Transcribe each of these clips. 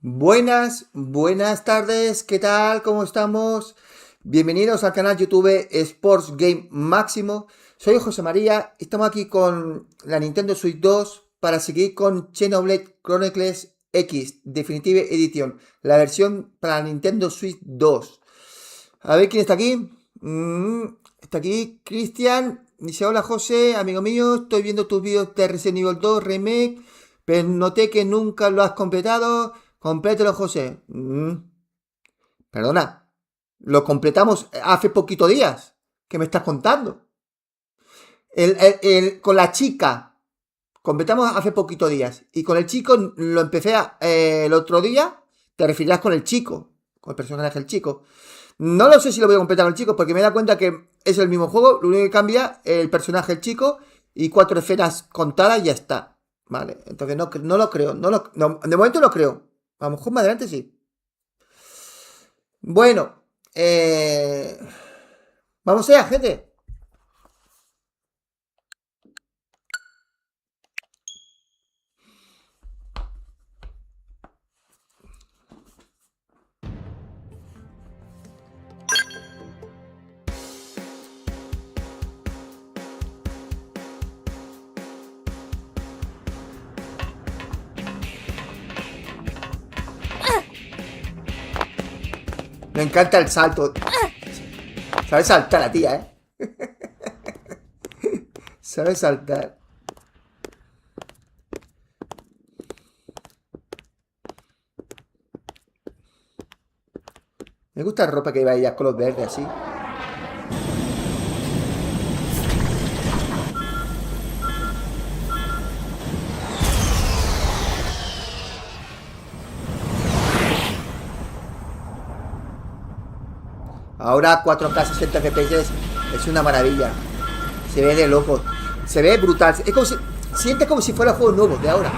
Buenas tardes, ¿qué tal? ¿Cómo estamos? Bienvenidos al canal YouTube Sports Game Máximo. Soy José María, estamos aquí con la Nintendo Switch 2 para seguir con Xenoblade Chronicles X Definitive Edition, la versión para la Nintendo Switch 2. A ver quién está aquí. Está aquí Cristian. Dice: hola José, amigo mío, estoy viendo tus vídeos de Resident Evil 2 Remake, pero noté que nunca lo has completado. Complételo, José. Perdona, lo completamos hace poquito días. ¿Qué me estás contando? Con la chica, completamos hace poquito días. Y con el chico lo empecé el otro día. Te referirás con el chico, con el personaje del chico. No lo sé si lo voy a completar con el chico, porque me da cuenta que es el mismo juego. Lo único que cambia el personaje del chico y 4 escenas contadas y ya está. Vale, entonces no lo creo. De momento no creo. A lo mejor más adelante sí. Bueno, vamos allá, gente. Me encanta el salto. Sabe saltar la tía, ¿eh? Sabe saltar. Me gusta la ropa que lleva ella, color verde, así. Ahora 4K 60 FPS es una maravilla. Se ve de loco. Se ve brutal. Es como si... Siente como si fuera juego nuevo de ahora.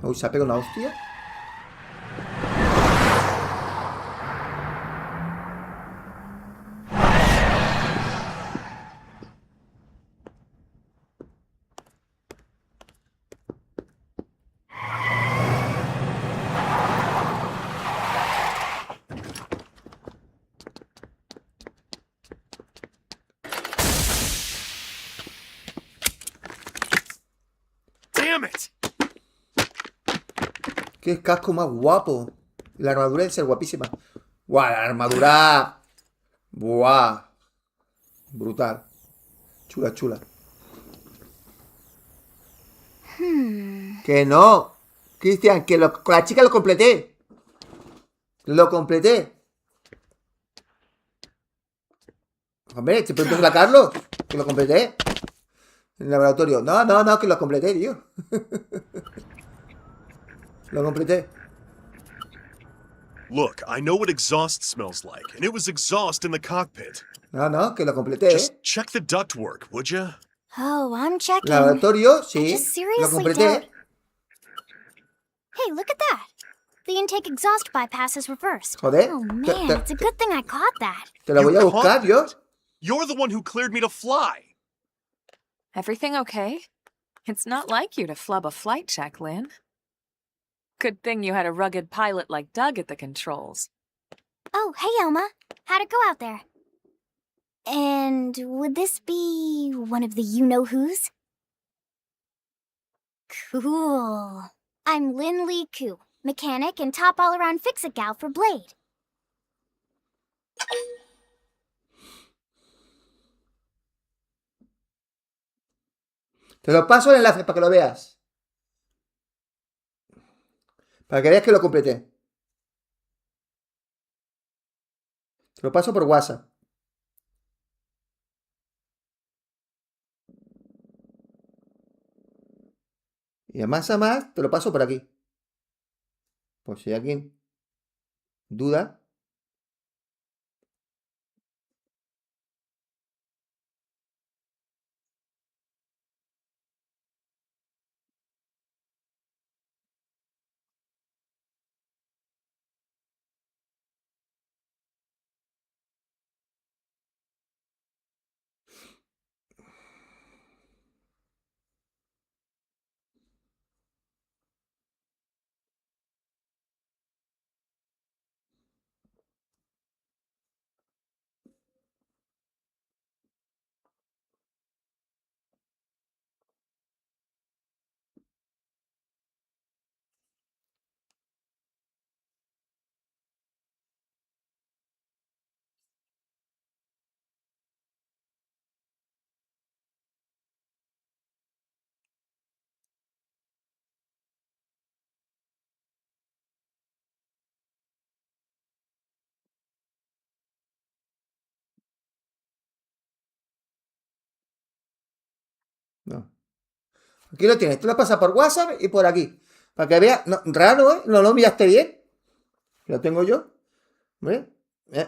Uy, se ha pegado una hostia. Damn it! Qué casco más guapo. La armadura debe ser guapísima. Guau, la armadura. Buah. Brutal. Chula, chula. Que no. Cristian, con la chica lo completé. Lo completé. Hombre, te preguntas a Carlos. Que lo completé. En el laboratorio. No, que lo completé, tío. Lo completé. Look, I know what exhaust smells like, and it was exhaust in the cockpit. No, que lo completé, ¿eh? Just check the ductwork, would ya? Oh, I'm checking. Laboratorio, I just sí. Lo seriously doubt. completé. Hey, look at that. The intake exhaust bypass is reversed. Joder. Oh man, it's a good thing I caught that. Te lo voy a buscar, caught yo. that? You're the one who cleared me to fly. Everything okay? It's not like you to flub a flight check, Lynn. Good thing you had a rugged pilot like Doug at the controls. Oh, hey Elma. How'd it go out there? And would this be one of the you-know-who's? Cool. I'm Lynn Lee Koo, mechanic and top all-around fix-it gal for Blade. Te lo paso el enlace para que lo veas. Para que veas que lo completé. Te lo paso por WhatsApp. Y a más, te lo paso por aquí. Por si alguien duda. No. Aquí lo tienes. Tú lo pasas por WhatsApp y por aquí. Para que veas. No, raro, ¿eh? No lo miraste bien. Lo tengo yo. ¿Ves?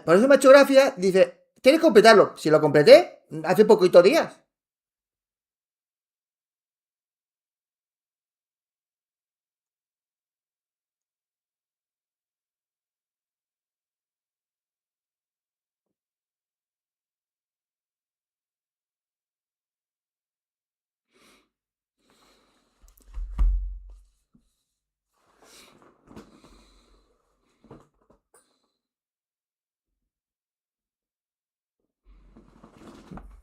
Por eso me ha hecho gracia. Dice, tienes que completarlo. Si lo completé hace poquitos días.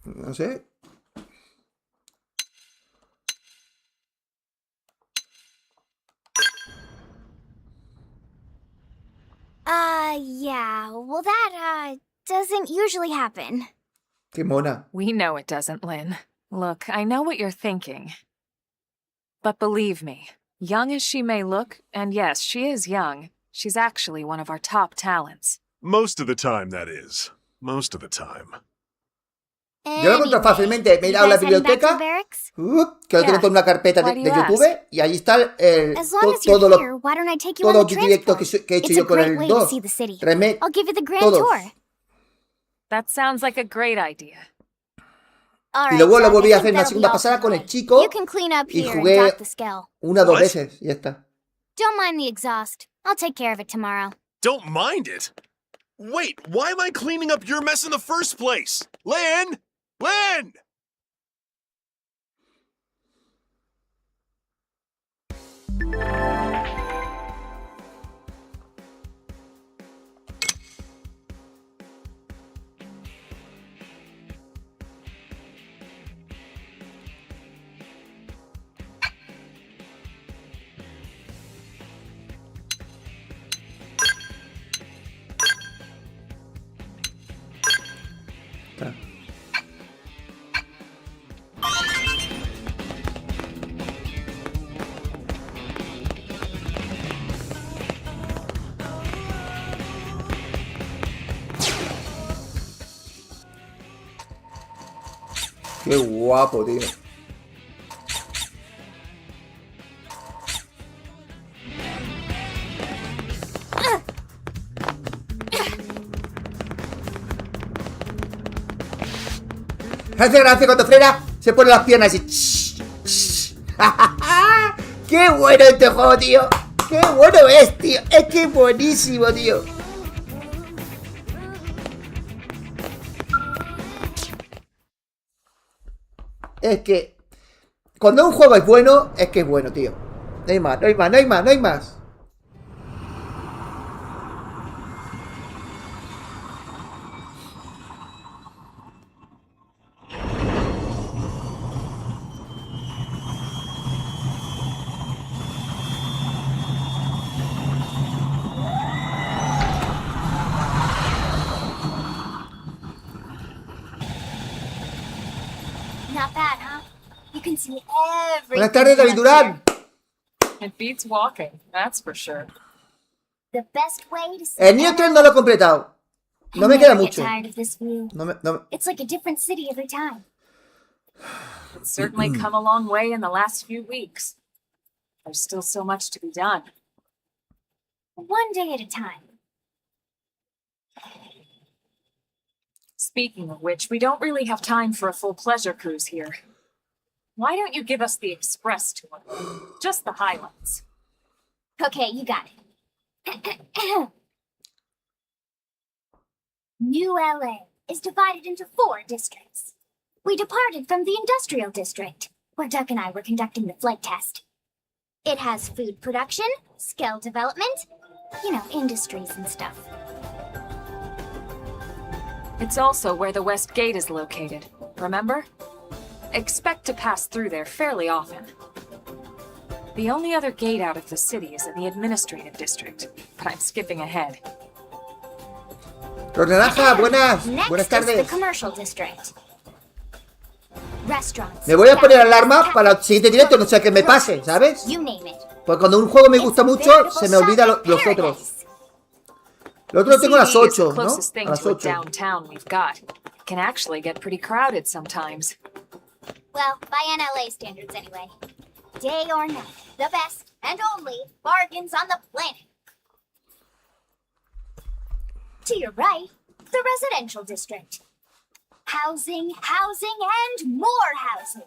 No sé. Yeah. Well, that, doesn't usually happen. Qué mona. We know it doesn't, Lynn. Look, I know what you're thinking. But believe me, young as she may look, and yes, she is young, she's actually one of our top talents. Most of the time, that is. Most of the time. Yo lo encuentro fácilmente. Me he ido a la biblioteca. Que lo tengo en una carpeta de YouTube. Y ahí está todo lo directo que he hecho yo con el 2. Remake. Todo. That sounds like a great idea. Y luego lo volví a hacer en la segunda pasada con el chico. Y jugué 1 o 2 veces. Y ya está. Don't mind the exhaust. I'll take care of it tomorrow. Don't mind it? Wait, why am I cleaning up your mess in the first place? Lynn! Lynn! Qué guapo, tío. Hace gracia cuando frena, se pone las piernas así. ¡Qué bueno este juego, tío! ¡Qué bueno es, tío! Es que es buenísimo, tío. Es que cuando un juego es bueno, es que es bueno, tío. No hay más, no hay más, no hay más, no hay más. Not bad, huh? You can see everything. Buenas tardes, David Durán. It beats walking, that's for sure. The best way to see El Neo 3 no lo he completado. No me queda mucho. No. It's like a different city every time. It's certainly come a long way in the last few weeks. There's still so much to be done. One day at a time. Speaking of which, we don't really have time for a full pleasure cruise here. Why don't you give us the express tour? Just the highlights. Okay, you got it. New LA is divided into 4 districts. We departed from the industrial district, where Duck and I were conducting the flight test. It has food production, skill development, you know, industries and stuff. It's also where the West Gate is located, remember? Expect to pass through there fairly often. The only other gate out of the city is in the administrative district, but I'm skipping ahead. Naranja, buenas Next tardes. is the commercial district. Restaurants. Me voy a poner alarma para el siguiente directo, no sea que me pase, ¿sabes? You name it. Pues cuando un juego me gusta mucho, se me olvida los otros. Lo otro lo tengo a las 8, ¿no? A las 8. Downtown we've got. It can actually get pretty crowded sometimes. Well, by NLA standards anyway. Day or night, the best and only bargains on the planet. To your right, the residential district. Housing, and more housing.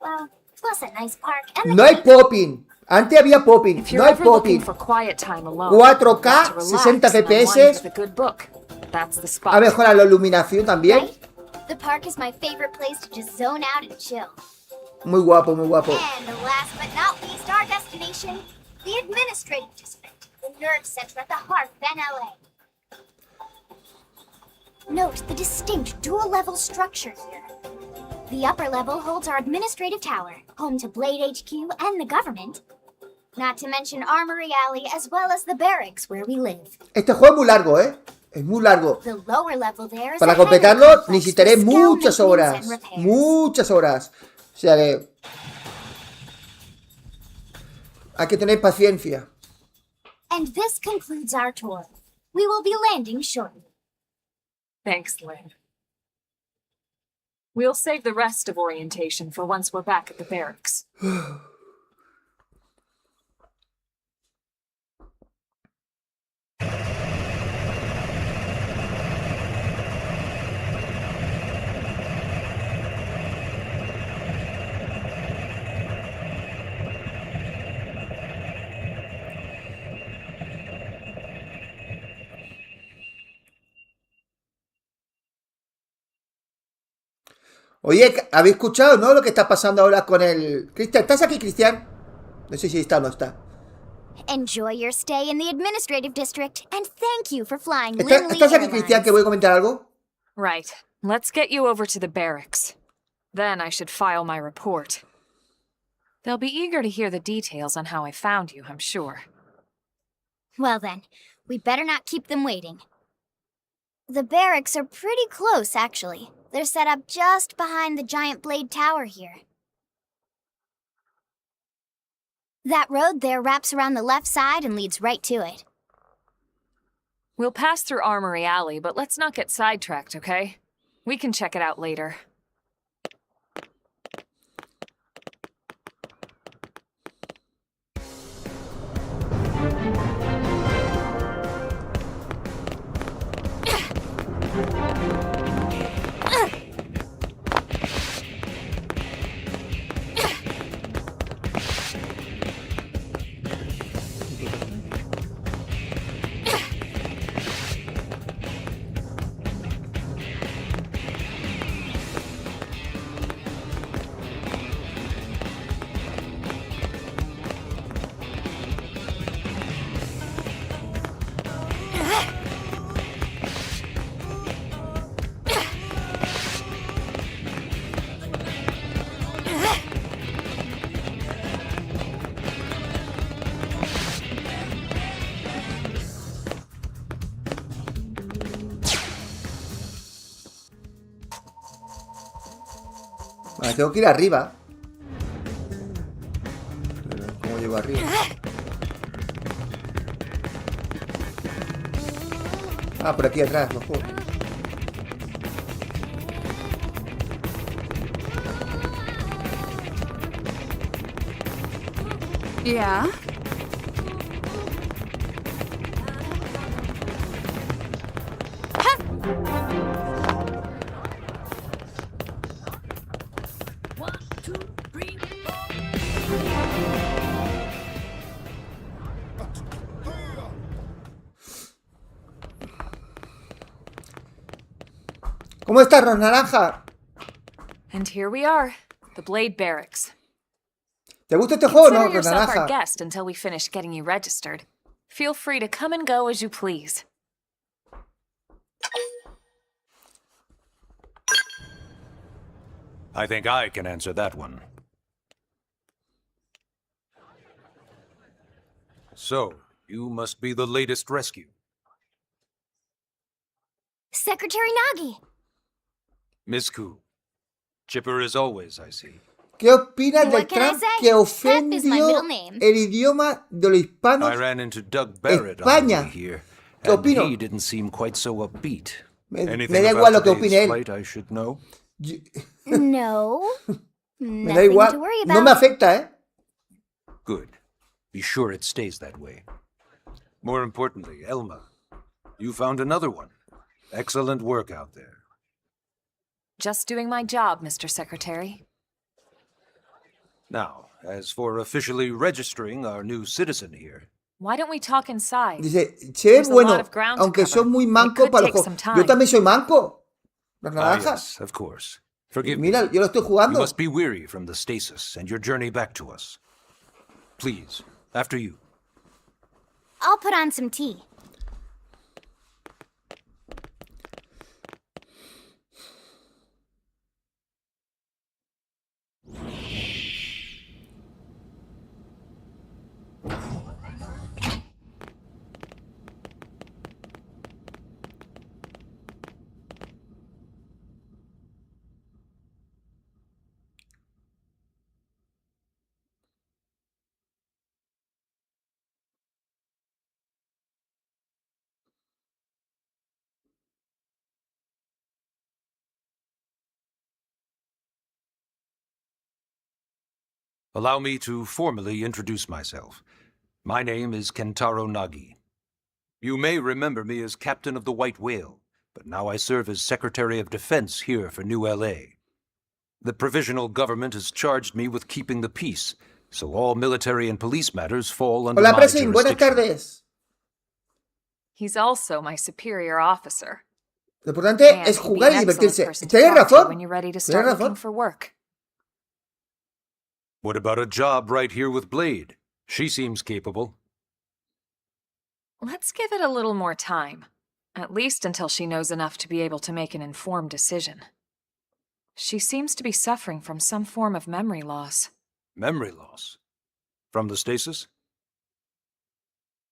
Well, plus a nice park and the No hay popping. Antes había popping. If No you're hay ever looking popping. for quiet time alone, 4K, want to relax 60 and unwind FPS. with a good book, that's the Ha spot. mejorado la iluminación también. right? The park is my favorite place to just zone out and chill. Muy guapo, muy guapo. And last but not least, our destination, the administrative district, the nerve center at the heart of NLA. Note the distinct dual-level structure here. The upper level holds our administrative tower, home to Blade HQ and the government. Not to mention Armory Alley, as well as the barracks where we live. Este juego es muy largo, ¿eh? Es muy largo. The lower level there is Para a hangar completarlo complex necesitaré for scout muchas maintenance and horas. repairs. Muchas horas. O sea que... hay que tener paciencia. And this concludes our tour. We will be landing shortly. Thanks, Lynn. We'll save the rest of orientation for once we're back at the barracks. Oye, ¿habéis escuchado, no? Lo que está pasando ahora con el... Cristian, ¿estás aquí, Cristian? No sé si está o no está. Enjoy your stay in the administrative district, and thank you for flying Lin Lee ¿Estás aquí, Cristian, que voy a comentar algo? Right. Let's get you over to the barracks. Then I should file my report. They'll be eager to hear the details on how I found you, I'm sure. Well then, we'd better not keep them waiting. The barracks are pretty close, actually. They're set up just behind the giant blade tower here. That road there wraps around the left side and leads right to it. We'll pass through Armory Alley, but let's not get sidetracked, okay? We can check it out later. Vale, tengo que ir arriba. ¿Cómo llego arriba? Ah, por aquí atrás, mejor. Yeah? ¿Cómo estás, Ros Naranja? And here we are, the Blade Barracks. ¿Te gusta este juego o no, Consider Ros yourself our Naranja? guest until we finish getting you registered. Feel free to come and go as you please. I think I can answer that one. So, you must be the latest rescue. Secretary Nagi! Miss Koo. Chipper as always, I see. ¿Qué opinas del What can I Trump say? que Pep is my ofendió middle name. el idioma de los hispanos? I ran into Doug Barrett on España. the way here, ¿Qué and opino? he didn't seem quite so upbeat. Me Anything da about igual lo que today's opine él. flight I should know? No. Me da Nothing igual. to worry No me about. afecta, ¿eh? Good. Be sure it stays that way. More importantly, Elma, you found another one. Excellent work out there. Just doing my job, Mr. Secretary. Now, as for officially registering our new citizen here, Why don't we talk inside? Dice, che, There's a lot bueno, of ground to aunque cover. son muy It mancos could para los take juegos. some Yo time. también soy manco. Las ah, naranjas. yes, of course. Forgive me. Mira, yo lo estoy You jugando. must be weary from the stasis and your journey back to us. Please, after you. I'll put on some tea. Allow me to formally introduce myself. My name is Kentaro Nagi. You may remember me as Captain of the White Whale, but now I serve as Secretary of Defense here for New LA. The provisional government has charged me with keeping the peace, so all military and police matters fall under Hola, my President. Buenas jurisdiction. tardes. He's also my superior officer. Lo importante And es he'd be jugar an y excellent divertirse. person to Tienes talk to razón. when you're ready to Tienes start looking razón. for work. What about a job right here with Blade? She seems capable. Let's give it a little more time. At least until she knows enough to be able to make an informed decision. She seems to be suffering from some form of memory loss. Memory loss? From the stasis?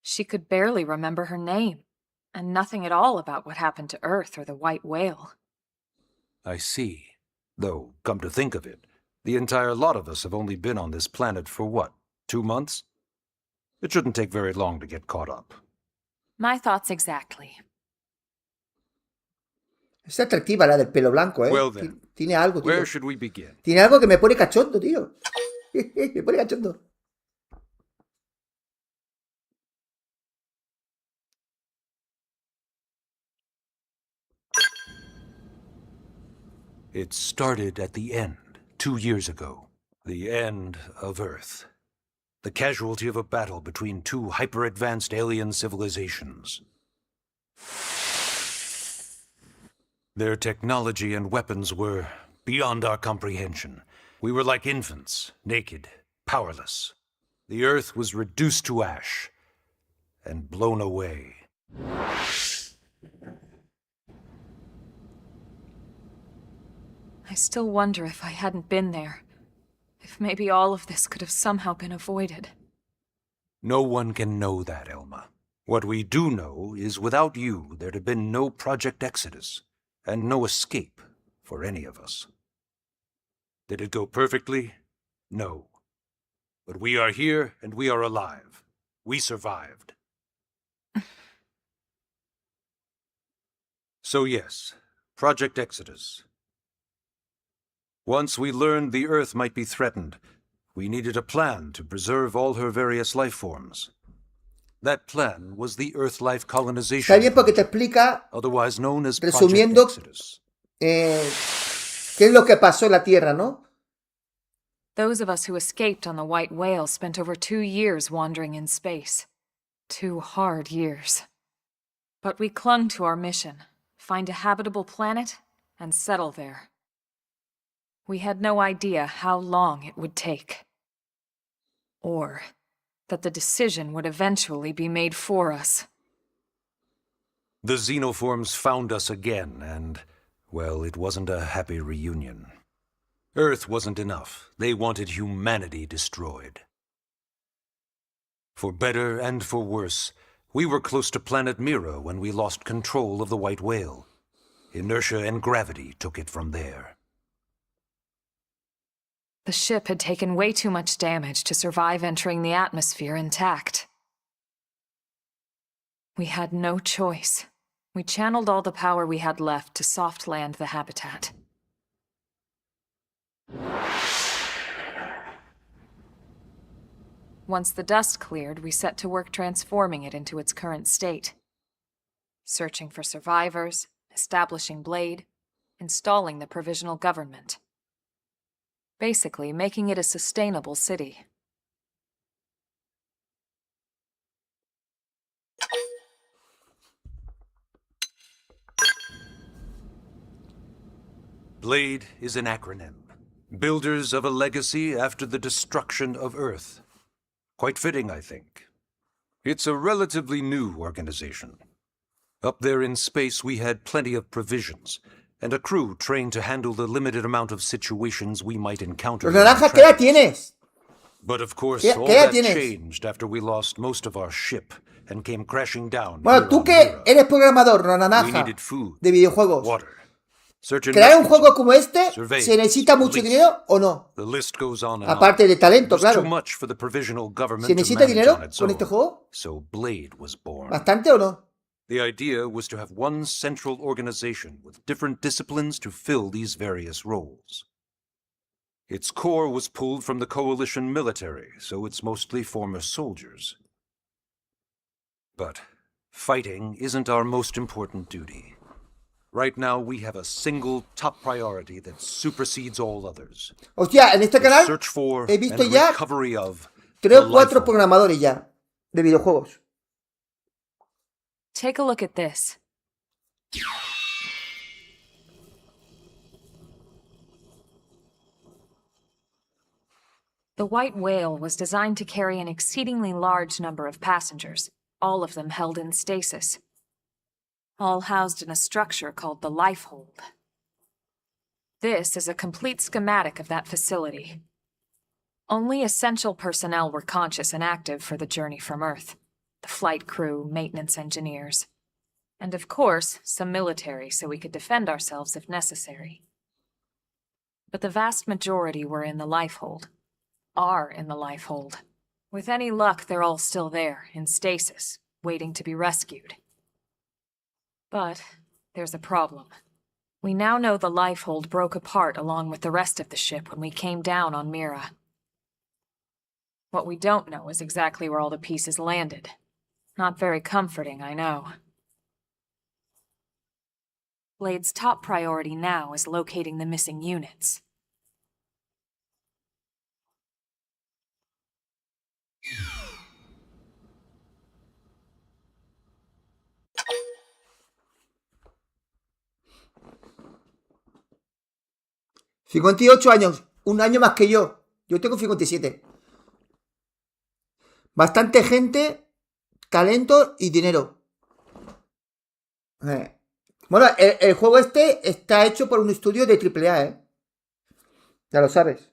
She could barely remember her name, and nothing at all about what happened to Earth or the White Whale. I see. Though, come to think of it, the entire lot of us have only been on this planet for what, 2 months? It shouldn't take very long to get caught up. My thoughts exactly. Es atractiva la del pelo blanco, ¿eh? Well then, Tiene algo, tío. Where should we begin? Tiene algo que me pone cachondo, tío. Me pone cachondo. It started at the end, 2 years ago. The end of Earth. The casualty of a battle between two hyper-advanced alien civilizations. Their technology and weapons were beyond our comprehension. We were like infants, naked, powerless. The Earth was reduced to ash and blown away. I still wonder if I hadn't been there. If maybe all of this could have somehow been avoided. No one can know that, Elma. What we do know is without you, there'd have been no Project Exodus, and no escape for any of us. Did it go perfectly? No. But we are here, and we are alive. We survived. So yes, Project Exodus. Once we learned the Earth might be threatened, we needed a plan to preserve all her various life forms. That plan was the Earth Life Colonization, Está bien porque te explica, otherwise known as resumiendo, Project Exodus. qué es lo que pasó en la Tierra, ¿no? Those of us who escaped on the White Whale spent over 2 years wandering in space. 2 hard years. But we clung to our mission, find a habitable planet, and settle there. We had no idea how long it would take. Or that the decision would eventually be made for us. The xenoforms found us again, and, well, it wasn't a happy reunion. Earth wasn't enough. They wanted humanity destroyed. For better and for worse, we were close to planet Mira when we lost control of the White Whale. Inertia and gravity took it from there. The ship had taken way too much damage to survive entering the atmosphere intact. We had no choice. We channeled all the power we had left to soft land the habitat. Once the dust cleared, we set to work transforming it into its current state. Searching for survivors, establishing Blade, installing the provisional government. Basically, making it a sustainable city. Blade is an acronym. Builders of a legacy after the destruction of Earth. Quite fitting, I think. It's a relatively new organization. Up there in space, we had plenty of provisions, and a crew trained to handle the limited amount of situations we might encounter. Los naranjas, ¿qué edad tienes? But of course, ¿Qué all edad that tienes? changed after we lost most of our ship and came crashing down. Bueno, here tú on que Mira. eres programador, la We naranja, needed food, de videojuegos. water, search and ¿Crear un rescue, juego como este surveillance, se necesita mucho police. dinero o no? The list goes on and Aparte on. de talento, It was claro. too much for the provisional government ¿Se to necesita manage dinero on its con este own, juego? so Blade was born. ¿Bastante o no? The idea was to have one central organization with different disciplines to fill these various roles. Its core was pulled from the coalition military, so it's mostly former soldiers. But fighting isn't our most important duty. Right now, we have a single top priority that supersedes all others. Hostia, en este The canal search for he visto and ya recovery of 3 o the 4 life form. programadores ya de videojuegos. Take a look at this. The White Whale was designed to carry an exceedingly large number of passengers, all of them held in stasis. All housed in a structure called the Lifehold. This is a complete schematic of that facility. Only essential personnel were conscious and active for the journey from Earth. The flight crew, maintenance engineers. And of course, some military so we could defend ourselves if necessary. But the vast majority were in the Lifehold. Are in the Lifehold. With any luck, they're all still there, in stasis, waiting to be rescued. But there's a problem. We now know the Lifehold broke apart along with the rest of the ship when we came down on Mira. What we don't know is exactly where all the pieces landed. Not very comforting, I know. Blade's top priority now is locating the missing units. $58 años, un año más que yo. Yo tengo 57. Bastante gente, talento y dinero. Bueno, el juego este está hecho por un estudio de AAA, ¿eh? Ya lo sabes.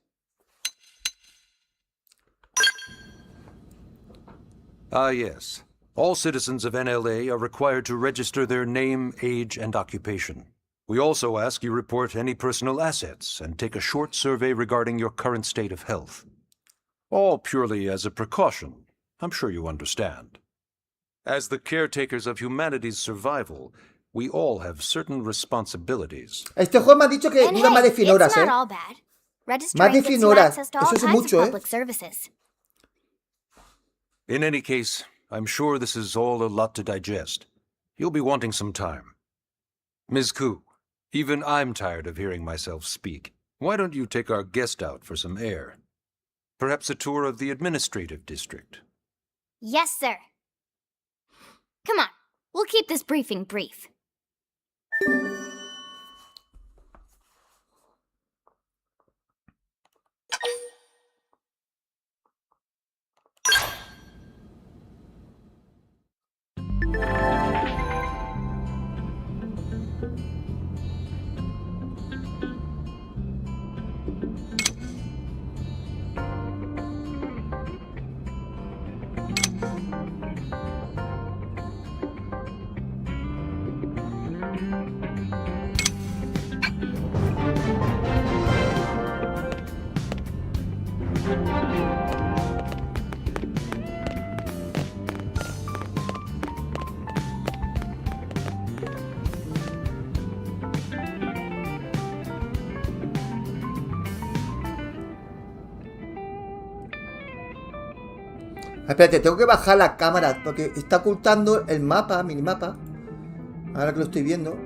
Ah, yes. All citizens of NLA are required to register their name, age, and occupation. We also ask you report any personal assets and take a short survey regarding your current state of health. All purely as a precaution. I'm sure you understand. As the caretakers of humanity's survival, we all have certain responsibilities. Este juego me ha dicho que And dura más de hey, 100 horas, it's ¿eh? not all bad. Más Registering de gets 100 you horas. access to all Eso es kinds mucho, of ¿eh? public services. In any case, I'm sure this is all a lot to digest. You'll be wanting some time. Ms. Koo, even I'm tired of hearing myself speak. Why don't you take our guest out for some air? Perhaps a tour of the administrative district. Yes, sir. Come on, we'll keep this briefing brief. Espérate, tengo que bajar la cámara porque está ocultando el mapa, minimapa. Ahora que lo estoy viendo.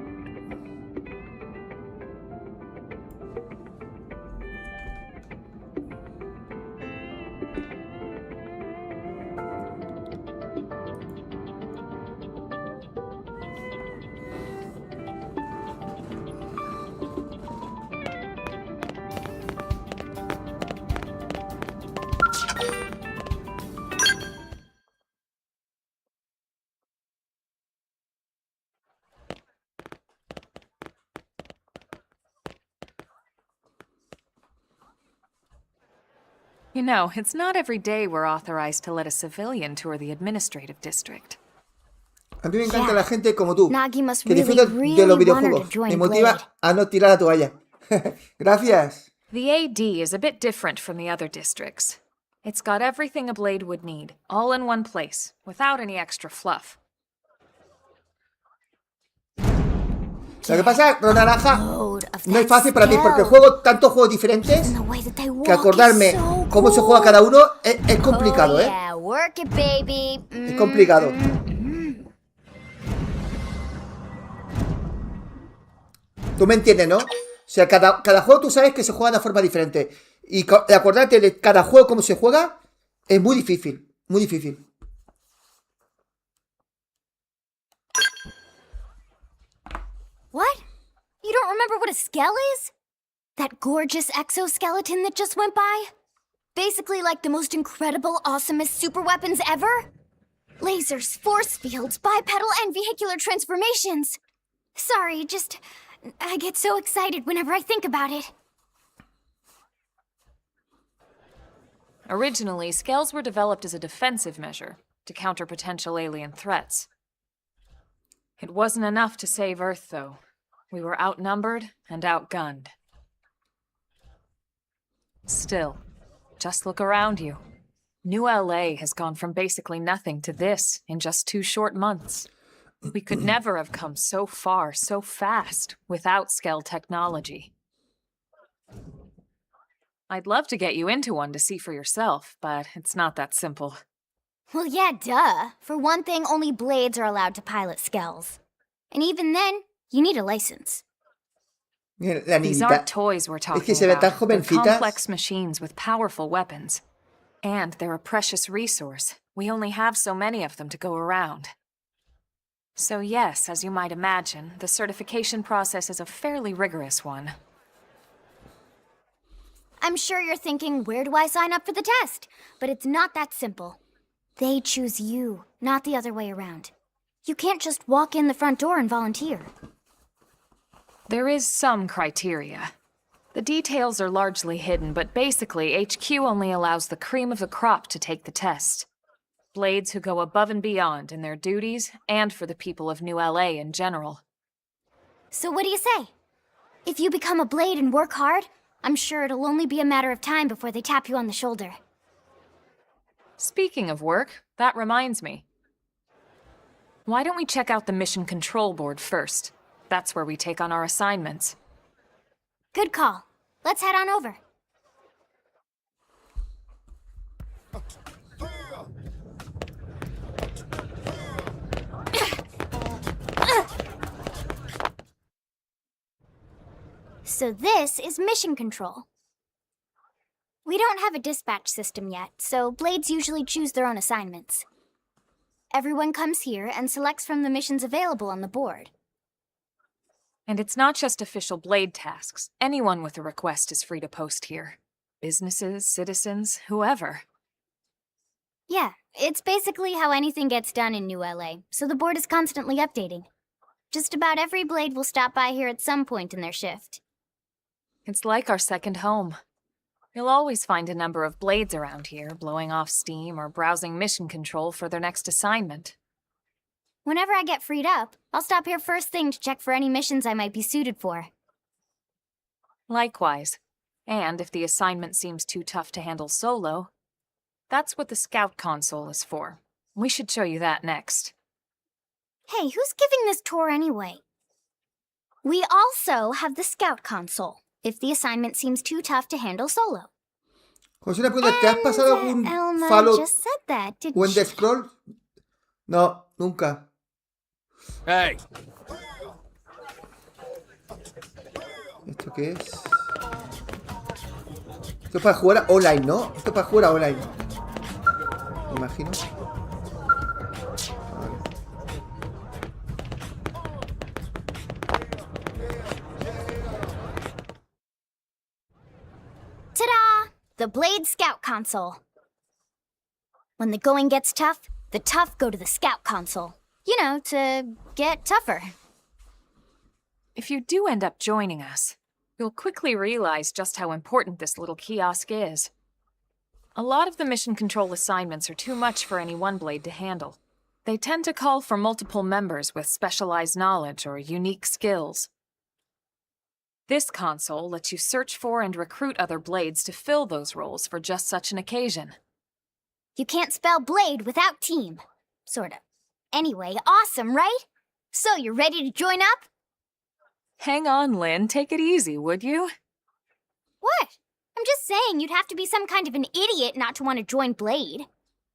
You know, it's not every day we're authorized to let a civilian tour the administrative district. A mí me encanta la gente como tú, Nagi must que really, disfruta de really los want her to videojuegos. join Me motiva Blade. a no tirar la toalla. Gracias. The AD is a bit different from the other districts. It's got everything a Blade would need, all in one place, without any extra fluff. Lo que pasa, Ron Naranja, Load of no es that fácil para mí porque skill. juego tantos juegos diferentes And the way that they walk que acordarme is so cómo se juega cool. cada uno es complicado, Oh, ¿eh? yeah, work it, baby. Es complicado. Tú me entiendes, ¿no? O sea, cada juego tú sabes que se juega de forma diferente. Y acordarte de cada juego cómo se juega es muy difícil. Muy difícil. What? You don't remember what a skell is? That gorgeous exoskeleton that just went by? Basically like the most incredible, awesomest super weapons ever? Lasers, force fields, bipedal and vehicular transformations. Sorry, just... I get so excited whenever I think about it. Originally, scales were developed as a defensive measure to counter potential alien threats. It wasn't enough to save Earth, though. We were outnumbered and outgunned. Still, just look around you. New LA has gone from basically nothing to this in just 2 short months. We could never have come so far, so fast, without Skell technology. I'd love to get you into one to see for yourself, but it's not that simple. Well, yeah, duh. For one thing, only Blades are allowed to pilot skells. And even then, you need a license. Mira, la These niñita. aren't toys we're talking que se ven tan about. They're jovencitas. complex machines with powerful weapons. And they're a precious resource. We only have so many of them to go around. So yes, as you might imagine, the certification process is a fairly rigorous one. I'm sure you're thinking, where do I sign up for the test? But it's not that simple. They choose you, not the other way around. You can't just walk in the front door and volunteer. There is some criteria. The details are largely hidden, but basically, HQ only allows the cream of the crop to take the test. Blades who go above and beyond in their duties, and for the people of New LA in general. So what do you say? If you become a Blade and work hard, I'm sure it'll only be a matter of time before they tap you on the shoulder. Speaking of work, that reminds me. Why don't we check out the Mission Control Board first? That's where we take on our assignments. Good call. Let's head on over. So this is Mission Control. We don't have a dispatch system yet, so Blades usually choose their own assignments. Everyone comes here and selects from the missions available on the board. And it's not just official Blade tasks. Anyone with a request is free to post here. Businesses, citizens, whoever. Yeah, it's basically how anything gets done in New LA, so the board is constantly updating. Just about every Blade will stop by here at some point in their shift. It's like our second home. You'll always find a number of Blades around here, blowing off steam or browsing mission control for their next assignment. Whenever I get freed up, I'll stop here first thing to check for any missions I might be suited for. Likewise. And if the assignment seems too tough to handle solo, that's what the Scout console is for. We should show you that next. Hey, who's giving this tour anyway? We also have the Scout console, if the assignment seems too tough to handle solo. José, una pregunta, ¿te has pasado algún Elma Fallout just said that, didn't o en The she? Scroll? No, nunca. Hey, ¿Esto qué es? Esto es para jugar online, ¿no? Esto es para jugar online. Me imagino. Vale. Ta-da! The Blade Scout Console. When the going gets tough, the tough go to the Scout Console. You know, to get tougher. If you do end up joining us, you'll quickly realize just how important this little kiosk is. A lot of the mission control assignments are too much for any one blade to handle. They tend to call for multiple members with specialized knowledge or unique skills. This console lets you search for and recruit other blades to fill those roles for just such an occasion. You can't spell blade without team. Sorta. Anyway, awesome, right? So, you're ready to join up? Hang on, Lynn. Take it easy, would you? What? I'm just saying you'd have to be some kind of an idiot not to want to join Blade.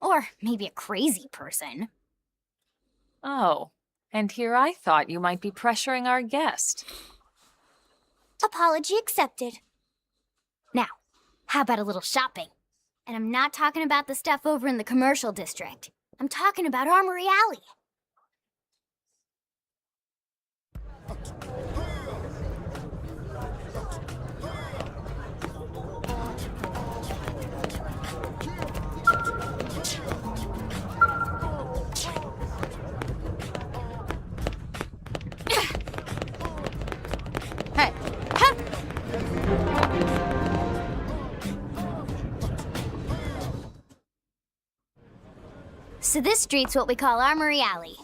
Or maybe a crazy person. Oh, and here I thought you might be pressuring our guest. Apology accepted. Now, how about a little shopping? And I'm not talking about the stuff over in the commercial district. I'm talking about Armory Alley. Hey, huh? So this street's what we call Armory Alley.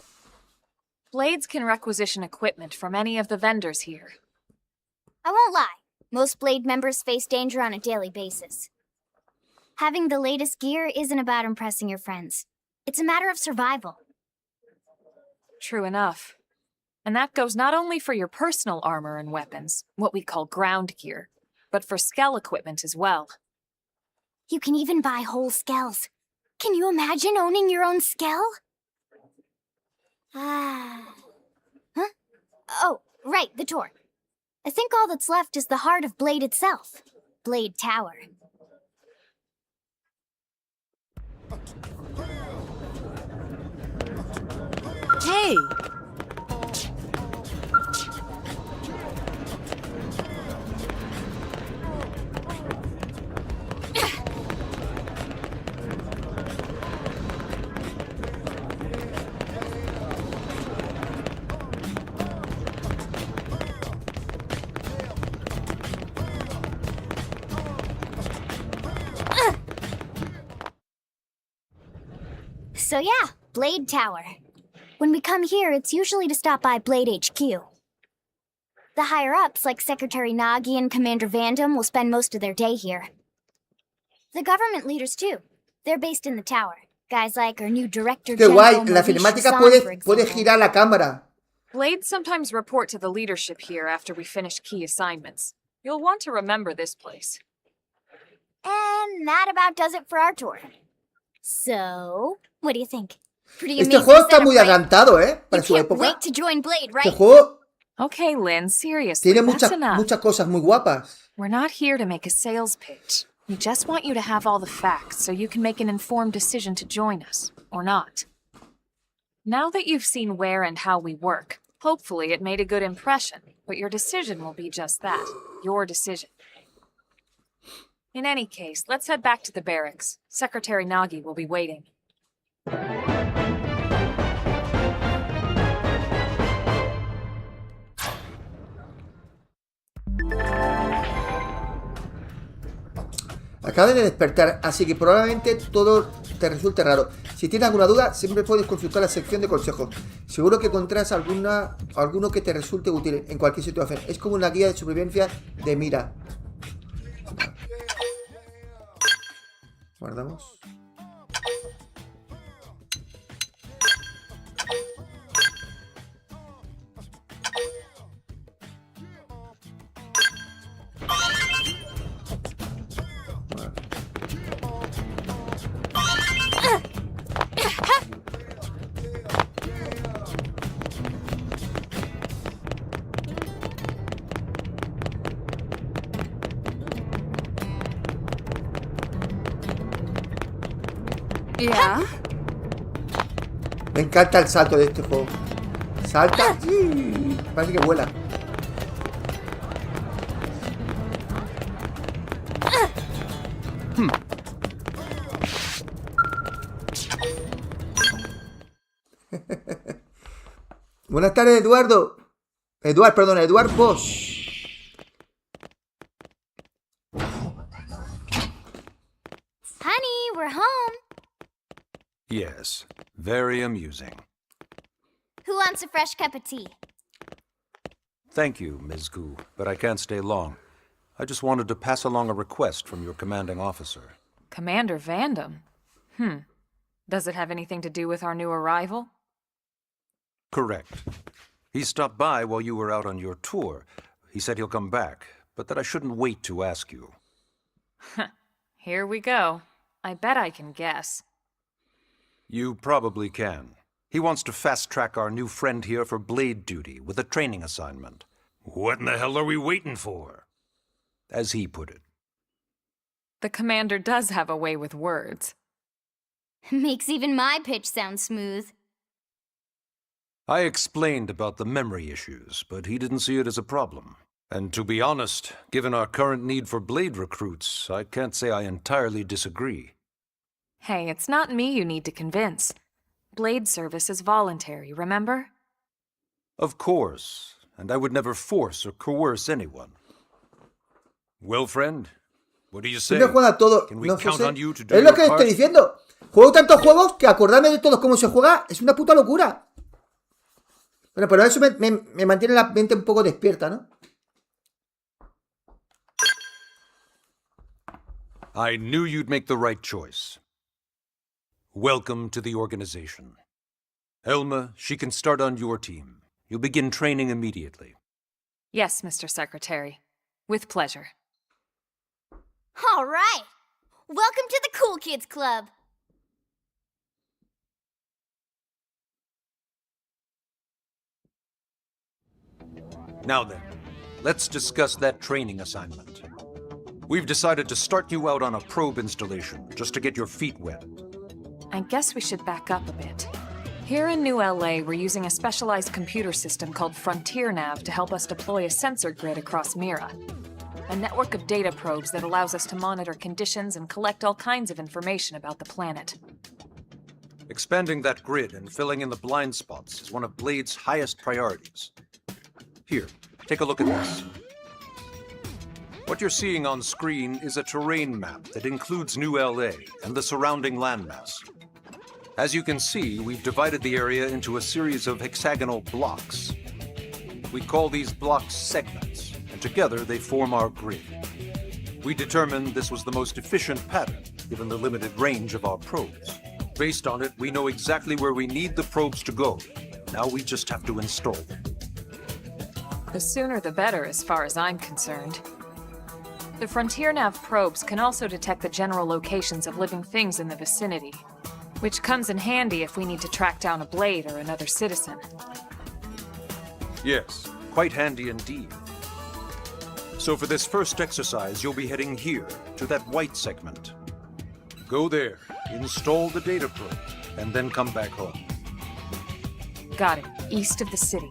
Blades can requisition equipment from any of the vendors here. I won't lie, most Blade members face danger on a daily basis. Having the latest gear isn't about impressing your friends. It's a matter of survival. True enough. And that goes not only for your personal armor and weapons, what we call ground gear, but for skell equipment as well. You can even buy whole skells. Can you imagine owning your own skell? Huh? Oh, right, the tour. I think all that's left is the heart of Blade itself. Blade Tower. Hey! So yeah, Blade Tower. When we come here, it's usually to stop by Blade HQ. The higher-ups, like Secretary Nagi and Commander Vandam, will spend most of their day here. The government leaders, too. They're based in the tower. Guys like our new Director Qué General guay, en la Maurice cinemática Hassan, for puede example. girar la cámara. Blades sometimes report to the leadership here after we finish key assignments. You'll want to remember this place. And that about does it for our tour. So, what do you think? Pretty Este amazing juego está setup, muy right? adelantado, ¿eh? You Para su can't época. wait to join Blade, Este right? juego Okay, Lynn, seriously, tiene that's enough. muchas cosas muy guapas. We're not here to make a sales pitch. We just want you to have all the facts so you can make an informed decision to join us, or not. Now that you've seen where and how we work, hopefully it made a good impression, but your decision will be just that, your decision. In any case, let's head back to the barracks. Secretary Nagi will be waiting. Acabas de despertar, así que probablemente todo te resulte raro. Si tienes alguna duda, siempre puedes consultar la sección de consejos. Seguro que encontrarás alguno que te resulte útil en cualquier situación. Es como una guía de supervivencia de Mira. Guardamos. Vale. Yeah? Me encanta el salto de este juego. Salta. Sí. Parece que vuela. Buenas tardes, Eduardo. Eduard Bosch. Honey, we're home. Yes, very amusing. Who wants a fresh cup of tea? Thank you, Ms. Gu, but I can't stay long. I just wanted to pass along a request from your commanding officer. Commander Vandam? Does it have anything to do with our new arrival? Correct. He stopped by while you were out on your tour. He said he'll come back, but that I shouldn't wait to ask you. Here we go. I bet I can guess. You probably can. He wants to fast-track our new friend here for blade duty with a training assignment. What in the hell are we waiting for? As he put it. The commander does have a way with words. Makes even my pitch sound smooth. I explained about the memory issues, but he didn't see it as a problem. And to be honest, given our current need for blade recruits, I can't say I entirely disagree. Hey, it's not me you need to convince. Blade service is voluntary, remember? Of course, and I would never force or coerce anyone. Well, friend, what do you say? Siempre juega todo. Can we No count sé. on you to do Es lo your que estoy part? diciendo. Juego tantos juegos que acordarme de todos cómo se juega es una puta locura. Bueno, pero eso me mantiene la mente un poco despierta, ¿no? I knew you'd make the right choice. Welcome to the organization. Elma, she can start on your team. You'll begin training immediately. Yes, Mr. Secretary. With pleasure. All right. Welcome to the Cool Kids Club. Now then, let's discuss that training assignment. We've decided to start you out on a probe installation, just to get your feet wet. I guess we should back up a bit. Here in New LA, we're using a specialized computer system called Frontier Nav to help us deploy a sensor grid across Mira. A network of data probes that allows us to monitor conditions and collect all kinds of information about the planet. Expanding that grid and filling in the blind spots is one of Blade's highest priorities. Here, take a look at this. What you're seeing on screen is a terrain map that includes New LA and the surrounding landmass. As you can see, we've divided the area into a series of hexagonal blocks. We call these blocks segments, and together they form our grid. We determined this was the most efficient pattern, given the limited range of our probes. Based on it, we know exactly where we need the probes to go. Now we just have to install them. The sooner the better, as far as I'm concerned. The Frontier Nav probes can also detect the general locations of living things in the vicinity, which comes in handy if we need to track down a blade or another citizen. Yes, quite handy indeed. So for this first exercise, you'll be heading here, to that white segment. Go there, install the data probe, and then come back home. Got it. East of the city.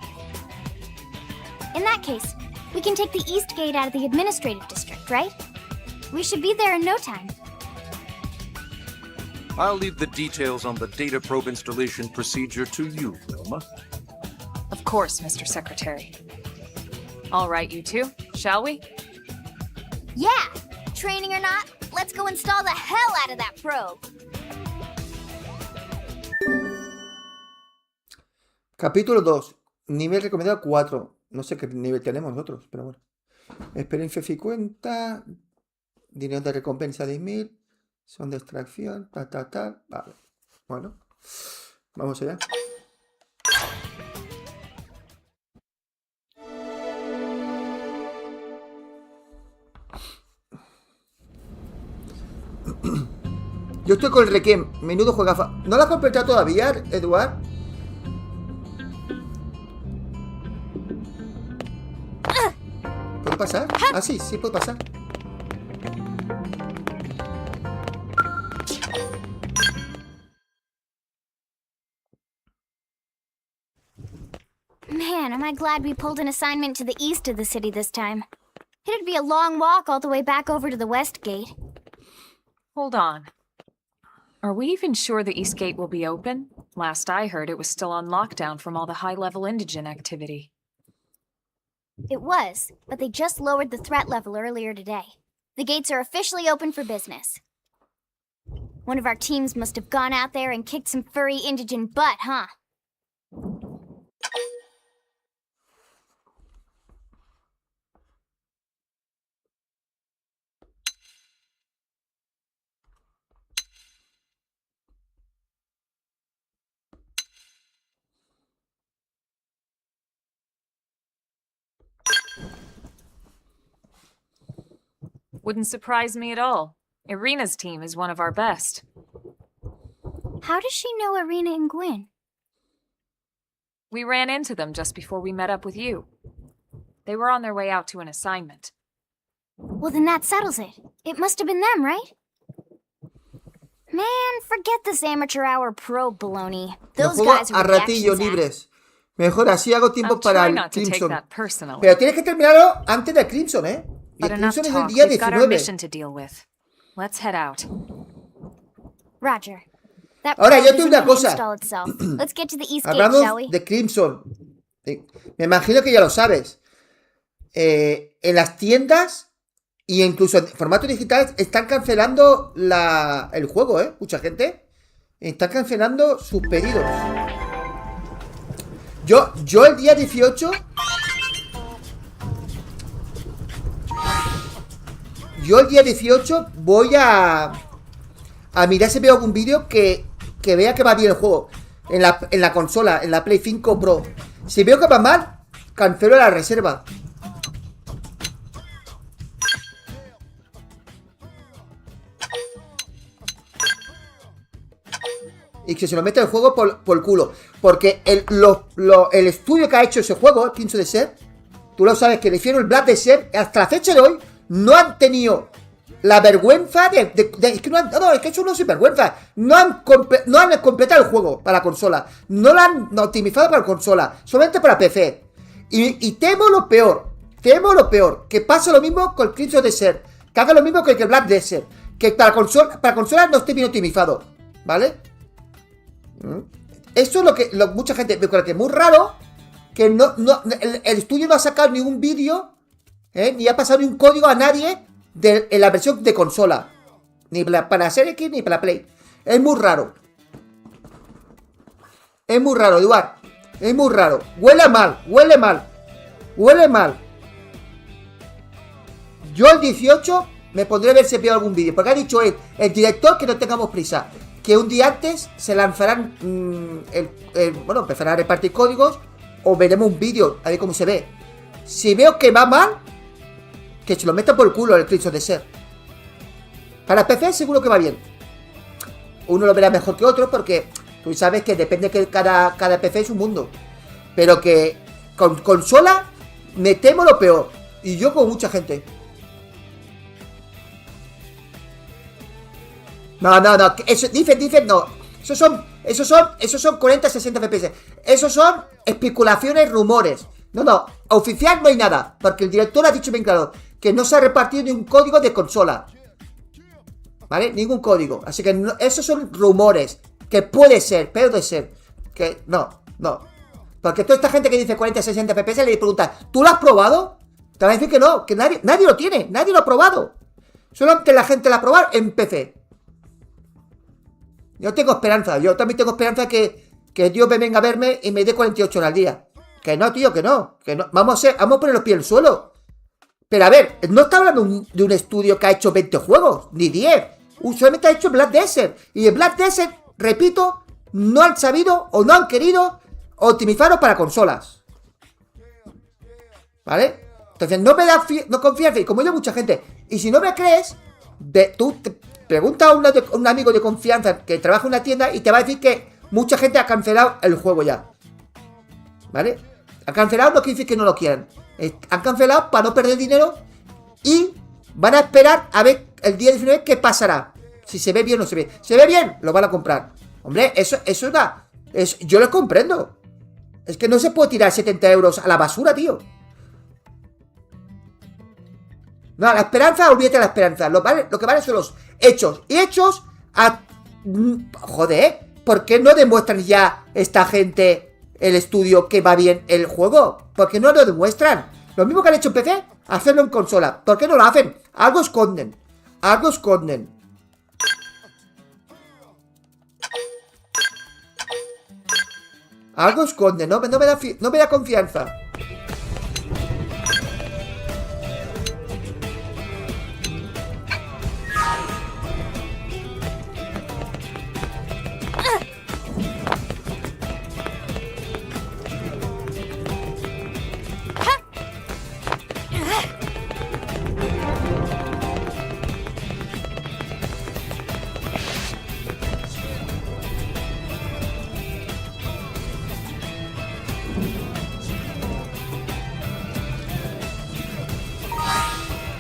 In that case, we can take the east gate out of the administrative district, right? We should be there in no time. I'll leave the details on the data probe installation procedure to you, Wilma. Of course, Mr. Secretary. All right, you two, shall we? Yeah! Training or not, let's go install the hell out of that probe! Capítulo 2. Nivel recomendado 4. No sé qué nivel tenemos nosotros, pero bueno. Experiencia 50. Dinero de recompensa 10.000. Son de extracción. Vale. Bueno. Vamos allá. Yo estoy con el Requiem. Menudo juegazo. ¿No lo has completado todavía, Eduard? ¿Puede pasar? Ah, sí, sí puede pasar. man, am I glad we pulled an assignment to the east of the city this time. It'd be a long walk all the way back over to the west gate. Hold on. Are we even sure the East Gate will be open? Last I heard, it was still on lockdown from all the high-level indigent activity. It was, but they just lowered the threat level earlier today. The gates are officially open for business. One of our teams must have gone out there and kicked some furry indigent butt, huh? Wouldn't surprise me at all. Irina's team is one of our best. How does she know Irina and Gwyn? We ran into them just before we met up with you. They were on their way out to an assignment. Well, then that settles it. It must have been them, right? Man, forget this amateur hour pro baloney. Those Yo juego guys a are ratillos reactions libres. Mejor así hago tiempo I'll para try el not to take Crimson. that personally. Pero tienes que terminarlo antes del Crimson, ¿eh? Y But el enough Crimson es el talk. día We've got our 19. mission to deal with. Let's head out. Roger. That Ahora, yo probe tengo isn't una gonna cosa. install itself. Let's get to the east gate, shall Hablamos we? de Crimson. Me imagino que ya lo sabes. En las tiendas y incluso en formato digital están cancelando el juego, ¿eh? Mucha gente está cancelando sus pedidos. Yo el día 18 voy a mirar si veo algún vídeo que vea que va bien el juego en la consola, en la Play 5 Pro. Si veo que va mal, cancelo la reserva. Y que se lo mete el juego por el culo. Porque el estudio que ha hecho ese juego, el Crimson Desert, tú lo sabes, que le hicieron el Black Desert, hasta la fecha de hoy no han tenido la vergüenza es que no han, no, es que eso no es vergüenza. No han completado el juego para la consola. No lo han optimizado para la consola, solamente para PC. Y temo lo peor. Que pase lo mismo con el Crimson Desert. Que haga lo mismo que el Black Desert. Que para consola no esté bien optimizado. ¿Vale? Eso es lo que mucha gente me cree que es muy raro. Que el estudio no ha sacado ningún vídeo, ni ha pasado ni un código a nadie en la versión de consola. Ni para la Serie X ni para la Play. Es muy raro. Eduard. Es muy raro. Huele mal. Yo el 18 me pondré a ver si veo algún vídeo. Porque ha dicho el director que no tengamos prisa. Que un día antes se lanzarán empezarán a repartir códigos. O veremos un vídeo a ver cómo se ve. Si veo que va mal, que se lo meta por el culo el Crimson Desert. Para PC seguro que va bien. Uno lo verá mejor que otro porque tú sabes que depende que cada PC es un mundo. Pero que con consola me temo lo peor. Y yo con mucha gente. No. Dicen no. Esos son 40-60 FPS. Esos son especulaciones, rumores. No. Oficial no hay nada. Porque el director ha dicho bien claro que no se ha repartido ningún código de consola. ¿Vale? Ningún código. Así que esos son rumores. Que puede ser, que no. Porque toda esta gente que dice 40-60 FPS le pregunta, ¿tú lo has probado? Te van a decir que no, que nadie lo tiene, nadie lo ha probado. Solamente la gente lo ha probado en PC. Yo tengo esperanza, yo también tengo esperanza que Dios me venga a verme y me dé 48 horas al día. Que no, tío, que no. Vamos a poner los pies en el suelo. Pero a ver, no está hablando de un estudio que ha hecho 20 juegos, ni 10. Solamente ha hecho Black Desert. Y el Black Desert, repito, no han sabido o no han querido optimizarlo para consolas. ¿Vale? Entonces no me da no confianza. Y como yo mucha gente. Y si no me crees, tú te pregunta a un amigo de confianza que trabaja en una tienda y te va a decir que mucha gente ha cancelado el juego ya. ¿Vale? Ha cancelado no quiere decir que no lo quieran. Han cancelado para no perder dinero y van a esperar a ver el día 19 qué pasará. Si se ve bien o no se ve. ¿Se ve bien? Lo van a comprar. Hombre, eso yo lo comprendo. Es que no se puede tirar 70 euros a la basura, tío. No, la esperanza, olvídate de la esperanza. Lo que vale son los hechos. Y hechos a... Joder, ¿por qué no demuestran ya esta gente, el estudio, que va bien el juego? ¿Por qué no lo demuestran? Lo mismo que han hecho en PC, hacerlo en consola. ¿Por qué no lo hacen? Algo esconden. Algo esconden. Algo esconden, no me da confianza.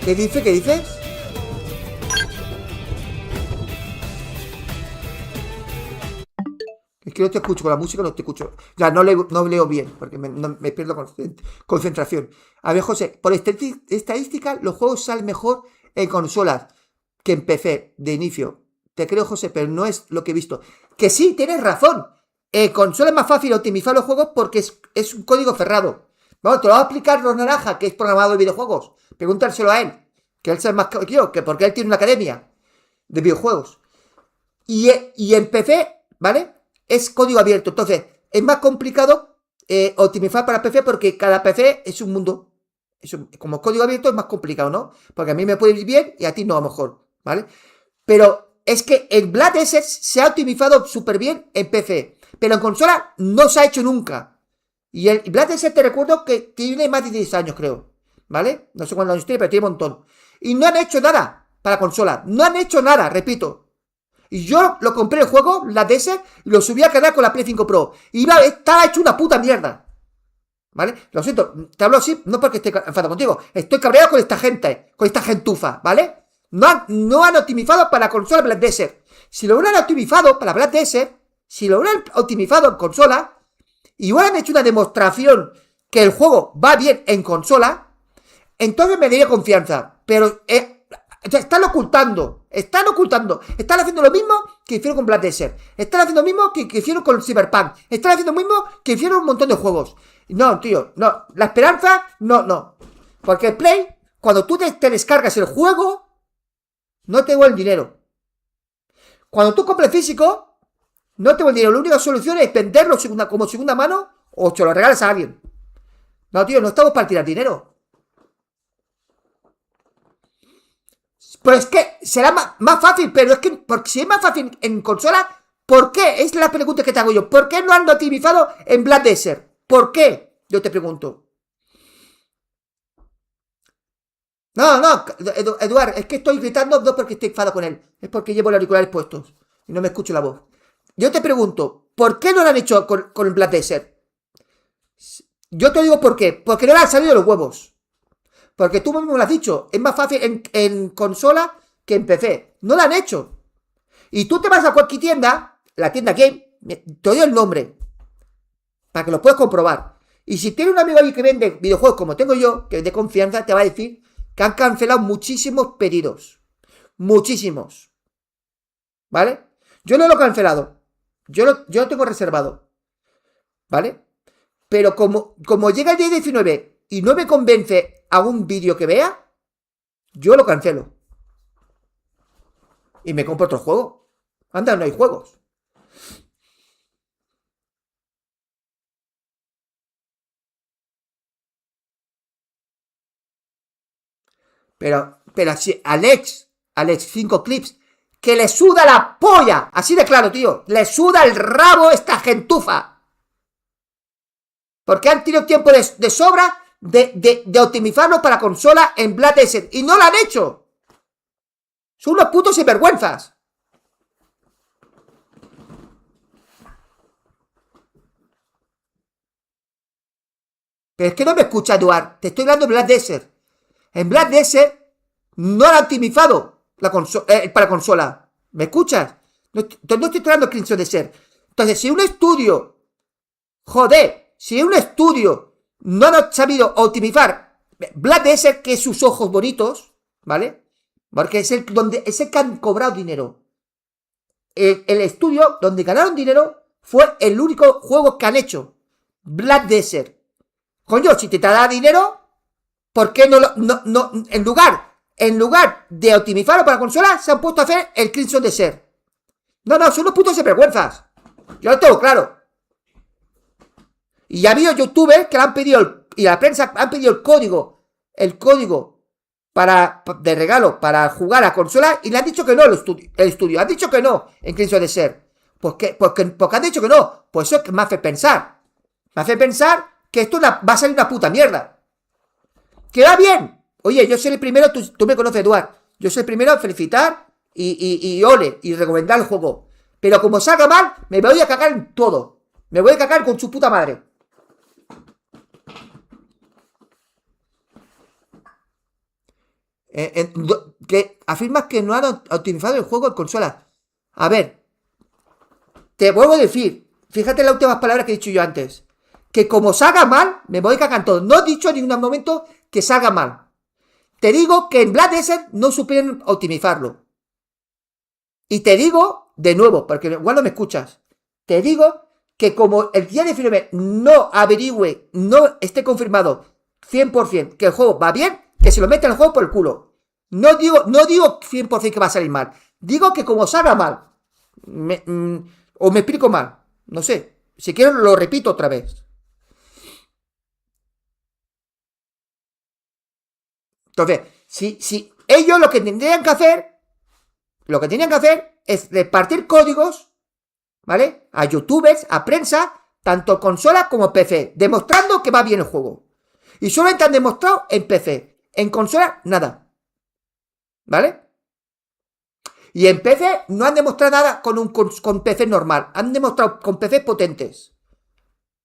¿Qué dice? ¿Qué dices? Es que no te escucho, con la música no te escucho. Ya, no leo bien, porque me pierdo concentración. A ver, José, por estadística, los juegos salen mejor en consolas que en PC, de inicio. Te creo, José, pero no es lo que he visto. Que sí, tienes razón. En consola es más fácil optimizar los juegos porque es un código cerrado. Vamos, te lo va a explicar Ros Naranja, que es programador de videojuegos. Pregúntaselo a él, que él sabe más que yo, que porque él tiene una academia de videojuegos. Y en PC, ¿vale? Es código abierto, entonces es más complicado optimizar para PC porque cada PC es un mundo. Como código abierto es más complicado, ¿no? Porque a mí me puede ir bien y a ti no, a lo mejor, ¿vale? Pero es que el Blood Desert se ha optimizado súper bien en PC, pero en consola no se ha hecho nunca. Y el Blood Desert te recuerdo que tiene más de 10 años, creo, ¿vale? No sé cuántos años tiene, pero tiene un montón. Y no han hecho nada para consola, no han hecho nada, repito. Y yo lo compré el juego, la Desert, y lo subí al canal con la Play 5 Pro. Y estaba hecho una puta mierda. ¿Vale? Lo siento, te hablo así, no porque esté enfadado contigo. Estoy cabreado con esta gente, con esta gentuza, ¿vale? No han optimizado para la consola Black Desert. Si lo hubieran optimizado para Black Desert, si lo hubieran optimizado en consola, y hubieran hecho una demostración que el juego va bien en consola, entonces me daría confianza. Pero están ocultando. Están haciendo lo mismo que hicieron con Black Desert. Están haciendo lo mismo que hicieron con Cyberpunk. Están haciendo lo mismo que hicieron un montón de juegos. No, tío, no. La esperanza, no. Porque el Play, cuando tú te descargas el juego, no te devuelve el dinero. Cuando tú compras físico, no te devuelve el dinero. La única solución es venderlo como segunda mano o te lo regalas a alguien. No, tío, no estamos para tirar dinero. Pues es que será más fácil, pero es que porque si es más fácil en consola, ¿por qué? Es la pregunta que te hago yo. ¿Por qué no han optimizado en Black Desert? ¿Por qué? Yo te pregunto. No, Eduard, es que estoy gritando no porque estoy enfadado con él, es porque llevo los auriculares puestos y no me escucho la voz. Yo te pregunto, ¿por qué no lo han hecho con el Black Desert? Yo te digo por qué. Porque no le han salido los huevos. Porque tú mismo lo has dicho, es más fácil en consola que en PC. No lo han hecho. Y tú te vas a cualquier tienda, la tienda Game, te doy el nombre, para que lo puedas comprobar. Y si tienes un amigo ahí que vende videojuegos como tengo yo, que es de confianza, te va a decir que han cancelado muchísimos pedidos. Muchísimos. ¿Vale? Yo no lo he cancelado. Yo lo tengo reservado. ¿Vale? Pero como llega el día 19 y no me convence algún vídeo que vea, yo lo cancelo. Y me compro otro juego. Anda, no hay juegos. Pero si Alex 5 clips, que le suda la polla. Así de claro, tío. Le suda el rabo esta gentuza. Porque han tenido tiempo de sobra de optimizarlo para consola en Black Desert. Y no lo han hecho. Son unos putos sinvergüenzas. Pero es que no me escucha, Eduard. Te estoy hablando de Black Desert. En Black Desert no han optimizado para consola. ¿Me escuchas? No estoy hablando de screenshot de ser. Entonces, si un estudio, joder, Si un estudio no han sabido optimizar Black Desert, que es sus ojos bonitos, ¿vale? Porque es el que han cobrado dinero. El estudio donde ganaron dinero fue el único juego que han hecho. Black Desert. Coño, si te da dinero, ¿por qué no, en lugar de optimizarlo para consola, se han puesto a hacer el Crimson Desert? No, son unos putos de vergüenzas. Yo lo tengo claro. Y ya ha habido youtubers que le han pedido, y la prensa han pedido el código de regalo para jugar a consola, y le han dicho que no el estudio. Han dicho que no en Crimson Desert. Porque han dicho que no. Pues eso me hace pensar. Me hace pensar que esto va a salir una puta mierda. Que va bien. Oye, yo soy el primero, tú me conoces, Eduard. Yo soy el primero a felicitar y ole, y recomendar el juego. Pero como salga mal, me voy a cagar en todo. Me voy a cagar con su puta madre. Que afirmas que no han optimizado el juego en consola. A ver, te vuelvo a decir, fíjate en las últimas palabras que he dicho yo antes, que como salga mal, me voy a cagar en todo. No he dicho en ningún momento que salga mal. Te digo que en Black Desert no supieron optimizarlo. Y te digo, de nuevo, porque igual no me escuchas, te digo que como el día de firme no averigüe, no esté confirmado 100% que el juego va bien, que se lo meta el juego por el culo. No digo 100% que va a salir mal. Digo que como salga mal, o me explico mal, no sé. Si quiero lo repito otra vez. Entonces, si ellos lo que tendrían que hacer es repartir códigos, ¿vale? A youtubers, a prensa, tanto consola como PC, demostrando que va bien el juego. Y solamente han demostrado en PC. En consola, nada. ¿Vale? Y en PC no han demostrado nada con PC normal. Han demostrado con PC potentes.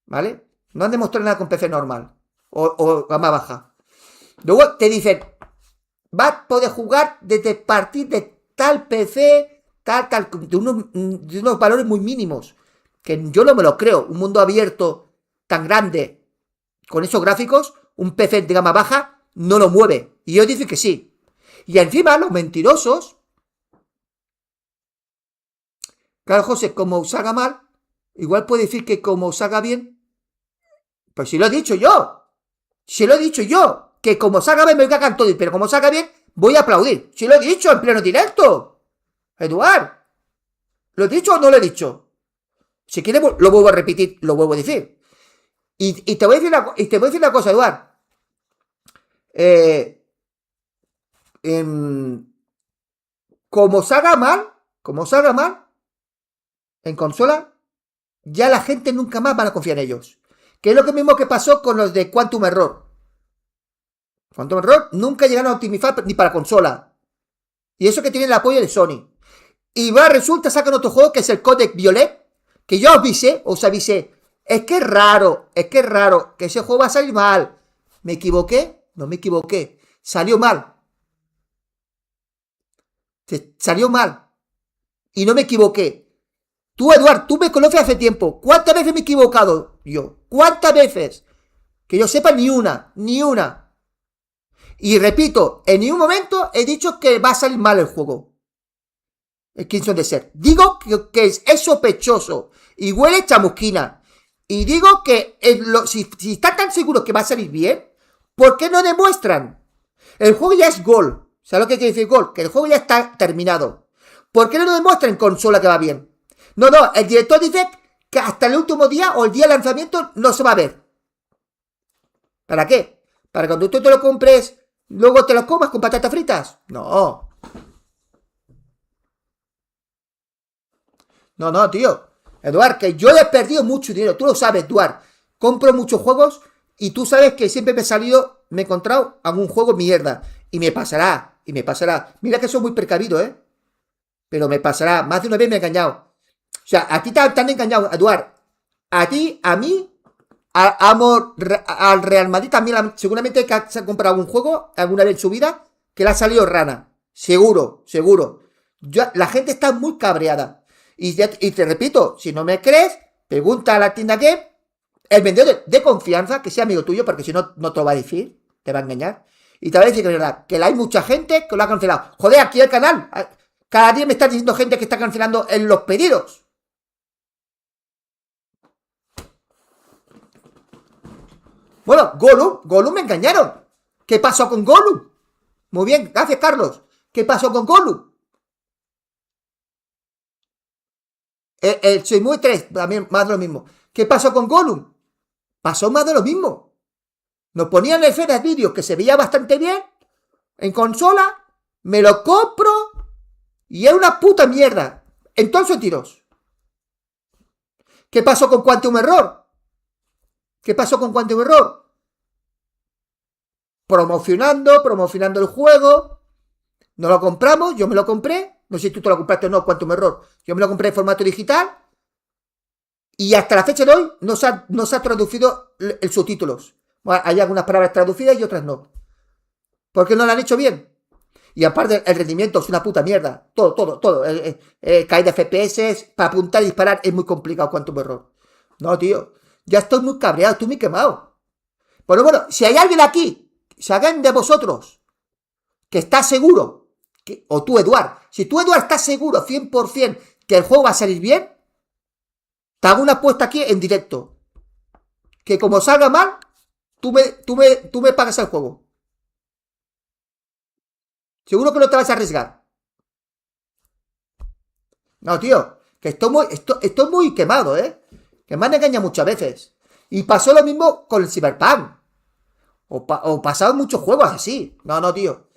¿Vale? No han demostrado nada con PC normal. O gama baja. Luego te dicen, vas a poder jugar desde partir de tal PC, tal, de unos valores muy mínimos. Que yo no me lo creo. Un mundo abierto tan grande, con esos gráficos, un PC de gama baja no lo mueve. Y ellos dicen que sí. Y encima los mentirosos, claro, José, como salga mal, igual puede decir que como salga bien. Pues si lo he dicho yo. Que como salga bien me voy a cagar todo. Pero como salga bien, voy a aplaudir. Si lo he dicho en pleno directo. Eduard, ¿lo he dicho o no lo he dicho? Si quieres lo vuelvo a repetir, lo vuelvo a decir. Y te voy a decir una cosa, Eduard. Como salga mal en consola, ya la gente nunca más van a confiar en ellos. Que es lo mismo que pasó con los de Quantum Error. Quantum Error nunca llegaron a optimizar ni para consola. Y eso que tienen el apoyo de Sony. Y va, resulta, sacan otro juego que es el Codec Violet. Que yo os avisé. Es que es raro. Que ese juego va a salir mal. ¿Me equivoqué? No me equivoqué. Salió mal. Salió mal. Y no me equivoqué. Tú, Eduard, tú me conoces hace tiempo. ¿Cuántas veces me he equivocado yo? ¿Cuántas veces? Que yo sepa, ni una. Y repito, en ningún momento he dicho que va a salir mal el juego. El Crimson Desert. Digo que es sospechoso. Y huele chamusquina. Y digo que si están tan seguros que va a salir bien, ¿por qué no demuestran? El juego ya es gol. ¿Sabes lo que quiere decir gol? Que el juego ya está terminado. ¿Por qué no lo demuestran en consola que va bien? No, el director dice que hasta el último día o el día de lanzamiento no se va a ver. ¿Para qué? ¿Para cuando tú te lo compres, luego te lo comas con patatas fritas? No, tío. Eduard, que yo he perdido mucho dinero. Tú lo sabes, Eduard. Compro muchos juegos y tú sabes que siempre me he encontrado algún juego mierda. Y me pasará. Mira que soy muy precavido, ¿eh? Pero me pasará. Más de una vez me he engañado. O sea, a ti te han engañado, Eduard. A ti, a mí, al Real Madrid también, seguramente que se ha comprado un juego alguna vez en su vida que le ha salido rana. Seguro. La gente está muy cabreada. Y te repito, si no me crees, pregunta a la tienda Game, el vendedor de confianza, que sea amigo tuyo, porque si no, no te lo va a decir, te va a engañar. Y te va a decir que es verdad, que hay mucha gente que lo ha cancelado. Joder, aquí el canal, cada día me está diciendo gente que está cancelando en los pedidos. Bueno, Gollum me engañaron. ¿Qué pasó con Gollum? Muy bien, gracias, Carlos. ¿Qué pasó con Gollum? El Shenmue 3, también más de lo mismo. ¿Qué pasó con Gollum? Pasó más de lo mismo. Nos ponían escenas vídeos que se veía bastante bien en consola, me lo compro y es una puta mierda. Entonces tiros. ¿Qué pasó con Quantum Error? ¿Qué pasó con Quantum Error? Promocionando el juego. Nos lo compramos, yo me lo compré. No sé si tú te lo compraste o no, Quantum Error. Yo me lo compré en formato digital. Y hasta la fecha de hoy no se ha traducido el subtítulos. Bueno, hay algunas palabras traducidas y otras no. Porque no lo han hecho bien. Y aparte el rendimiento es una puta mierda. Todo. Caída de FPS, para apuntar y disparar es muy complicado Quantum Error. No, tío. Ya estoy muy cabreado, estoy muy quemado. Bueno, si hay alguien aquí, si alguien de vosotros que está seguro, o tú, Eduard, si tú, Eduard, estás seguro 100% que el juego va a salir bien, te hago una apuesta aquí en directo. Que como salga mal, tú me pagas el juego. Seguro que no te vas a arriesgar. No, tío, que estoy muy quemado, que me han engañado muchas veces. Y pasó lo mismo con el Cyberpunk. O pasaron muchos juegos así. No, tío.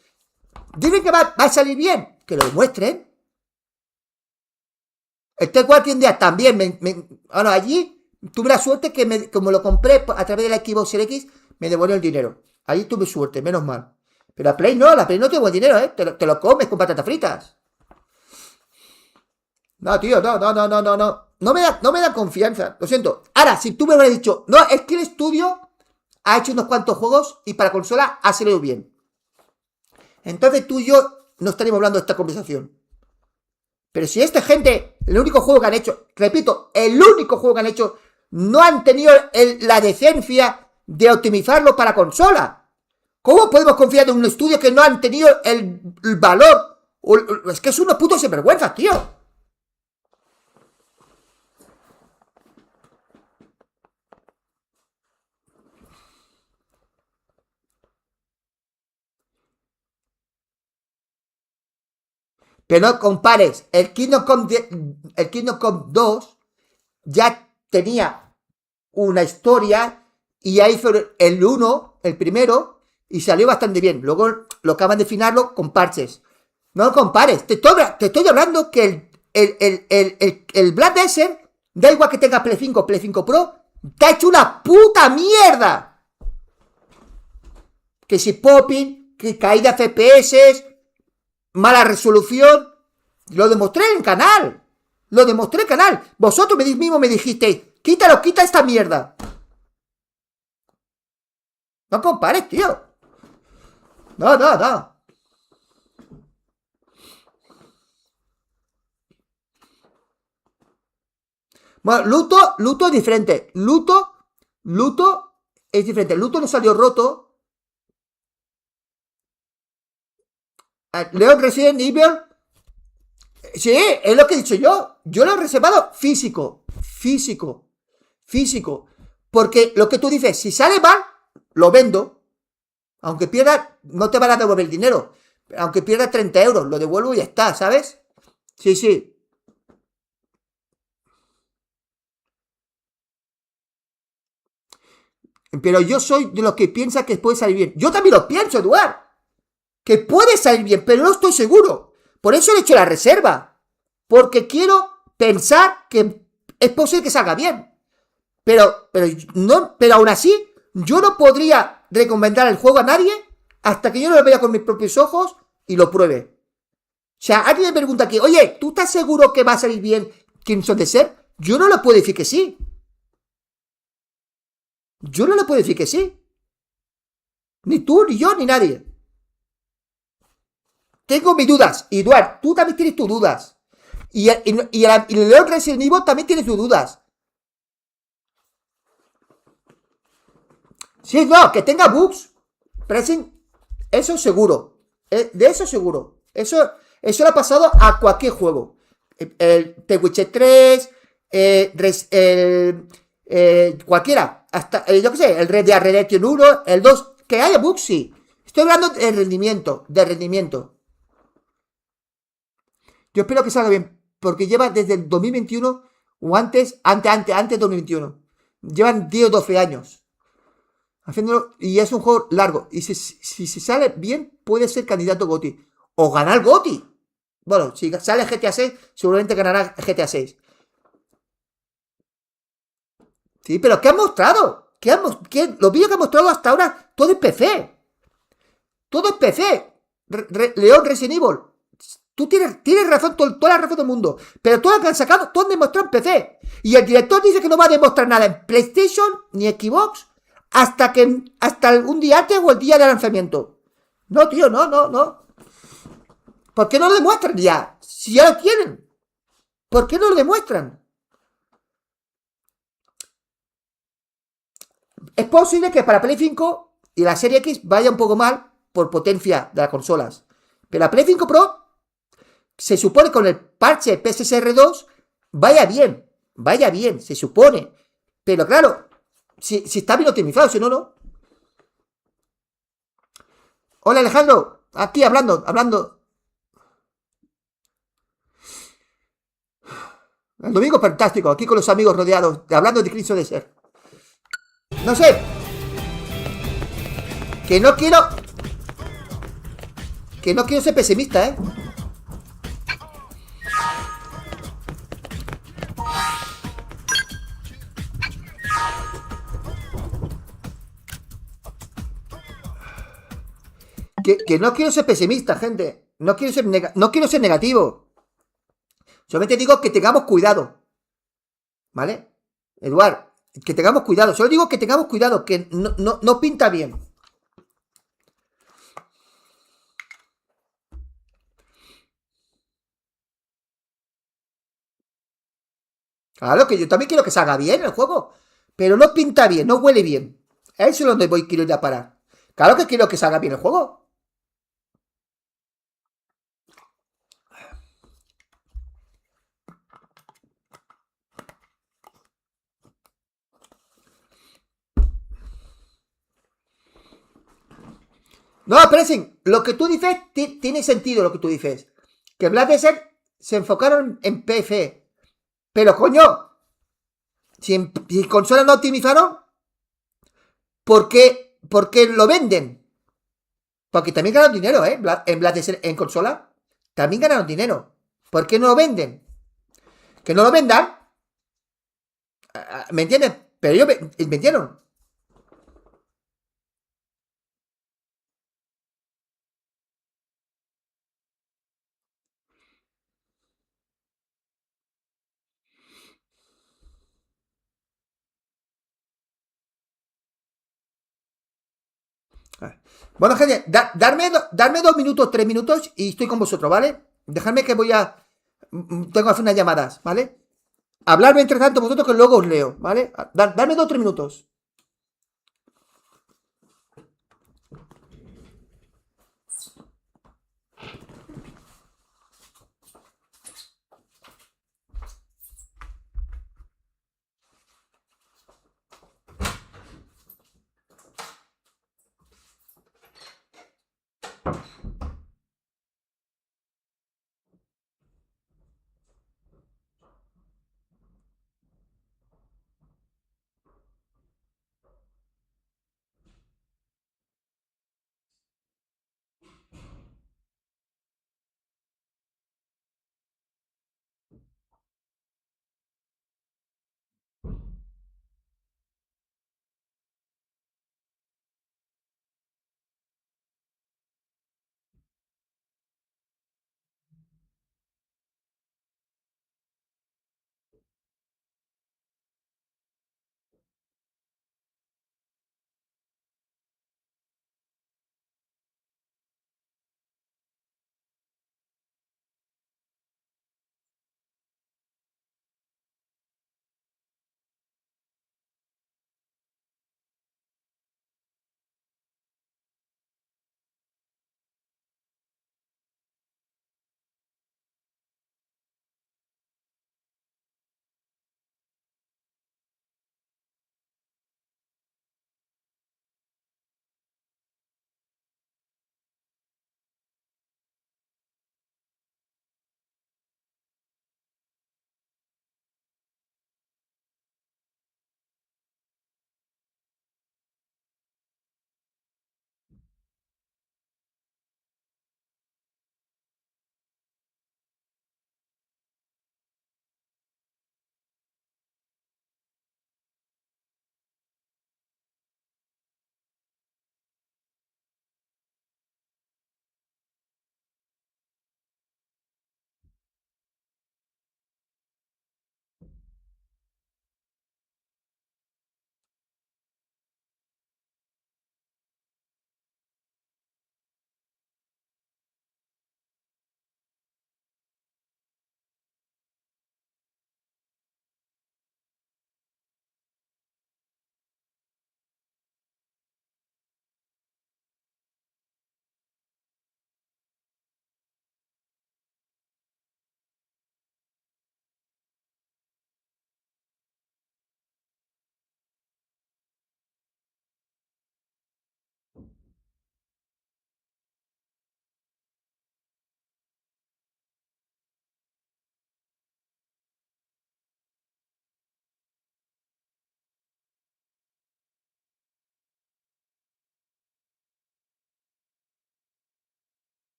Dicen que va a salir bien. Que lo demuestren. El T4 día también. Bueno, allí tuve la suerte que como lo compré a través de la Xbox Series X, me devolvió el dinero. Allí tuve suerte, menos mal. Pero la Play no te buen dinero, te lo comes con patatas fritas. No, tío, no. No me da confianza, lo siento. Ahora, si tú me hubieras dicho, no, es que el estudio ha hecho unos cuantos juegos y para consola ha salido bien. Entonces tú y yo no estaríamos hablando de esta conversación. Pero si esta gente, el único juego que han hecho, repito, el único juego que han hecho, no han tenido la decencia de optimizarlo para consola. ¿Cómo podemos confiar en un estudio que no han tenido el valor? Es que es unos putos sinvergüenzas, tío. Pero no compares, el Kingdom Come 2 ya tenía una historia y ahí fue el 1, el primero, y salió bastante bien. Luego lo acaban de afinarlo con parches. No lo compares, te estoy hablando que el Black Desert, da igual que tenga Play 5 o Play 5 Pro, te ha hecho una puta mierda. Que si popping, que caída FPS, mala resolución, lo demostré en el canal. Vosotros mismo me dijisteis, quita esta mierda. No compares, tío. No. Bueno, Luto es diferente. Luto es diferente. Luto no salió roto. Leon Resident Evil. Sí, es lo que he dicho yo. Yo lo he reservado físico. Porque lo que tú dices, si sale mal, lo vendo. Aunque pierda, no te van a devolver el dinero. Aunque pierda 30 euros, lo devuelvo y ya está, ¿sabes? Sí. Pero yo soy de los que piensa que puede salir bien. Yo también lo pienso, Eduard. Que puede salir bien, pero no estoy seguro. Por eso he hecho la reserva. Porque quiero pensar que es posible que salga bien. Pero aún así, yo no podría recomendar el juego a nadie hasta que yo no lo vea con mis propios ojos y lo pruebe. O sea, alguien me pregunta aquí, oye, ¿tú estás seguro que va a salir bien Crimson Desert? Yo no le puedo decir que sí. Ni tú, ni yo, ni nadie. Tengo mis dudas. Y Eduard, tú también tienes tus dudas. Y el Leon Resident Evil también tiene sus dudas. Sí, no, que tenga bugs. Pressing, eso seguro. De eso seguro. Eso le ha pasado a cualquier juego. El The Witcher 3, cualquiera. Hasta, yo qué sé, el Red Dead Redemption 1, el 2. Que haya bugs, sí. Estoy hablando de rendimiento. De rendimiento. Yo espero que salga bien. Porque lleva desde el 2021 o antes de 2021. Llevan 10 o 12 años haciéndolo, y es un juego largo. Y si sale bien, puede ser candidato GOTY. O ganar GOTY. Bueno, si sale GTA 6, seguramente ganará GTA 6. Sí, pero ¿qué han mostrado? Los vídeos que han mostrado hasta ahora, todo es PC. Todo es PC. León Resident Evil. Tú tienes razón, toda la razón del mundo. Pero todo lo que han sacado, todo han demostrado en PC. Y el director dice que no va a demostrar nada en PlayStation ni Xbox hasta un día antes o el día de lanzamiento. No, tío, no. ¿Por qué no lo demuestran ya? Si ya lo tienen. ¿Por qué no lo demuestran? Es posible que para Play 5 y la Serie X vaya un poco mal por potencia de las consolas. Pero la Play 5 Pro se supone que con el parche PSSR 2 vaya bien, se supone. Pero claro, si está bien optimizado, si no, no. Hola Alejandro, aquí hablando. El domingo fantástico, aquí con los amigos rodeados, hablando de Cristo de ser. No sé. Que no quiero ser pesimista, ¿eh? Que no quiero ser pesimista, gente. No quiero ser negativo. Solamente digo que tengamos cuidado. ¿Vale? Eduard, que tengamos cuidado. Solo digo que tengamos cuidado, que no pinta bien. Claro que yo también quiero que salga bien el juego. Pero no pinta bien, no huele bien. A eso es donde quiero ir a parar. Claro que quiero que salga bien el juego. No, Pressing, lo que tú dices tiene sentido lo que tú dices. Que Black Desert se enfocaron en PC. Pero coño, si consolas no optimizaron, ¿por qué lo venden? Porque también ganaron dinero, ¿eh? En Black Desert en consola. También ganaron dinero. ¿Por qué no lo venden? Que no lo vendan. ¿Me entiendes? Pero ellos vendieron. Bueno, gente, darme 2 minutos, 3 minutos y estoy con vosotros, ¿vale? Dejadme que tengo que hacer unas llamadas, ¿vale? Hablarme entre tanto vosotros que luego os leo, ¿vale? Darme 2 o 3 minutos.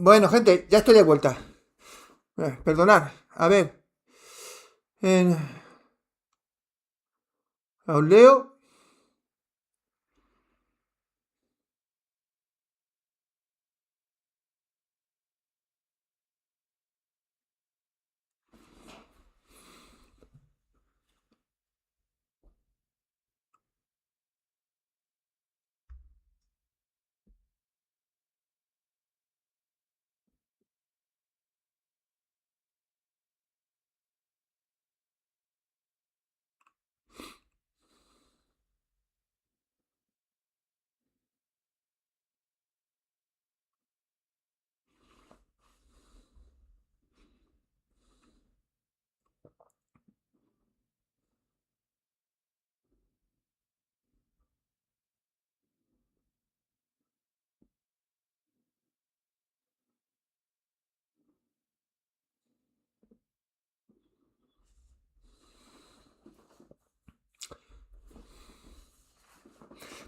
Bueno, gente, ya estoy de vuelta. Perdonad. A ver. Os leo.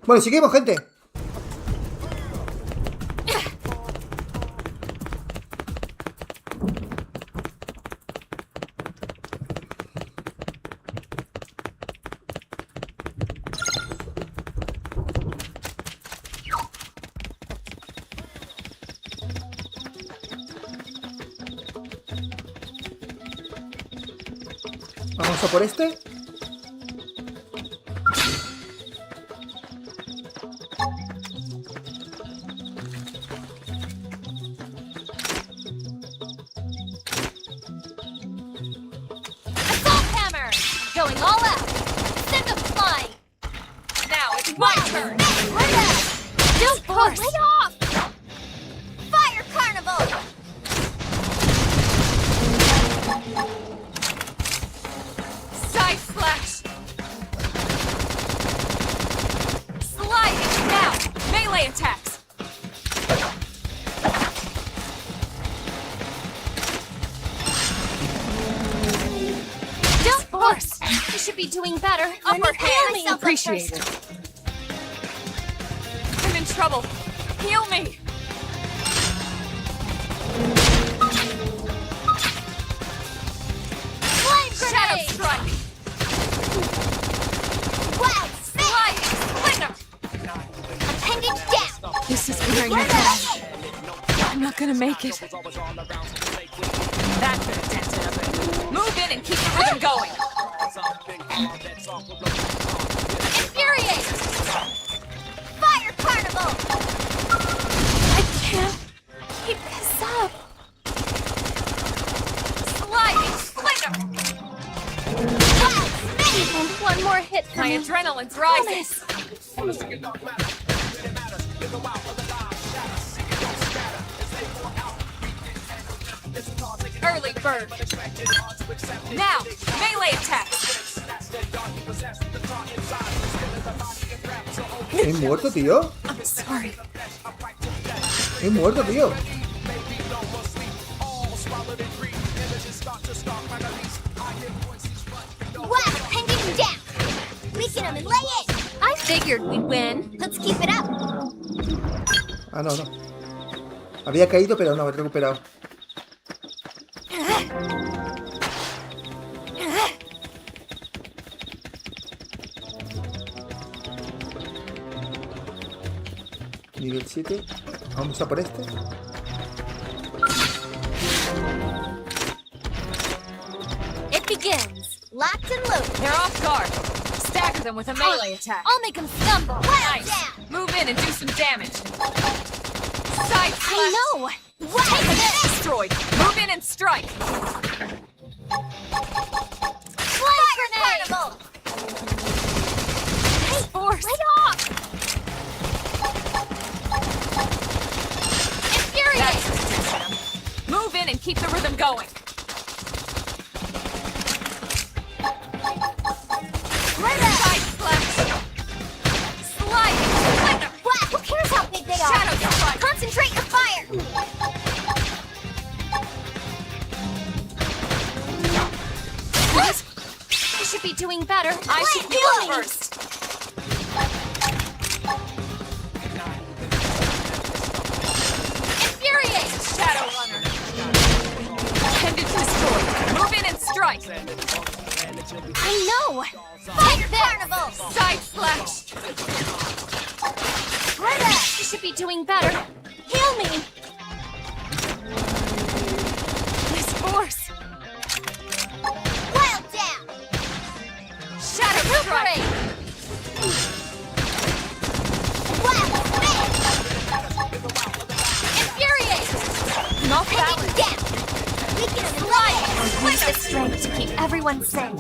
Bueno, seguimos, gente. Vamos a por este. Assault hammer! Going all out! Send them flying! Now it's my turn! Don't push! Lay off! Fire carnival! Side slash! Sliding now! Melee attacks! Don't force! I should be doing better. Upper hand Appreciated. I'm in trouble. Heal me! Flame Shadow grenade! strike! Wow! Sliding splinter! I'm hanging down! This is wearing me down. I'm not gonna make it. That could have dented a bit. Move in and keep the rhythm going. Infuriate! Fire carnival! I can't keep this up. Sliding splinter! Wow! One more hit for My me. adrenaline's rising. Early bird. Now, melee attacks. He muerto, tío. I'm sorry. He muerto, tío. Wow! Hanging down! Weaken them and lay it! I figured we'd win. Let's keep it up. Ah, no, no. Había caído, pero no, he recuperado. Nivel 7. Vamos a por este. It begins. Locked and loaded. They're off guard. Stagger them with a melee attack. I'll make them stumble. Wow! Nice. Down! Move in and do some damage. Side slash. I know! Wow! Take this. Destroyed. Move in and strike. Fire carnival! Hey, Force. lay off! Infuriate! That's just tension 'em. Move in and keep the rhythm going. Side slash. Sliding splinter. Wow! Who cares how big they are? Shadow strike. Concentrate your fire! What? I should be doing better. I should Flame heal healing! first. Infuriate! Shadow Runner! Tended to destroy! Move in and strike! I know! Fire Carnival! Side slash! You should be doing better. Heal me! This force! Wild down! Shadow strike! Wild spin! Infuriate! Not Take that it down! We can slide! Use the strength to keep everyone safe.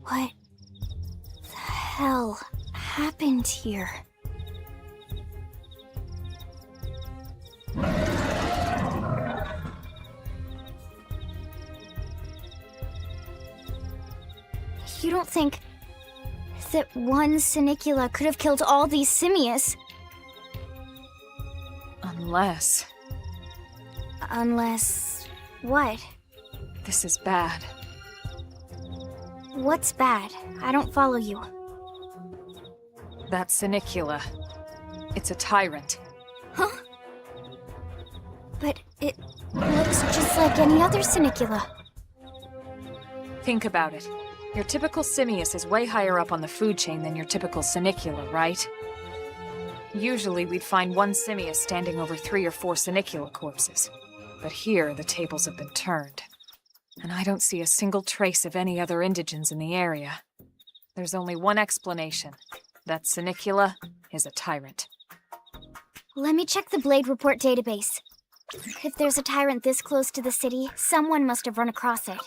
What the hell happened here? You don't think that one Sinicula could have killed all these simius? Unless... Unless... what? this is bad. What's bad? I don't follow you. That Sinicula. It's a tyrant. Huh? But it looks just like any other Sinicula. Think about it. Your typical simius is way higher up on the food chain than your typical Sinicula, right? Usually we'd find one simius standing over 3 or 4 Sinicula corpses. But here, the tables have been turned. And I don't see a single trace of any other indigents in the area. There's only one explanation. That Sinicula is a tyrant. Let me check the Blade Report database. If there's a tyrant this close to the city, someone must have run across it.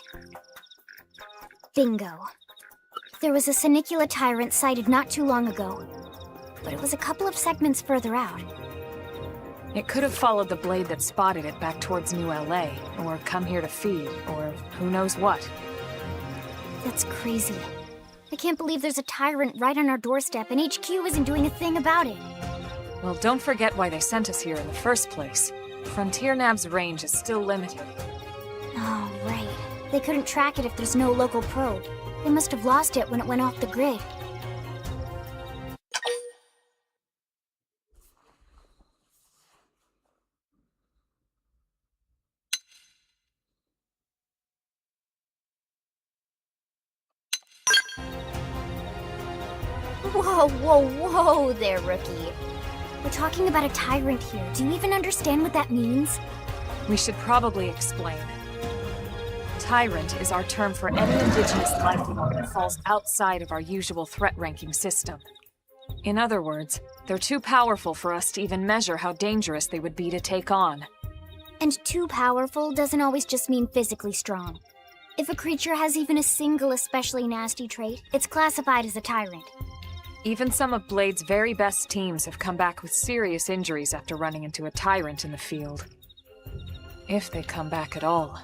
Bingo. There was a Sinicula tyrant sighted not too long ago, but it was a couple of segments further out. It could have followed the blade that spotted it back towards New LA, or come here to feed, or who knows what. That's crazy. I can't believe there's a tyrant right on our doorstep and HQ isn't doing a thing about it. Well, don't forget why they sent us here in the first place. Frontier Nav's range is still limited. Oh, right. They couldn't track it if there's no local probe. They must have lost it when it went off the grid. Whoa, whoa, whoa there, rookie. We're talking about a tyrant here. Do you even understand what that means? We should probably explain. Tyrant is our term for any indigenous life form that falls outside of our usual threat ranking system. In other words, they're too powerful for us to even measure how dangerous they would be to take on. And too powerful doesn't always just mean physically strong. If a creature has even a single especially nasty trait, it's classified as a tyrant. Even some of Blade's very best teams have come back with serious injuries after running into a tyrant in the field. If they come back at all.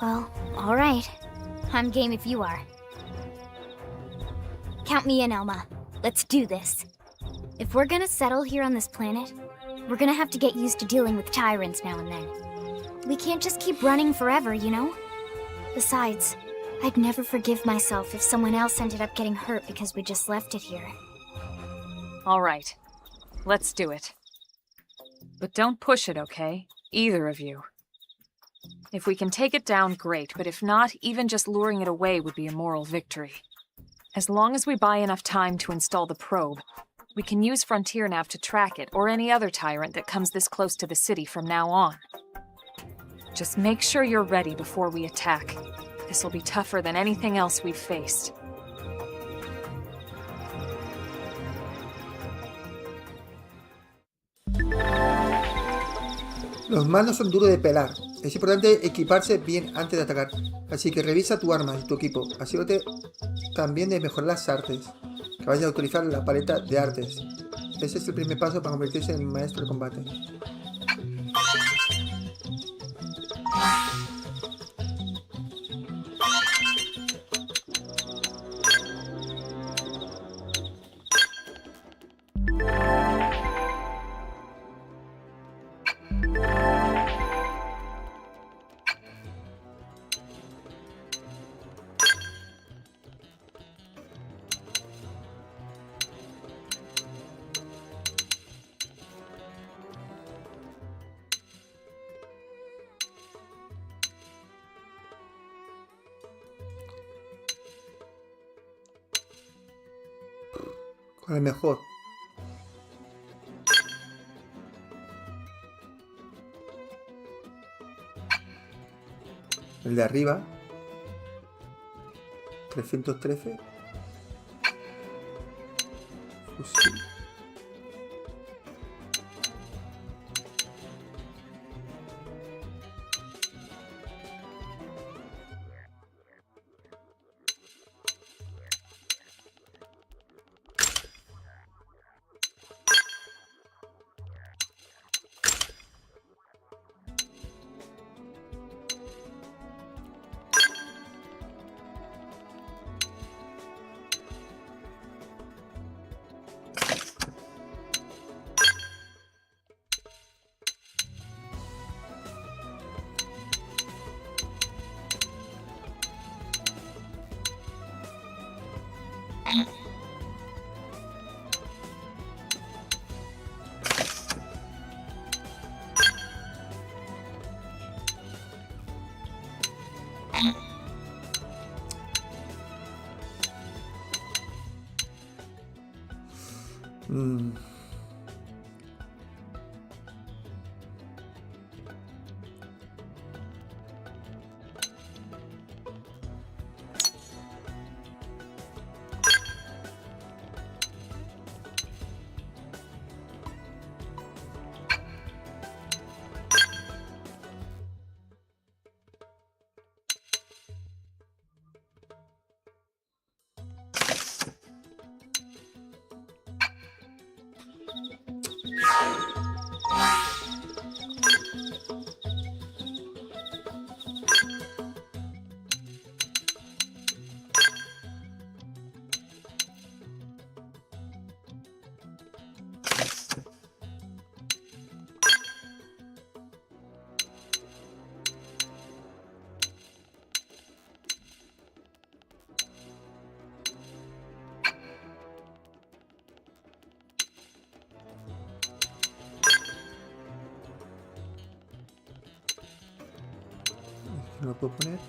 Well, alright. I'm game if you are. Count me in, Elma. Let's do this. If we're gonna settle here on this planet, we're gonna have to get used to dealing with tyrants now and then. We can't just keep running forever, you know? Besides, I'd never forgive myself if someone else ended up getting hurt because we just left it here. All right. Let's do it. But don't push it, okay? Either of you. If we can take it down, great, but if not, even just luring it away would be a moral victory. As long as we buy enough time to install the probe, we can use Frontier Nav to track it, or any other tyrant that comes this close to the city from now on. Just make sure you're ready before we attack. This'll be tougher than anything else we've faced. Los manos son duros de pelar. Es importante equiparse bien antes de atacar, así que revisa tu arma y tu equipo. Asegúrate también de mejorar las artes, que vayas a utilizar la paleta de artes. Ese es el primer paso para convertirse en maestro de combate. Con el mejor. El de arriba. 313. Fusil. No lo puedo poner.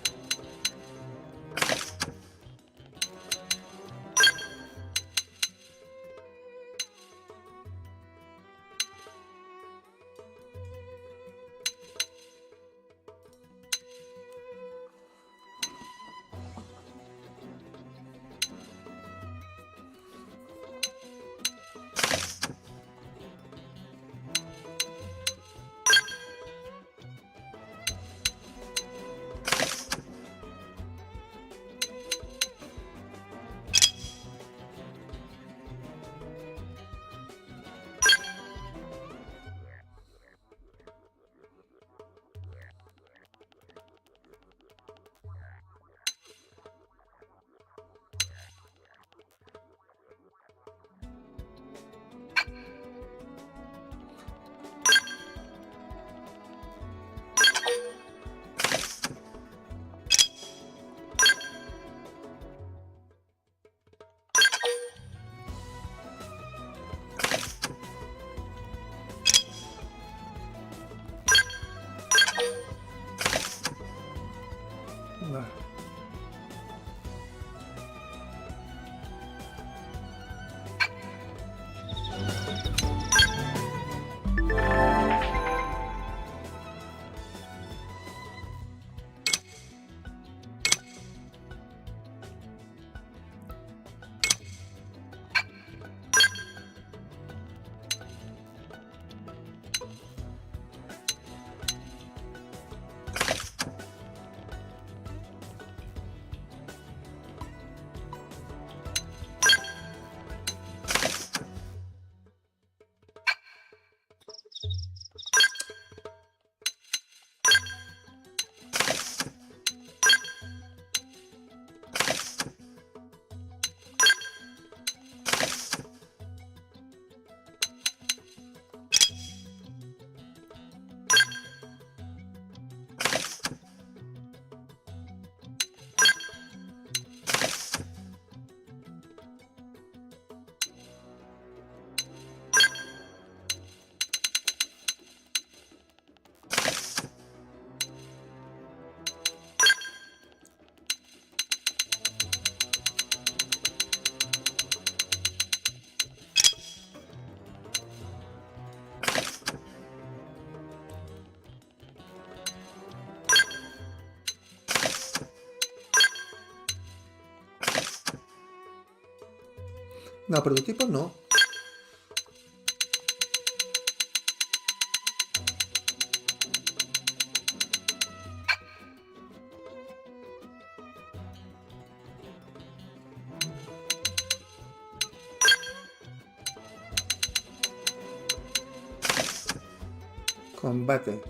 No, prototipos no. Combate.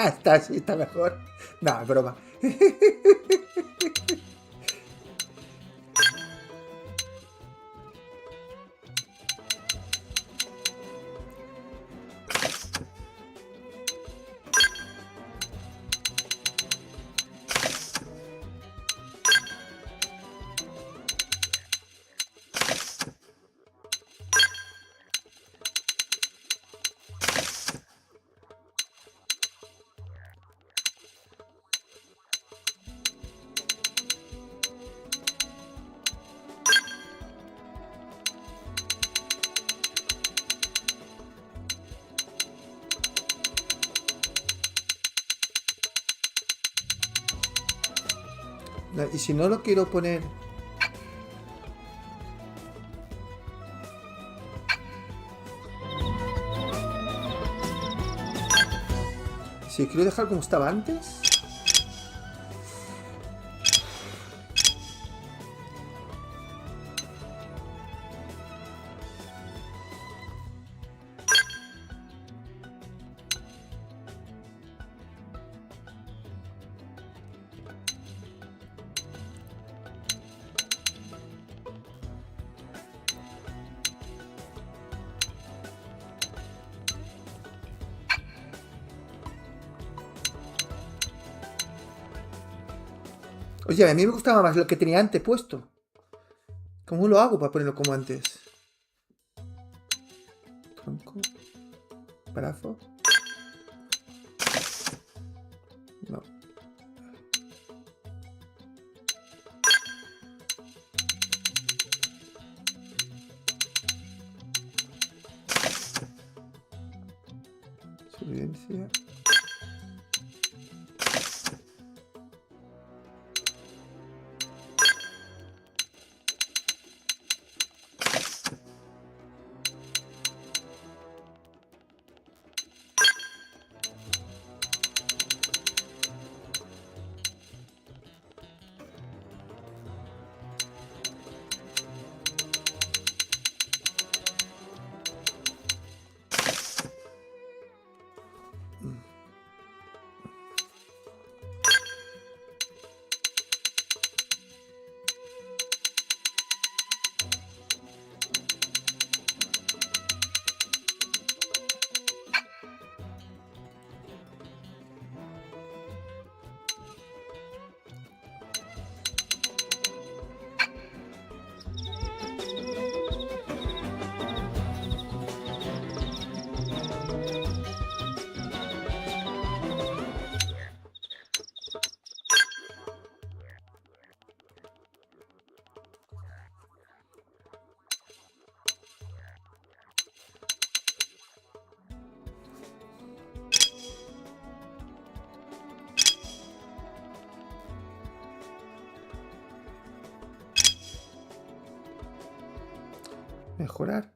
Está así, está mejor. No, es broma. No, y si no lo quiero poner... Si quiero dejar como estaba antes... Oye, a mí me gustaba más lo que tenía antes puesto. ¿Cómo lo hago para ponerlo como antes? Tronco. Brazo. No. Supervivencia. Mejorar.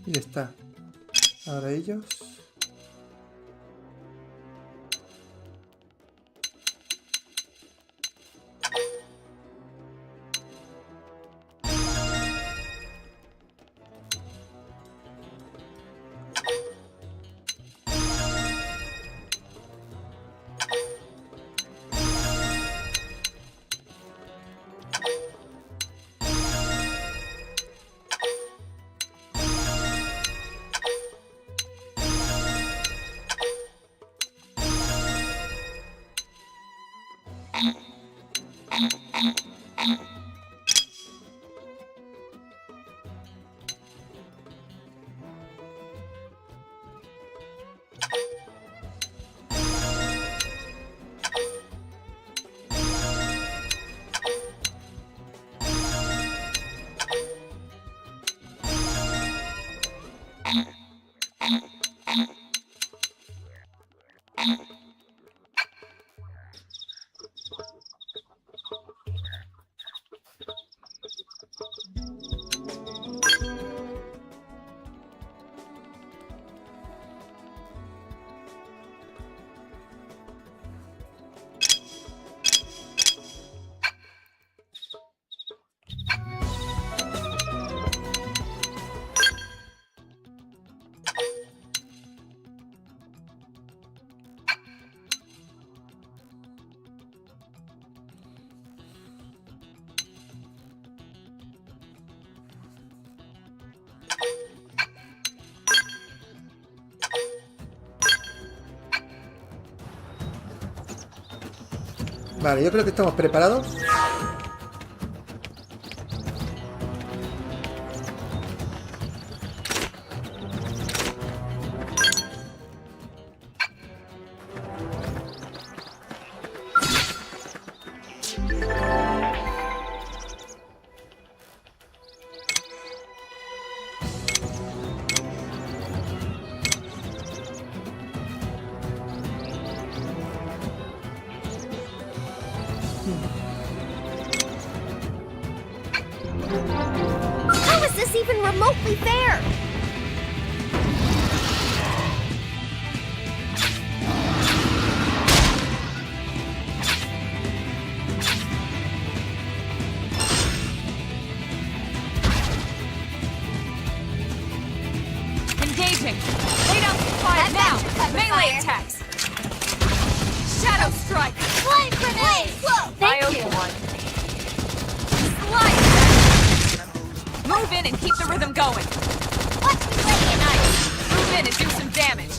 Y ya está. Ahora ellos. Vale, yo creo que estamos preparados. How is this even remotely fair? Engaging! Lay down some fire now! Melee attacks! Shadow strike! Flame grenade! Whoa! I owe Thank you you! one. Slide! Move in and keep the rhythm going. Watch me lay in ice! Move in and do some damage.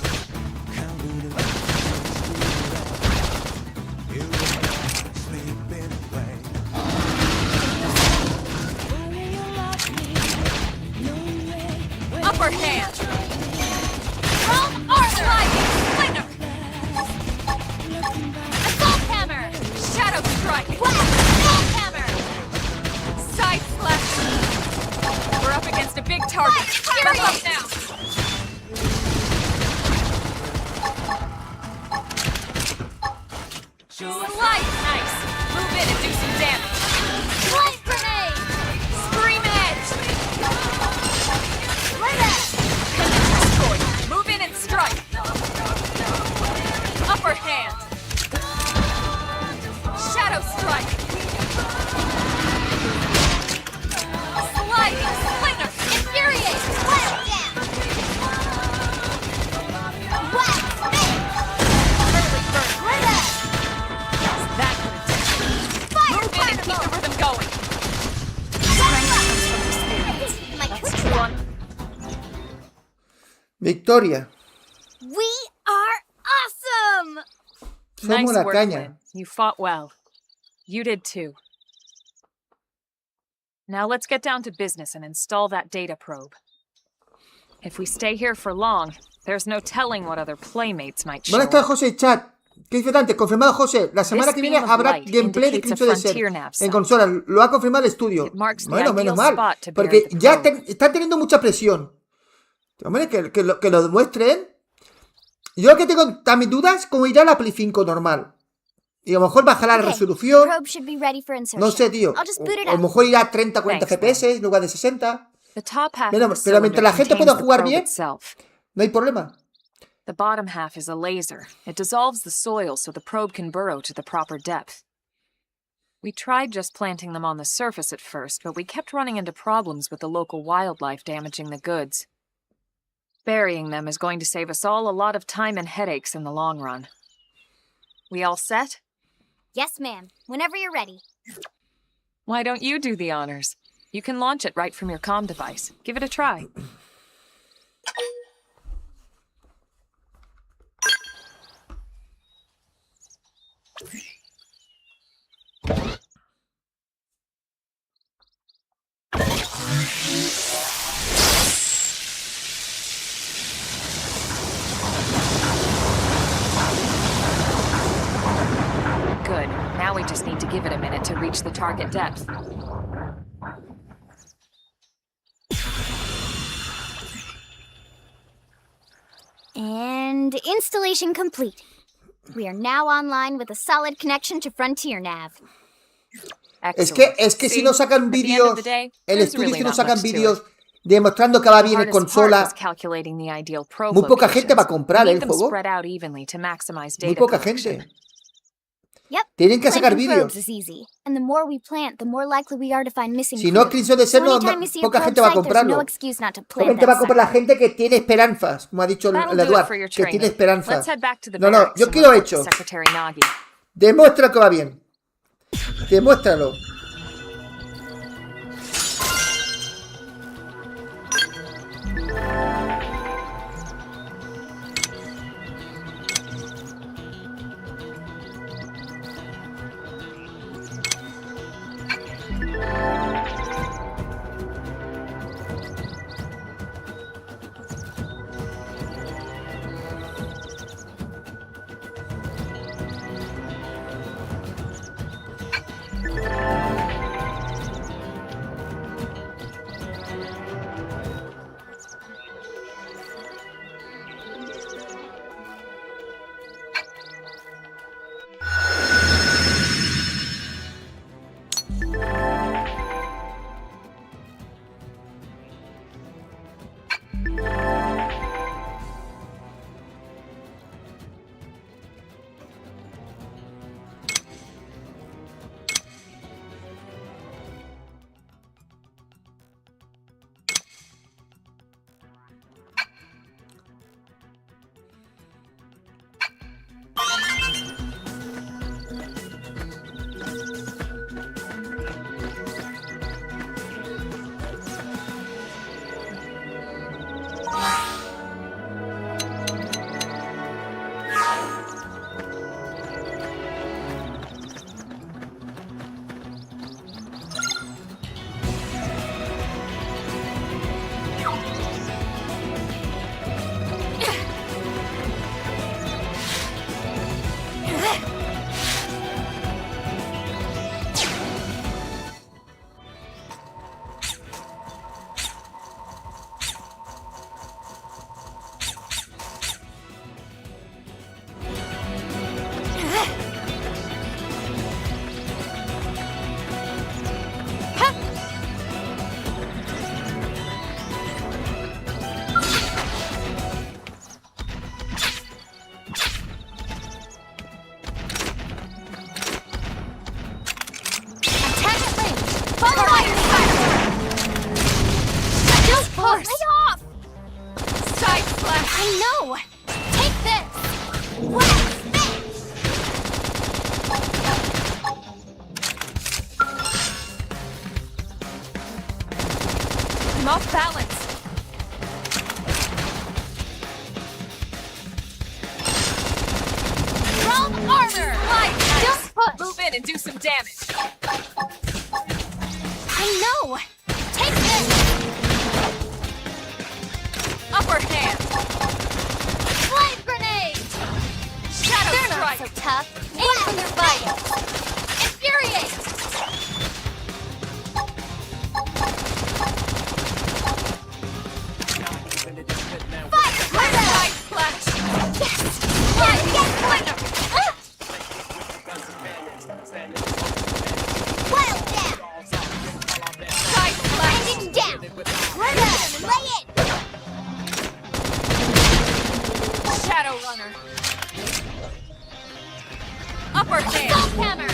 Upper hand. Roll Arthur! Sliding slinger. Assault hammer! Shadow strike. Assault hammer! Side slash. We're up against a big target. Buff up now. Slide. Nice. Move in and do some damage. Flame grenade! Scream edge. Victoria. We are awesome! Somos Nice la work, caña. Lynn. You fought well. You did too. Now let's get down to business and install that data probe. If we stay here for long, there's no telling what other playmates might show ¿Dónde está up. José Chat? ¿Qué dice Dante? Confirmado José. La semana This que viene beam of habrá light gameplay de indicates a Cringe de Ser frontier nav en site. consola. Lo ha confirmado el estudio. It marks the Bueno, menos ideal mal. spot to Porque bury the ya probe. están teniendo mucha presión. Hombre, que lo demuestren. Yo lo que tengo también dudas cómo irá la Play 5 normal. Y a lo mejor bajará la Okay, resolución. probe should be ready for insertion. No sé, tío. I'll just boot it O a lo up. mejor irá a 30, 40 Thanks, FPS en lugar de 60. The top half Pero- of the pero mientras la cylinder gente pueda contains the jugar probe bien, itself. No hay problema. The bottom half is a laser. It dissolves the soil so the probe can burrow to the proper depth. We tried just planting them on the surface at first, but we kept running into problems with the local wildlife damaging the goods. Burying them is going to save us all a lot of time and headaches in the long run. We all set? Yes, ma'am. Whenever you're ready. Why don't you do the honors? You can launch it right from your comm device. Give it a try. Good. Now we just need to give it a minute to reach the target depth. And installation complete. We are now online with a solid connection to Frontier Nav. Es que si no sacan vídeos, el estudio si no sacan vídeos demostrando que va bien en consola, muy poca gente va a comprar el juego. Muy poca gente. Yep. Tienen que sacar Planting vídeos. probes is easy, and the more we plant, the more likely we are to find missing Si no, food. Cringe de Ser, So anytime you see a poca probe gente va a site, there's comprarlo. no excuse not to plant Solamente va a that comprar la sucker. gente que tiene esperanzas, como ha dicho That'll el do it Eduard, for your que training. tiene esperanzas. Let's head back to the No, barracks yo and quiero report to hecho. Secretary Nagi. Demuestra que va bien. Demuéstralo. I'm off balance. in and do some damage. I know! Take this! Upper hand. Flame grenade! Shadow They're strike. not so tough. Aim for their vitals. Infuriate! Fire! Ice flash. Yes! Yes! Wild down! Ice flash. Bending down! Run! Lay it! Shadow runner. Upper hand. Salt hammer!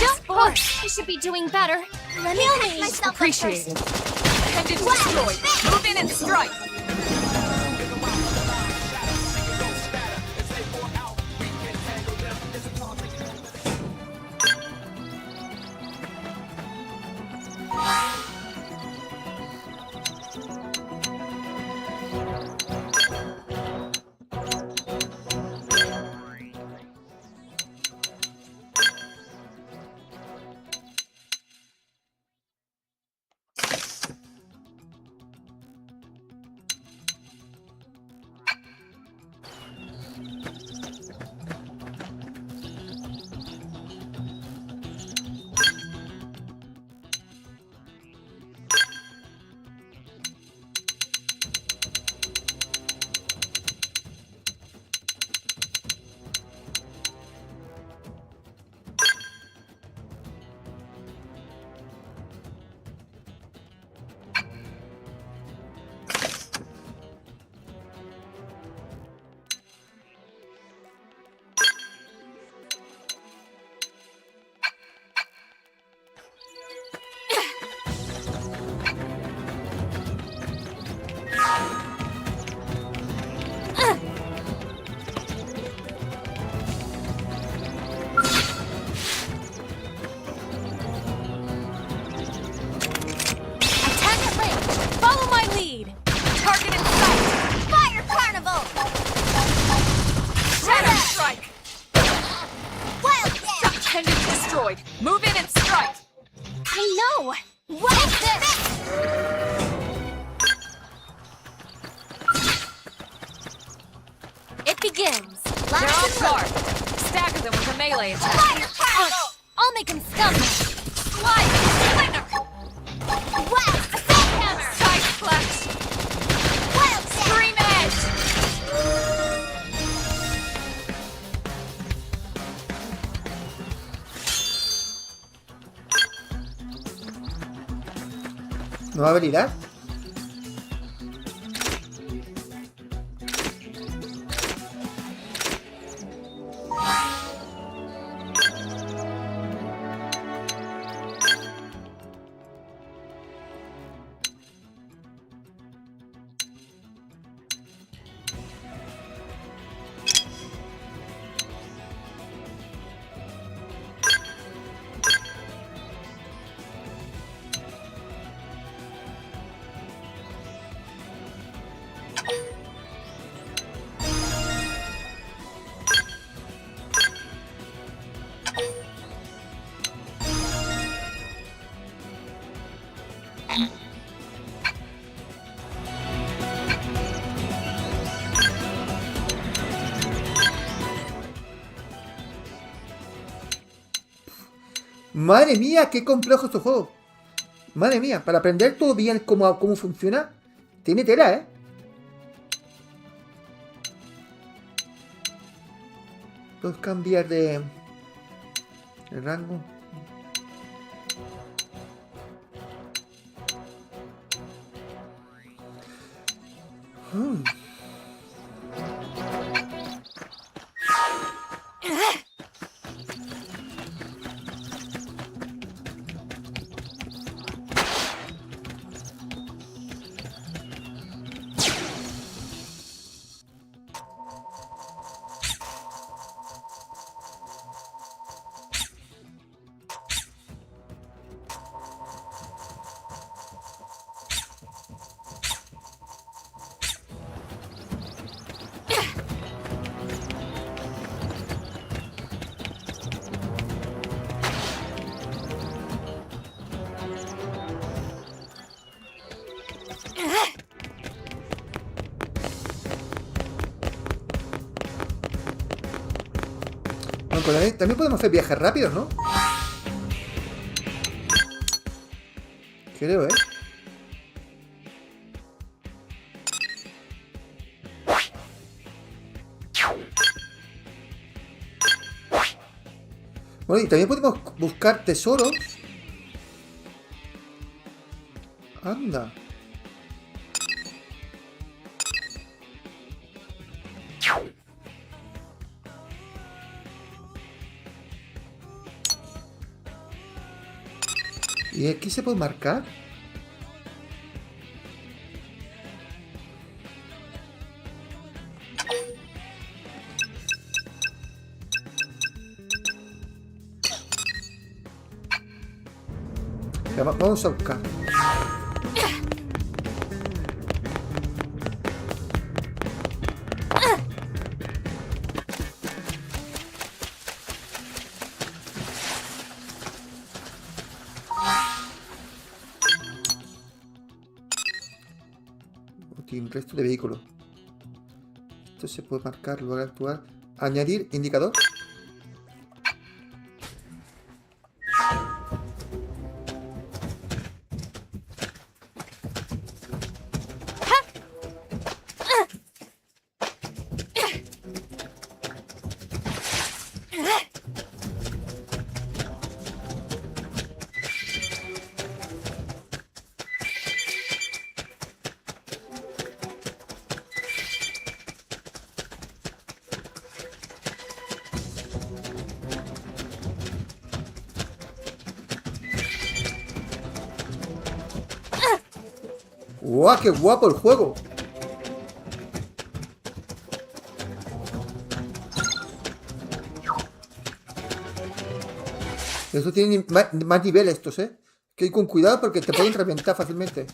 Don't push! I should be doing better. Let me catch myself up Appreciated. first. Pendant destroyed. Move in and strike. Move in and strike! I know! What is this? It begins. They're on guard. Stagger them with a melee attack. Fire carnival! I'll make him stumble. Slide! Slinger! Wow! A sledgehammer! Side flash! Wild step! Scream edge! ¿Nueva habilidad? Madre mía, qué complejo este juego. Madre mía, para aprender todo bien cómo funciona, tiene tela, ¿eh? Puedes cambiar de rango. Aunque también podemos hacer viajes rápidos, ¿no? Creo, ¿eh? Bueno, y también podemos buscar tesoros. Anda. ¿Y aquí se puede marcar? Ya, vamos a buscar. Botín, resto de vehículos. Esto se puede marcar, lugar actual. Añadir indicador. ¡Guau! ¡Qué guapo el juego! Esto tiene más niveles estos, ¿eh? Que ir con cuidado porque te pueden reventar fácilmente.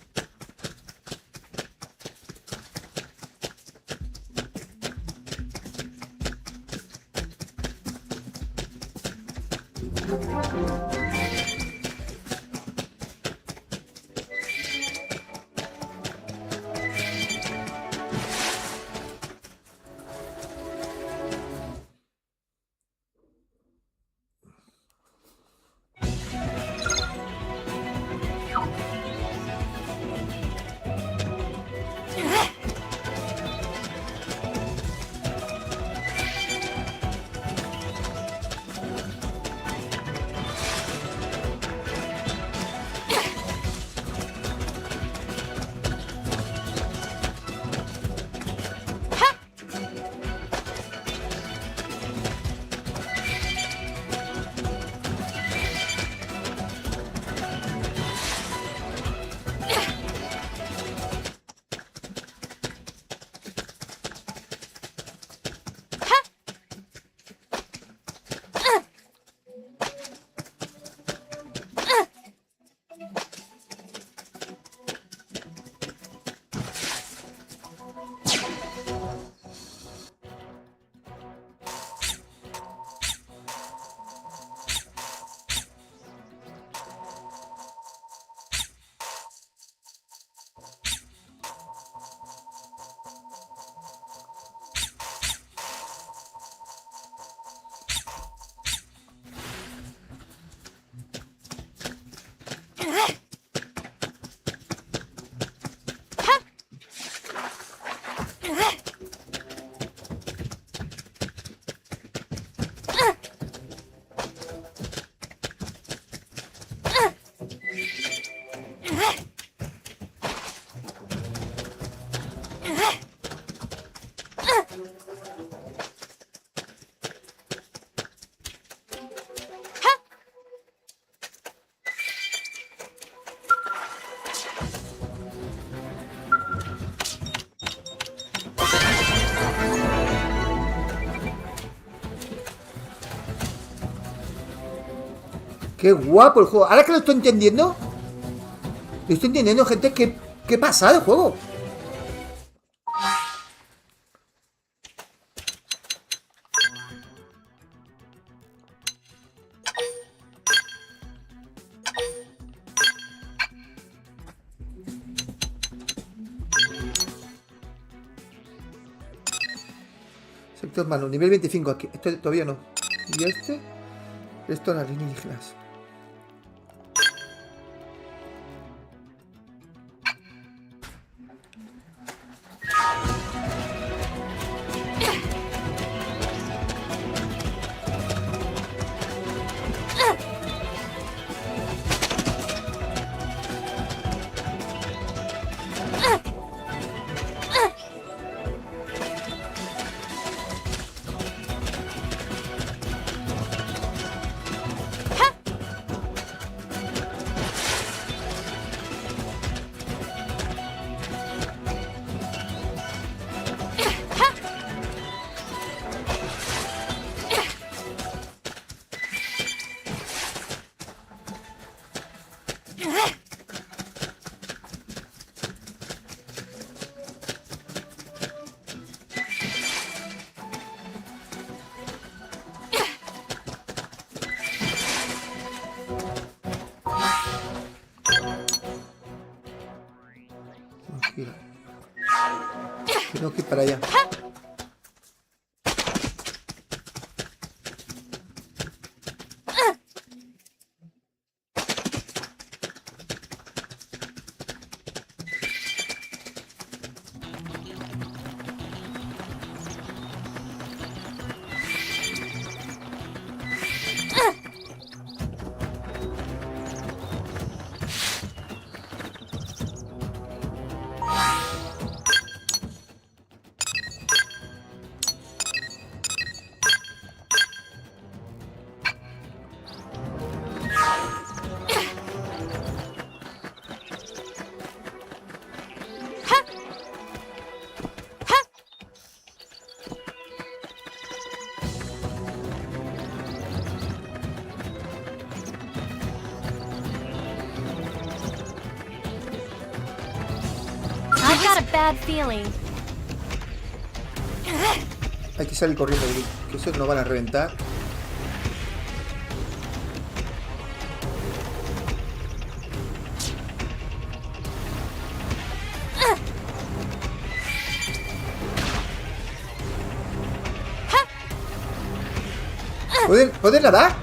¡Qué guapo el juego! Ahora que lo estoy entendiendo, gente, qué pasa el juego. Sector mano, nivel 25 aquí. Esto todavía no. ¿Y este? Esto es alienígenas. Tranquila. Tengo que ir para allá. I've got a bad feeling. Hay que salir corriendo de aquí, que esos nos van a reventar. ¿Pueden nadar?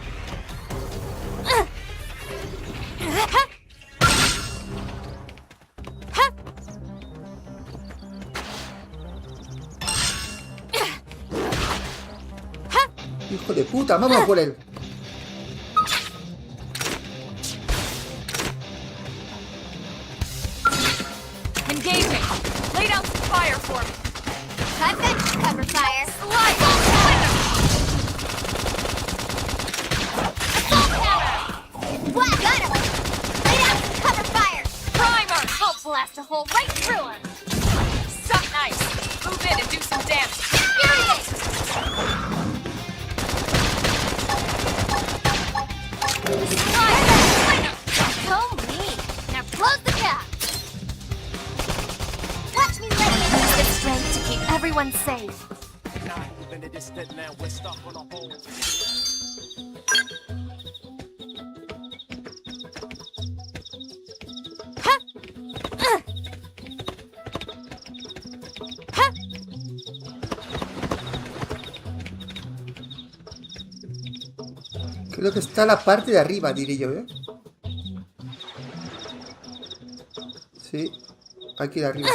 Hijo de puta, vamos por él. Engaging. Lay down some fire for me. I've got cover fire. Slide. What? Got him. Lay down some cover fire. Primer. I'll blast a hole right through him. Suck nice. Move in and do some damage. Furious. So mean. Now close the gap. Watch me lay in use this strength to keep everyone safe. Creo que está la parte de arriba, diré yo, ¿eh? Sí, aquí de arriba.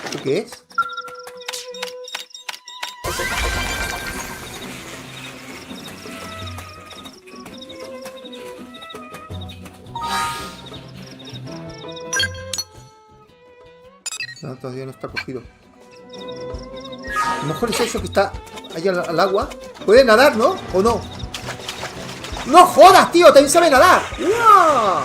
¿Esto qué es? No, todavía no está cogido. A lo mejor es eso que está allá al agua. ¿Puede nadar, no? ¿O no? ¡No jodas, tío! ¡También sabe nadar! ¡Wow!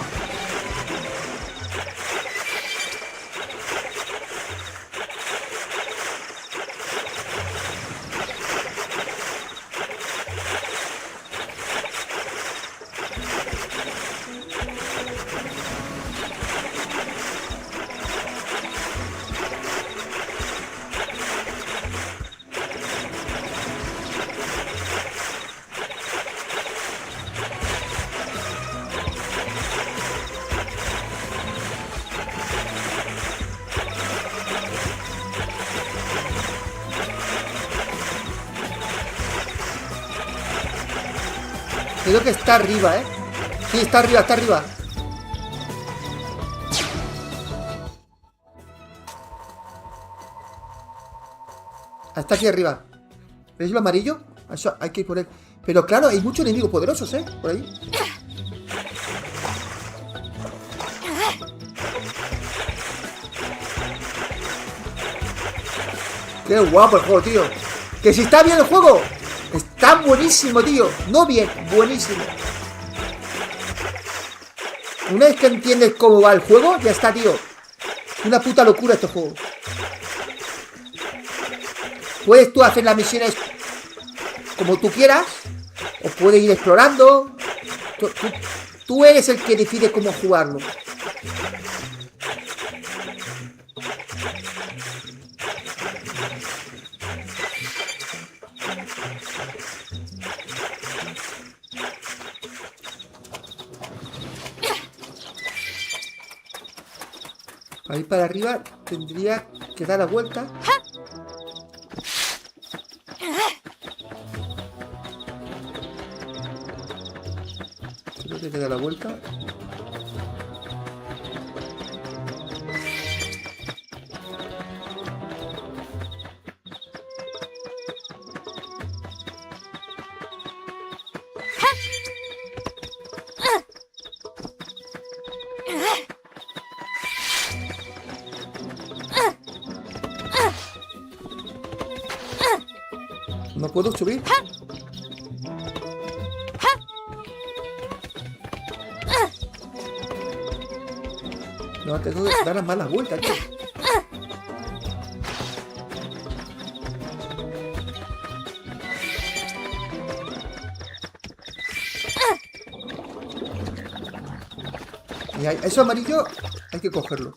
Creo que está arriba, ¿eh? Sí, está arriba, está arriba. Está aquí arriba. ¿Veis lo amarillo? Eso hay que ir por él. Pero claro, hay muchos enemigos poderosos, ¿eh? Por ahí. Qué guapo el juego, tío. Que si está bien el juego. Está buenísimo, tío. No bien, buenísimo. Una vez que entiendes cómo va el juego, ya está, tío. Una puta locura este juego. Puedes tú hacer las misiones como tú quieras. O puedes ir explorando. Tú eres el que decide cómo jugarlo. Ahí para arriba tendría que dar la vuelta. Creo que da la vuelta. ¿No puedo subir? No, tengo que dar más las vueltas, tío. Y eso amarillo hay que cogerlo.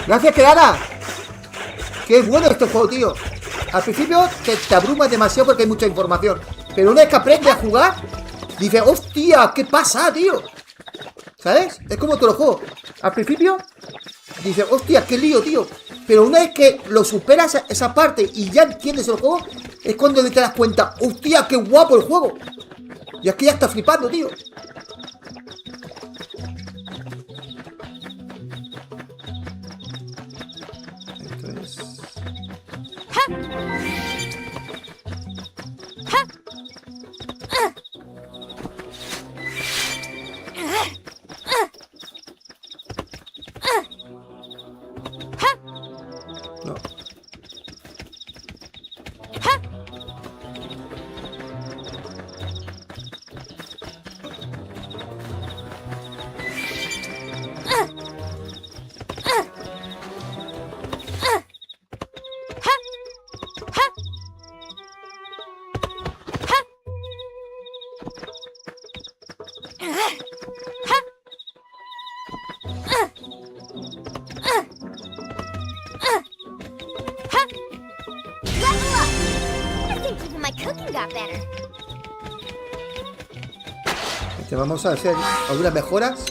Gracias, Clara. Qué bueno este juego, tío. Al principio te abrumas demasiado porque hay mucha información. Pero una vez que aprendes a jugar, dices, hostia, ¿qué pasa, tío? ¿Sabes? Es como todo el juego. Al principio, dices, hostia, qué lío, tío. Pero una vez que lo superas esa parte y ya entiendes el juego, es cuando te das cuenta, hostia, qué guapo el juego. Y es que ya estás flipando, tío. No. Level up! I think even my cooking got better. Te vamos a hacer algunas mejoras.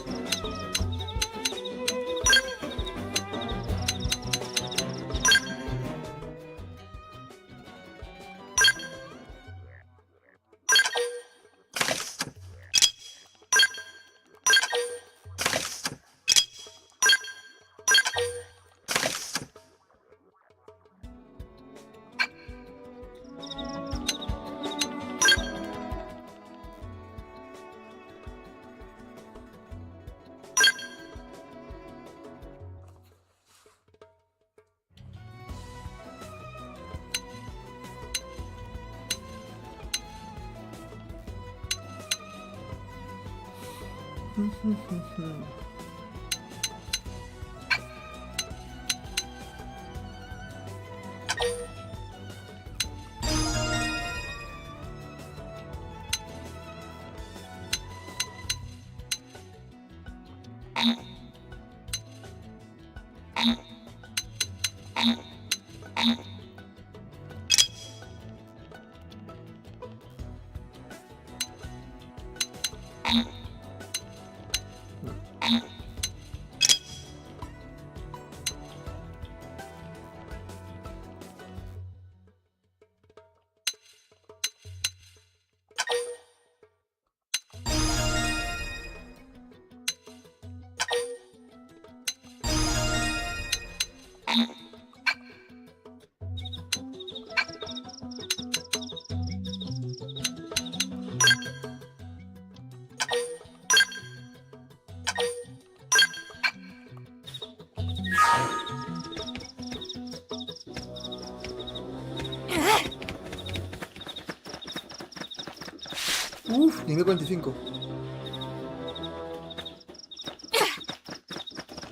Uf, nivel 45.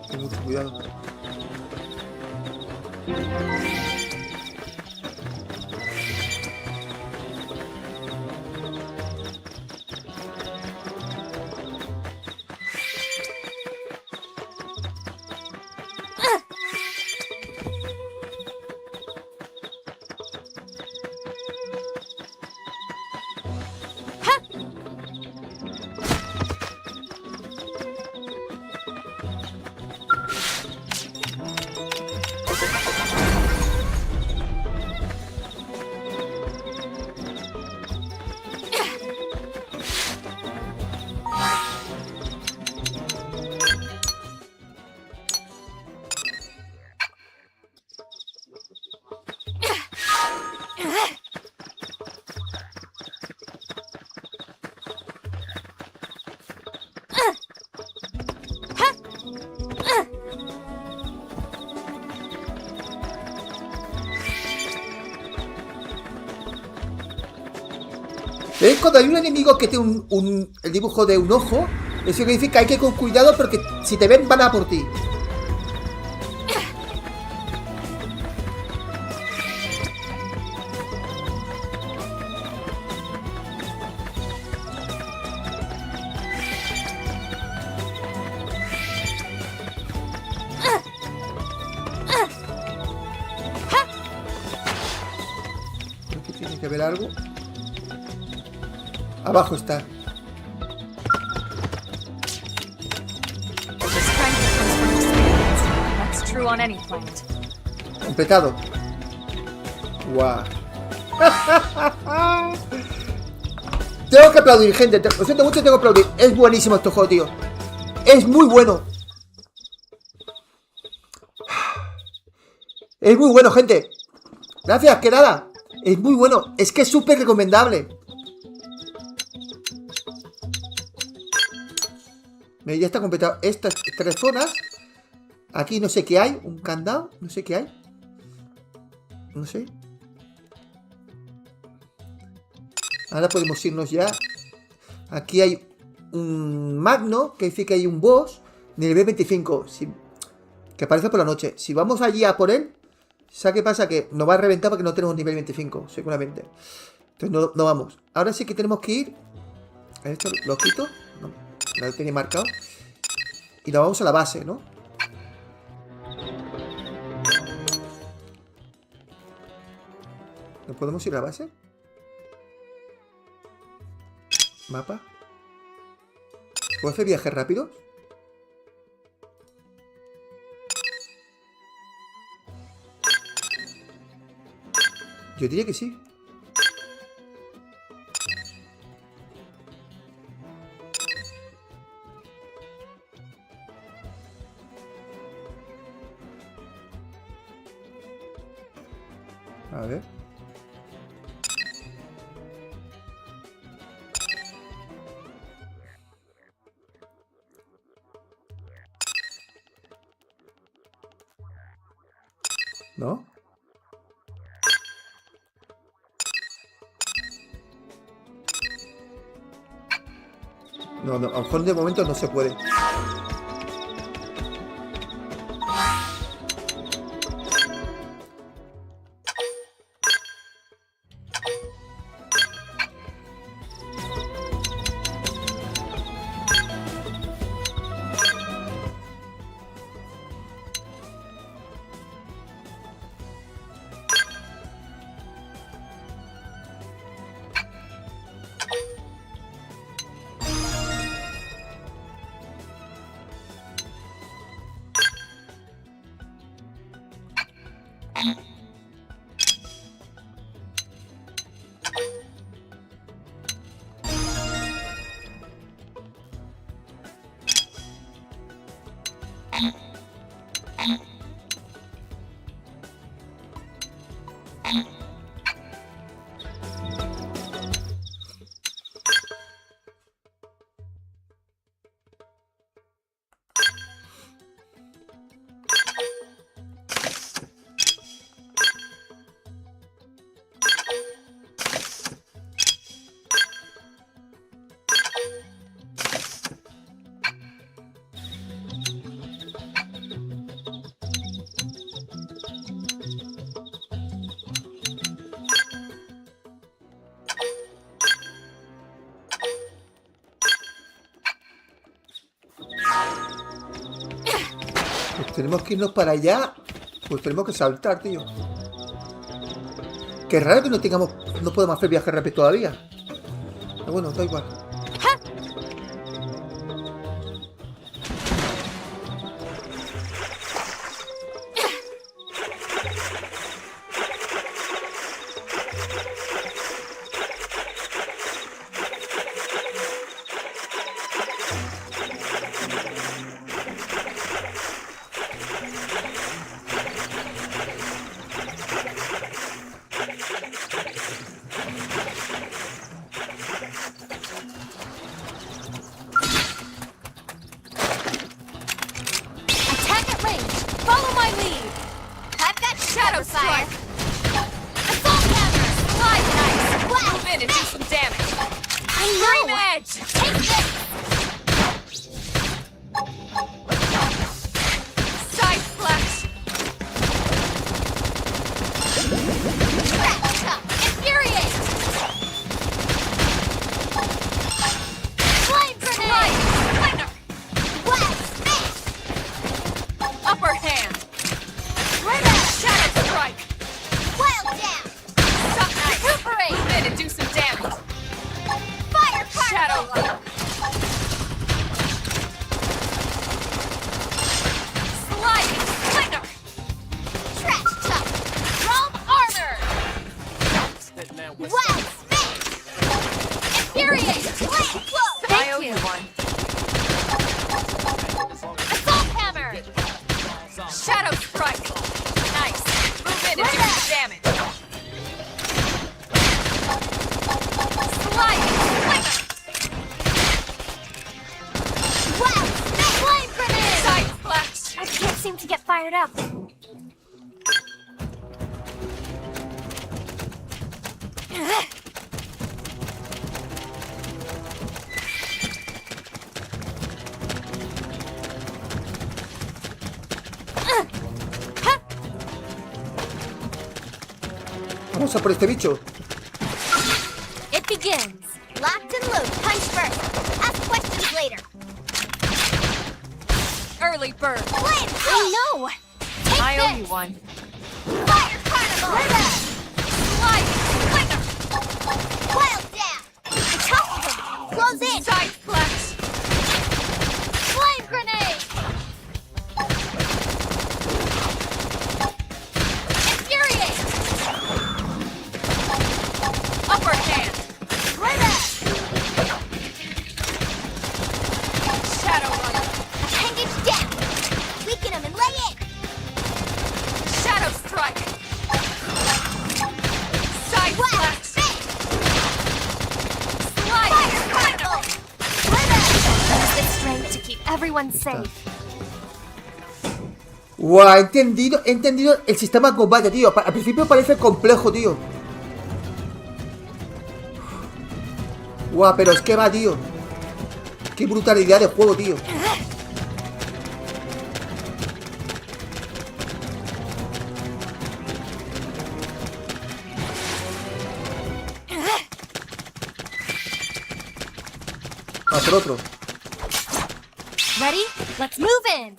Ten mucho cuidado. ¿Veis? Cuando hay un enemigo que tiene el dibujo de un ojo, eso significa que hay que ir con cuidado porque si te ven van a por ti. Aquí tiene que haber algo. Abajo está. Completado. Guau. Tengo que aplaudir, gente. Lo siento mucho, tengo que aplaudir. Es buenísimo este juego, tío. Es muy bueno. Es muy bueno, gente. Gracias, que nada. Es muy bueno. Es que es súper recomendable. Ya está completado estas 3 zonas. Aquí no sé qué hay. Un candado. No sé qué hay. No sé. Ahora podemos irnos ya. Aquí hay un magno. Que dice que hay un boss. Nivel 25. Que aparece por la noche. Si vamos allí a por él. ¿Sabes qué pasa? Que nos va a reventar porque no tenemos nivel 25. Seguramente. Entonces no vamos. Ahora sí que tenemos que ir. Esto lo quito. No, lo tenía marcado. Y nos vamos a la base, ¿no? ¿No podemos ir a la base? Mapa. ¿Puedo hacer viajes rápidos? Yo diría que sí. A ver. ¿No? No, no, a lo mejor de momento no se puede. Pues tenemos que irnos para allá. Pues tenemos que saltar, tío. Qué raro que no podemos hacer viaje rápido todavía. Pero bueno, da igual. Attack at range! Follow my lead! I've got shadow fire! Assault hammer! Slide nice! Wow! Move in and do some damage! I Flame know! edge! Take this! Side flash! Crack chop! Infuriate! Flame grenade! Lightner! Wow! Smash! Upper hand! Right out! Shadow strike! Wild down! Suck nice! Recuperate! Move in and do some damage! Fire Shadow particle! light! Sliding! Lightner! Trash chop! Realm armor! Wow! Smash! Infuriate! Flame flow! I owe you one. Assault hammer! Shadow strike! Nice! Move in and do some damage! Sliding! Lightner! Wow! Smash! Flame grenade! Side flash! I can't seem to get fired up. Vamos a por este bicho. It begins. Locked and loaded. Punch first. Ask questions later. Early bird! Flame! I know! Take I owe you this! one. Fire carnival! Sliding! Lightner! Wild down! I toppled him! Close in! Side flash! Flame grenade! Infuriate! Upper hand! Right out! Shadow light! Hangage down! Weaken him and lay in! Shadow strike! Side Wow! flash! Smash! Sliding! Fire Lightner! particle! Right out! Use this strength to keep everyone safe. Guau, he entendido el sistema de combate, tío. Al principio parece complejo, tío. Guau, pero es que va, tío. Qué brutalidad de juego, tío. Ah, por otro. Ready? Let's move in.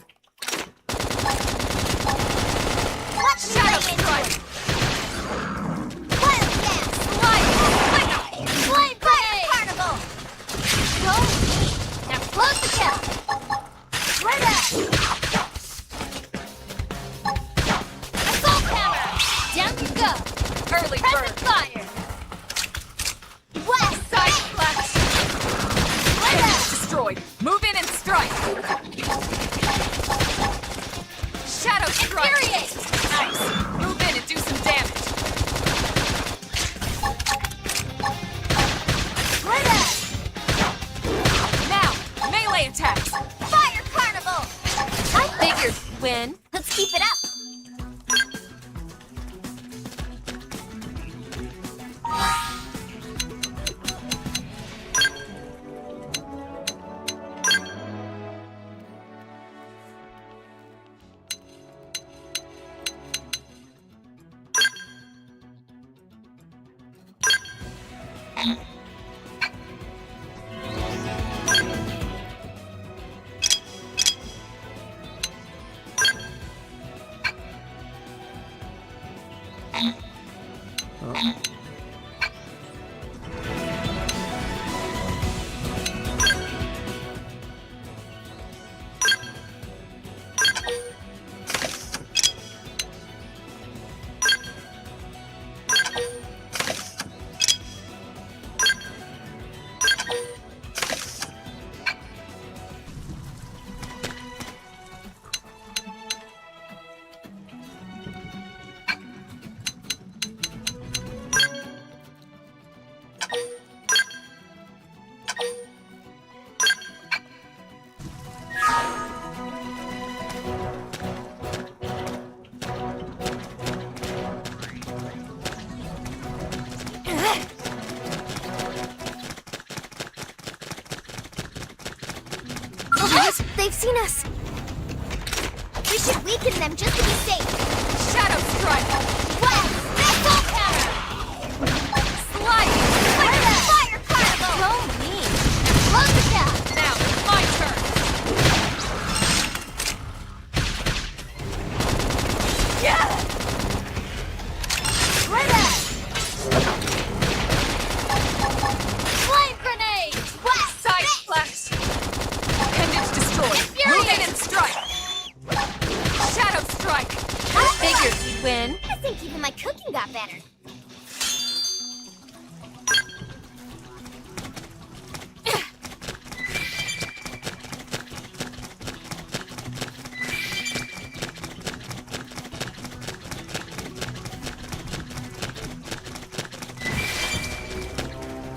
Let's shadow strike. Wild dance. Flame grenade. Carnival. Go me. Now close the kill. Right up. Assault hammer. Down you go. Early Present bird. fire. West Side flash. Right up. Destroyed. Move in and strike. Shadow strike. Infuriate. Nice. Move in and do some damage. Right up. Now, melee attacks. Fire carnival. I figured we'd win. Let's keep it up. They've seen us. We should weaken them just to be safe. Shadow strike. West! Assault hammer! Sliding. Fire carnival! So mean. Close the gap. Now, my turn. Yeah! Right up! Flame grenade! West! Side flash. Appendage destroyed. Move in and strike. Shadow strike. I figured we'd win. I think even my cooking got better.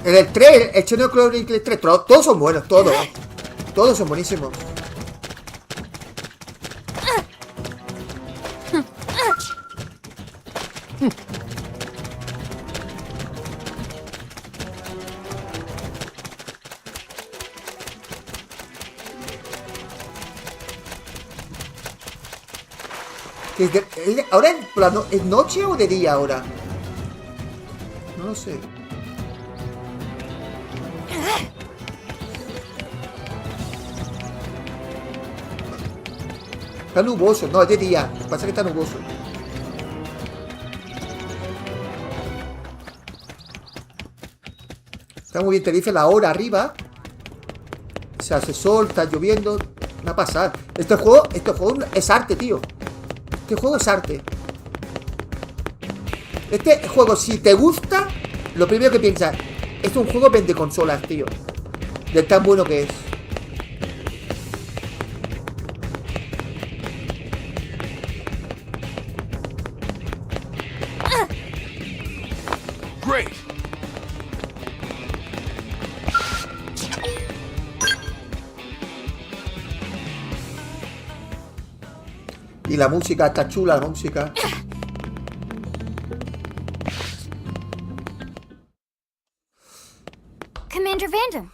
En el 3, el Chronicles 3, todos son buenos, todos. Todos son buenísimos. ¿Ahora es noche o de día ahora? No lo sé. Está nuboso, no, es de día. Pasa que está nuboso. Está muy bien, te dice la hora arriba. O sea, hace sol, está lloviendo. Una pasada. Este juego es arte, tío. Este juego es arte. Este juego, si te gusta, lo primero que piensas, es un juego vende consolas, tío. De tan bueno que es. Great. Y la música, está chula la música. Commander Vandam.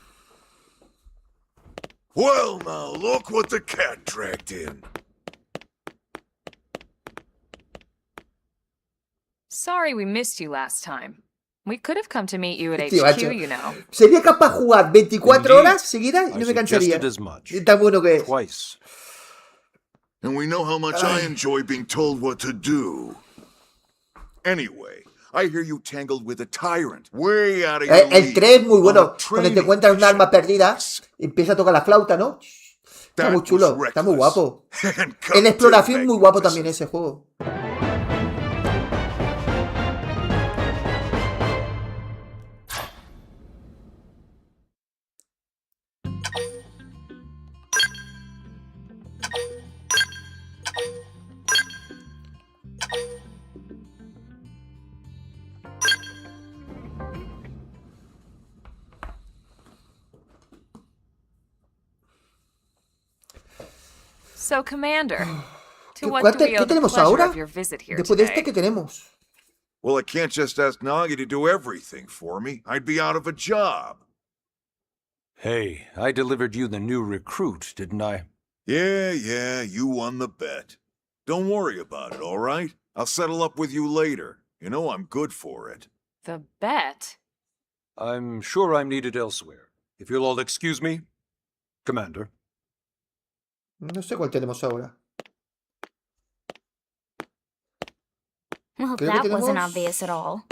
Well, now look what the cat dragged in. Sorry we missed you last time. We could have come to meet you at Tío, HQ, macho. you know. Sería capaz de jugar 24 horas seguidas y I no me cansaría. suggested as much. Tan bueno que es. Twice. And we know how much I enjoy being told what to do. Anyway, I hear you tangled with a tyrant. Way out of your El league. 3 muy on bueno. a Cuando te training encuentras un mission. arma perdida, empieza a tocar la flauta, ¿no? Está That muy chulo, was está muy reckless. guapo. And En exploración goddamn muy guapo magnificent. también ese juego. So, Commander, to what ¿Cuál do we ¿Qué owe the tenemos pleasure ahora? of your visit here Después de este, today? ¿qué tenemos? Well, I can't just ask Nagi to do everything for me. I'd be out of a job. Hey, I delivered you the new recruit, didn't I? Yeah, you won the bet. Don't worry about it, all right? I'll settle up with you later. You know I'm good for it. The bet? I'm sure I'm needed elsewhere. If you'll all excuse me, Commander. No sé cuál tenemos ahora. Well, Creo que that wasn't tenemos- obvious at all.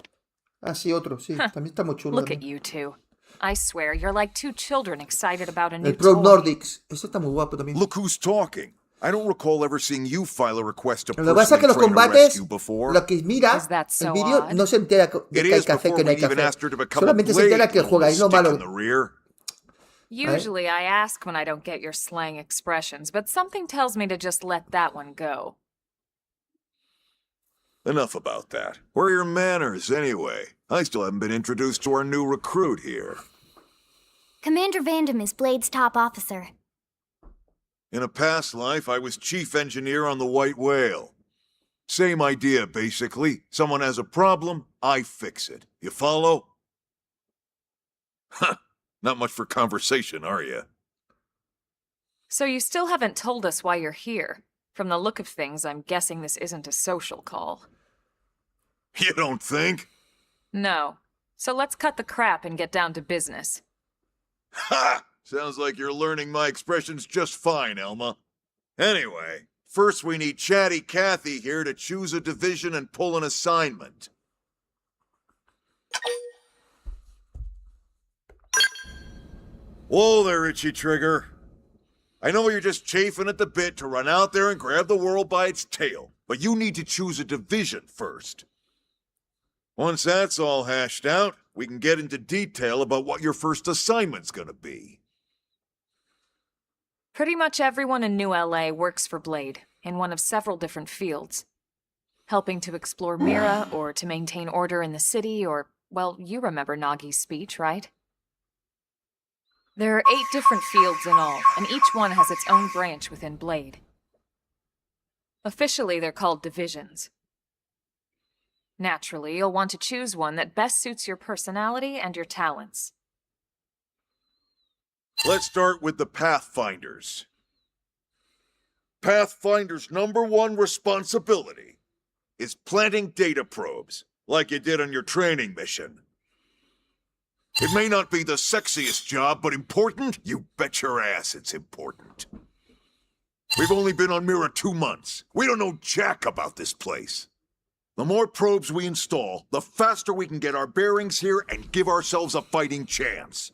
Ah, sí, otro, sí. También está muy chulo. Look at también. you two. I swear, you're like two children excited about a new El Pro toy. Nordics. Ese está muy guapo también. Look who's talking. I don't recall ever seeing you file a request to Lo que pasa es que personally los train a combates, rescue before. lo que mira Is that so el vídeo, odd? no se entera de It que hay is que hacer, before que no hay we que even hacer. asked her to become Solamente a se entera blade que juega, es lo stick malo. in the rear. Usually I ask when I don't get your slang expressions, but something tells me to just let that one go. Enough about that. Where are your manners, anyway? I still haven't been introduced to our new recruit here. Commander Vandam is Blade's top officer. In a past life, I was chief engineer on the White Whale. Same idea, basically. Someone has a problem, I fix it. You follow? Huh. Not much for conversation, are you? So you still haven't told us why you're here. From the look of things, I'm guessing this isn't a social call. You don't think? No. So let's cut the crap and get down to business. Ha! Sounds like you're learning my expressions just fine, Elma. Anyway, first we need Chatty Cathy here to choose a division and pull an assignment. Whoa there, Itchy Trigger. I know you're just chafing at the bit to run out there and grab the world by its tail, but you need to choose a division first. Once that's all hashed out, we can get into detail about what your first assignment's gonna be. Pretty much everyone in New LA works for Blade, in one of several different fields. Helping to explore Mira, or to maintain order in the city, or, well, you remember Nagi's speech, right? There are 8 different fields in all, and each one has its own branch within Blade. Officially, they're called divisions. Naturally, you'll want to choose one that best suits your personality and your talents. Let's start with the Pathfinders. Pathfinder's #1 responsibility is planting data probes, like you did on your training mission. It may not be the sexiest job, but important? You bet your ass it's important. We've only been on Mira 2 months. We don't know jack about this place. The more probes we install, the faster we can get our bearings here and give ourselves a fighting chance.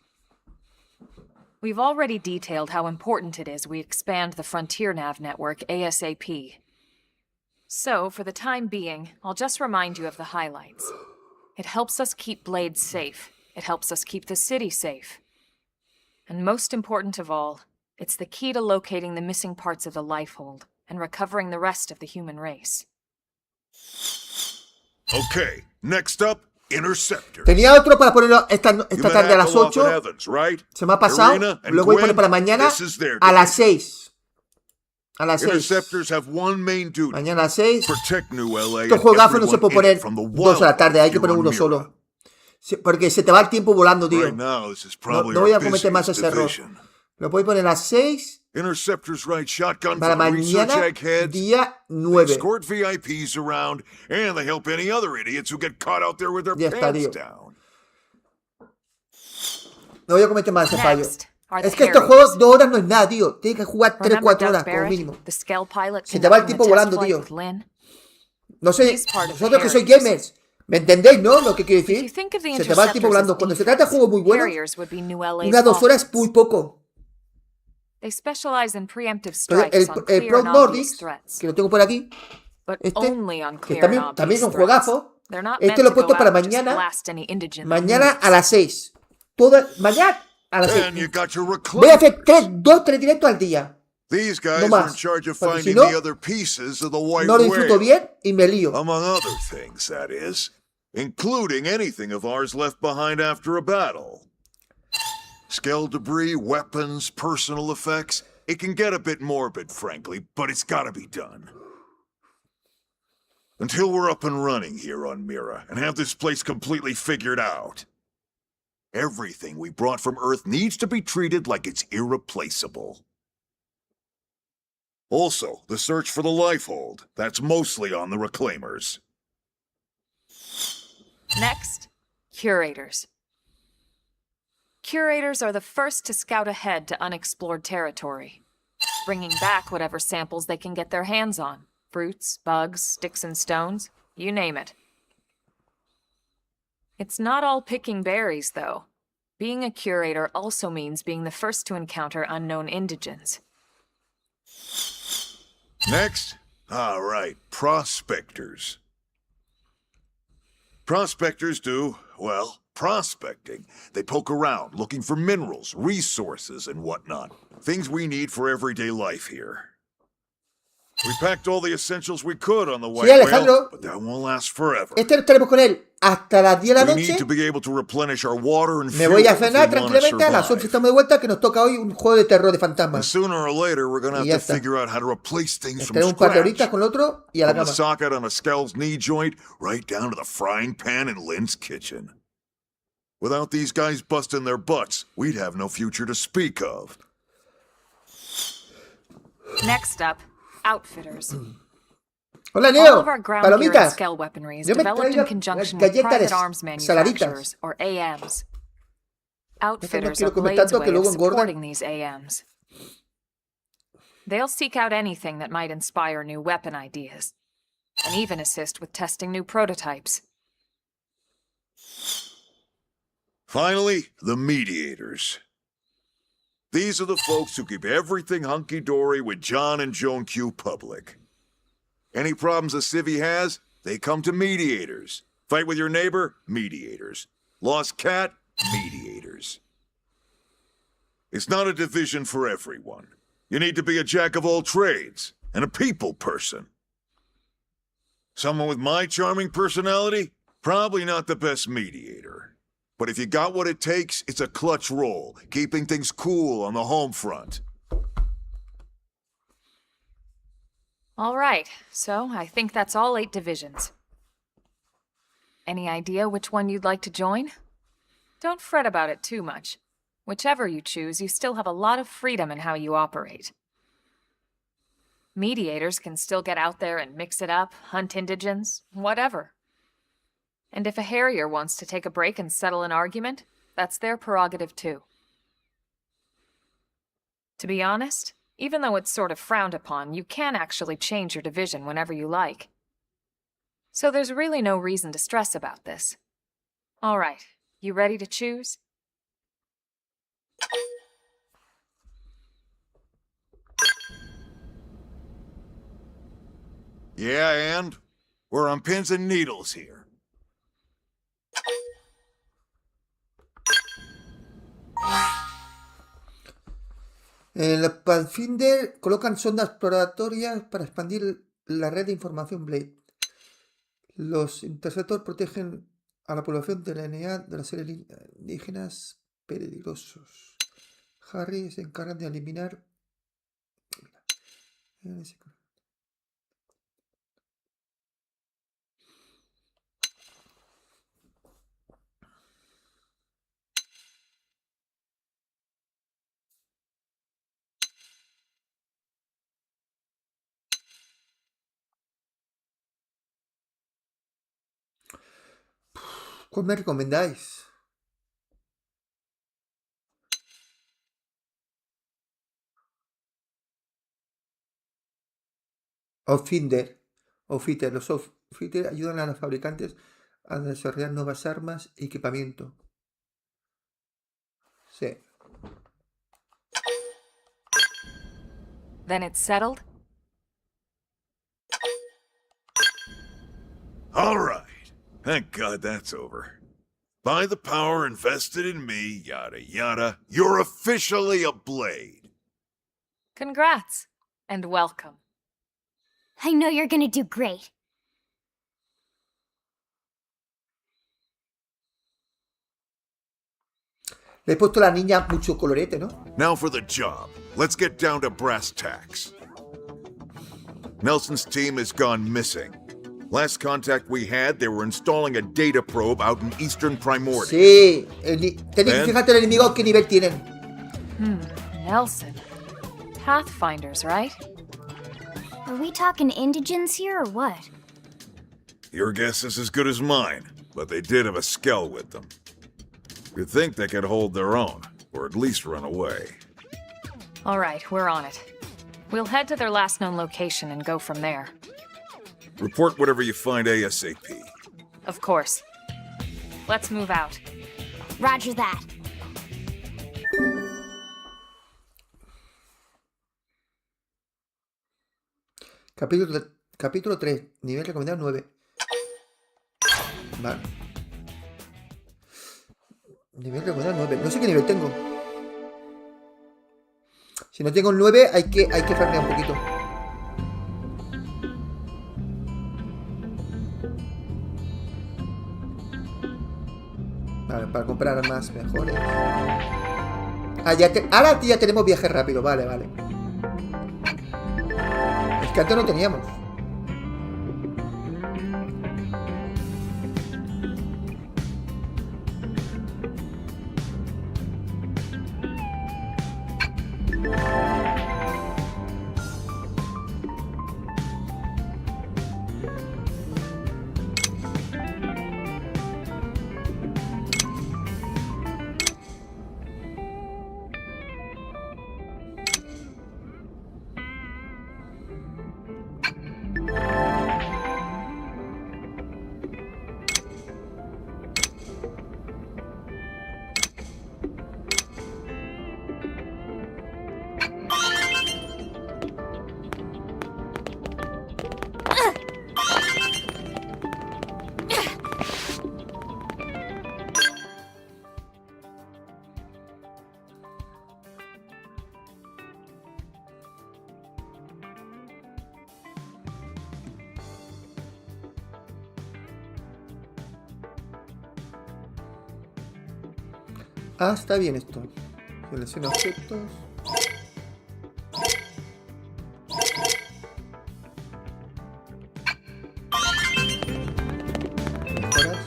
We've already detailed how important it is we expand the Frontier Nav network ASAP. So, for the time being, I'll just remind you of the highlights. It helps us keep Blade safe. It helps us keep the city safe. And most important of all, it's the key to locating the missing parts of the Lifehold and recovering the rest of the human race. Okay, next up, Interceptor. Tenía otro para ponerlo esta You tarde met a las Akalov 8. and Evans, right? Se me ha pasado. Irina and Lo voy a poner Gwen, para mañana this is their a las division. 6. A las 6. Interceptors have one main duty. Mañana a las 6. Protect New LA Estos and juegazos no se everyone puede in poner it from the 2 a la tarde, hay que wildlife poner here uno on solo. Mira. Porque se te va el tiempo volando, tío. Right now, this is probably No voy a our cometer más busiest ese error. division. Lo podéis poner a las 6 Interceptors ride shotgun para for the research mañana, eggheads. día They 9. escort VIPs around, and they help any other idiots who get caught out there with their Ya está, pants tío. down. No voy a cometer más ese fallo. Next are the Es que estos Harriers. juegos 2 horas no es nada, tío. Tienes que jugar 3 Remember 4 Doug horas como Barrett, mínimo. the Skell pilot Se te va el conducting tiempo the test volando, flight tío. with Lynn? No sé, He's part of the vosotros que sois Harriers. gamers, ¿me entendéis, no? Lo que quiero If you decir. think of the Se te va el tiempo Interceptors volando. as Cuando se trata de defense, juegos muy buenos, Harriers would be New LA's 1 2 horas es offense. muy poco. They specialize in preemptive Entonces, strikes on el clear Pro and obvious Nordics, threats, que lo tengo por aquí, but este, only on que clear and también es obvious un threats. juegazo. They're not Este meant lo he to puesto go para out and just mañana. blast any indigent that Mañana moves. a las 6. Mañana a las 6. And you got your Voy a hacer reclaimers. 2 3 directos al día. These No guys are in más. charge of Porque si finding no, the other pieces of the white no lo disfruto whale. bien y me lío. Among other things, that is. Including anything of ours left behind after a battle. Skell debris, weapons, personal effects. It can get a bit morbid, frankly, but it's gotta be done. Until we're up and running here on Mira and have this place completely figured out. Everything we brought from Earth needs to be treated like it's irreplaceable. Also, the search for the Lifehold. That's mostly on the Reclaimers. Next, curators. Curators are the first to scout ahead to unexplored territory, bringing back whatever samples they can get their hands on. Fruits, bugs, sticks and stones, you name it. It's not all picking berries, though. Being a curator also means being the first to encounter unknown indigents. Next? All right, prospectors. Prospectors do, well, prospecting. They poke around looking for minerals, resources, and whatnot. Things we need for everyday life here. We packed all the essentials we could on the White Whale, Alejandro. but that won't last forever. Este lo estaremos con él hasta las 10 de la We noche. need to be able to replenish our water and Me fuel voy a if we cenar want to tranquilamente. A las 11 survive. estamos de vuelta, que nos toca hoy un juego de terror de And fantasmas. sooner or later, we're gonna Y have ya to está. figure out how to replace things from Estaremos un par de horitas scratch. con el otro y a la From the cama. socket on a Skell's knee joint, right down to the frying pan in Lynn's kitchen. Without these guys busting their butts, we'd have no future to speak of. Next up, outfitters. Hola, All Neo. of our ground gear and Palomitas. scale weaponry is Yo me developed in traigo conjunction with galletas private arms saladitas. manufacturers, or AMs. Outfitters quiero are comer Blade's tanto way que of luego engordan. supporting these AMs. They'll seek out anything that might inspire new weapon ideas, and even assist with testing new prototypes. Finally, the mediators. These are the folks who keep everything hunky-dory with John and Joan Q public. Any problems a civvy has, they come to mediators. Fight with your neighbor? Mediators. Lost cat? Mediators. It's not a division for everyone. You need to be a jack of all trades and a people person. Someone with my charming personality? Probably not the best mediator. But if you got what it takes, it's a clutch role, keeping things cool on the home front. All right, so I think that's all 8 divisions. Any idea which one you'd like to join? Don't fret about it too much. Whichever you choose, you still have a lot of freedom in how you operate. Mediators can still get out there and mix it up, hunt indigents, whatever. And if a Harrier wants to take a break and settle an argument, that's their prerogative too. To be honest, even though it's sort of frowned upon, you can actually change your division whenever you like. So there's really no reason to stress about this. All right, you ready to choose? Yeah, and? We're on pins and needles here. En los Pathfinder colocan sondas exploratorias para expandir la red de información Blade. Los interceptores protegen a la población de la NA de las series indígenas peligrosos. Harry se encarga de eliminar ¿Cuál me recomendáis? Outfitter. Outfitter. Los Outfitter ayudan a los fabricantes a desarrollar nuevas armas y equipamiento. Sí. Then it's settled? All right. Thank God that's over. By the power invested in me, yada yada, you're officially a Blade. Congrats. And welcome. I know you're gonna do great. Le he puesto a la niña mucho colorete, ¿no? Now for the job. Let's get down to brass tacks. Nelson's team has gone missing. Last contact we had, they were installing a data probe out in Eastern Primordia. Sí. Ben. Fíjate el enemigo qué nivel tienen. Nelson. Pathfinders, right? Are we talking indigents here or what? Your guess is as good as mine, but they did have a skell with them. You'd think they could hold their own, or at least run away. All right, we're on it. We'll head to their last known location and go from there. Report whatever you find ASAP. Of course. Let's move out. Roger that. Capítulo 3. Nivel recomendado 9. Vale. Nivel recomendado 9. No sé qué nivel tengo. Si no tengo el 9, hay que farmear un poquito. Vale, para comprar armas mejores. Ahora ya tenemos viaje rápido. Vale, vale. Es que antes no teníamos. Ah, está bien esto. Selecciona objetos. Mejoras.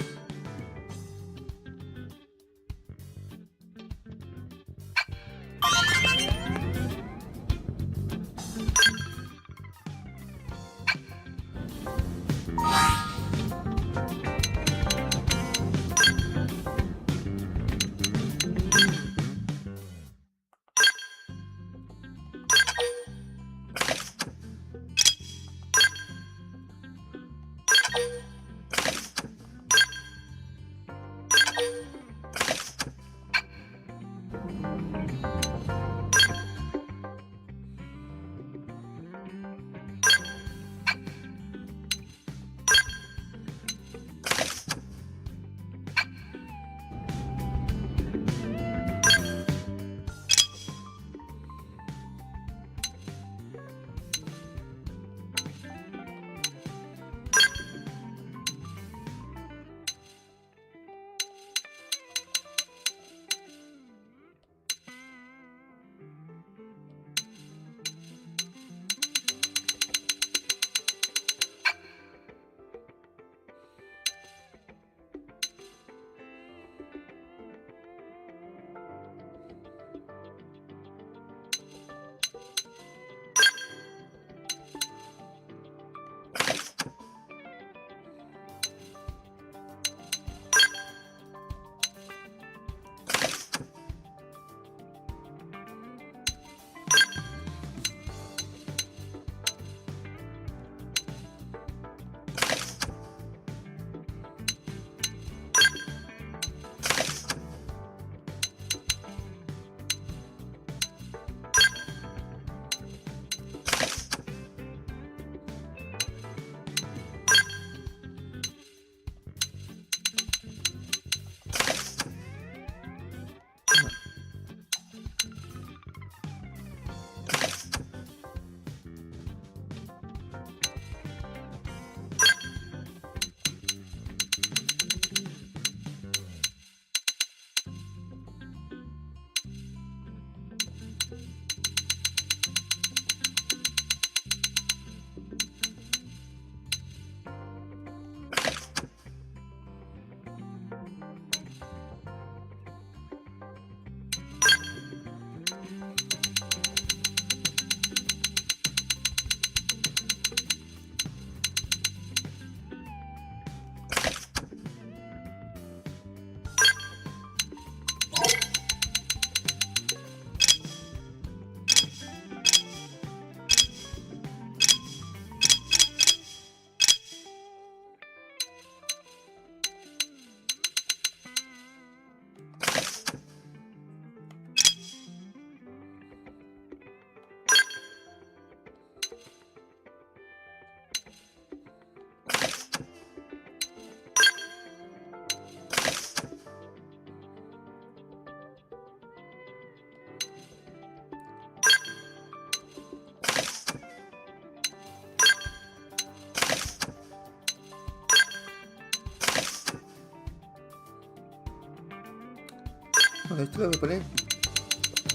Bueno, esto lo voy a poner.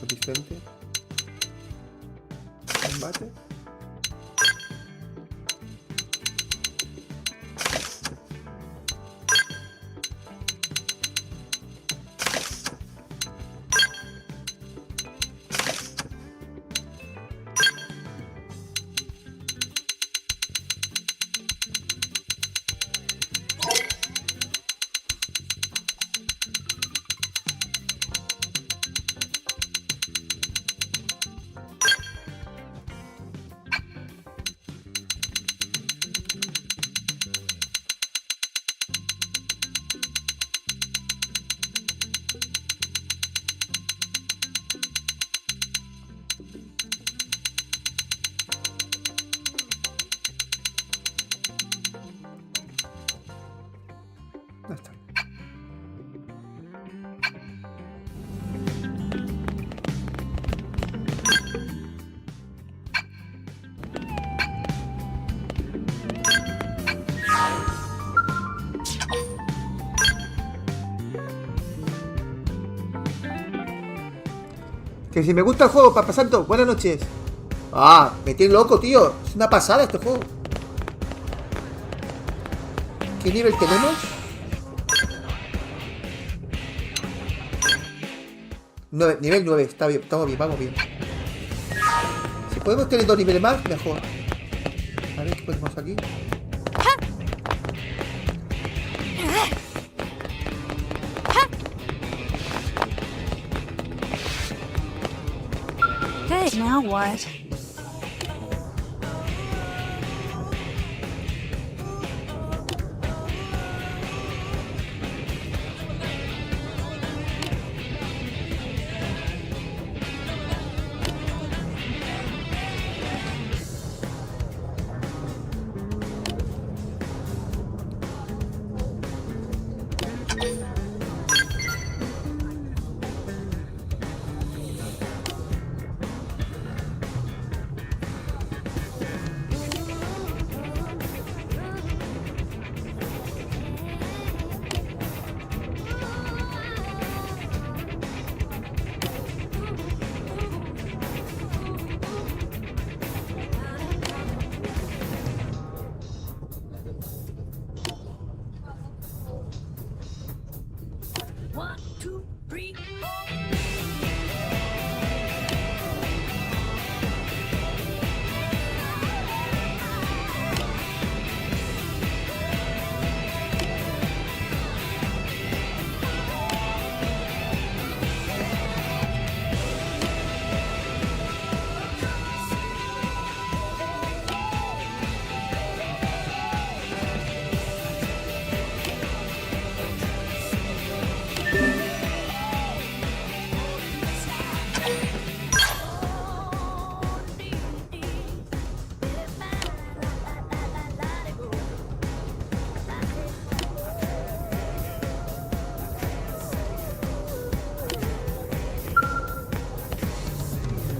Resistente. Combate. Ya está. Que si me gusta el juego, Papa Santo, buenas noches. Ah, me tiene loco, tío. Es una pasada este juego. ¿Qué nivel tenemos? Nivel 9, está bien, estamos bien, vamos bien. Si podemos tener 2 niveles más, mejor. A ver, ¿qué ponemos aquí? Hey, now what?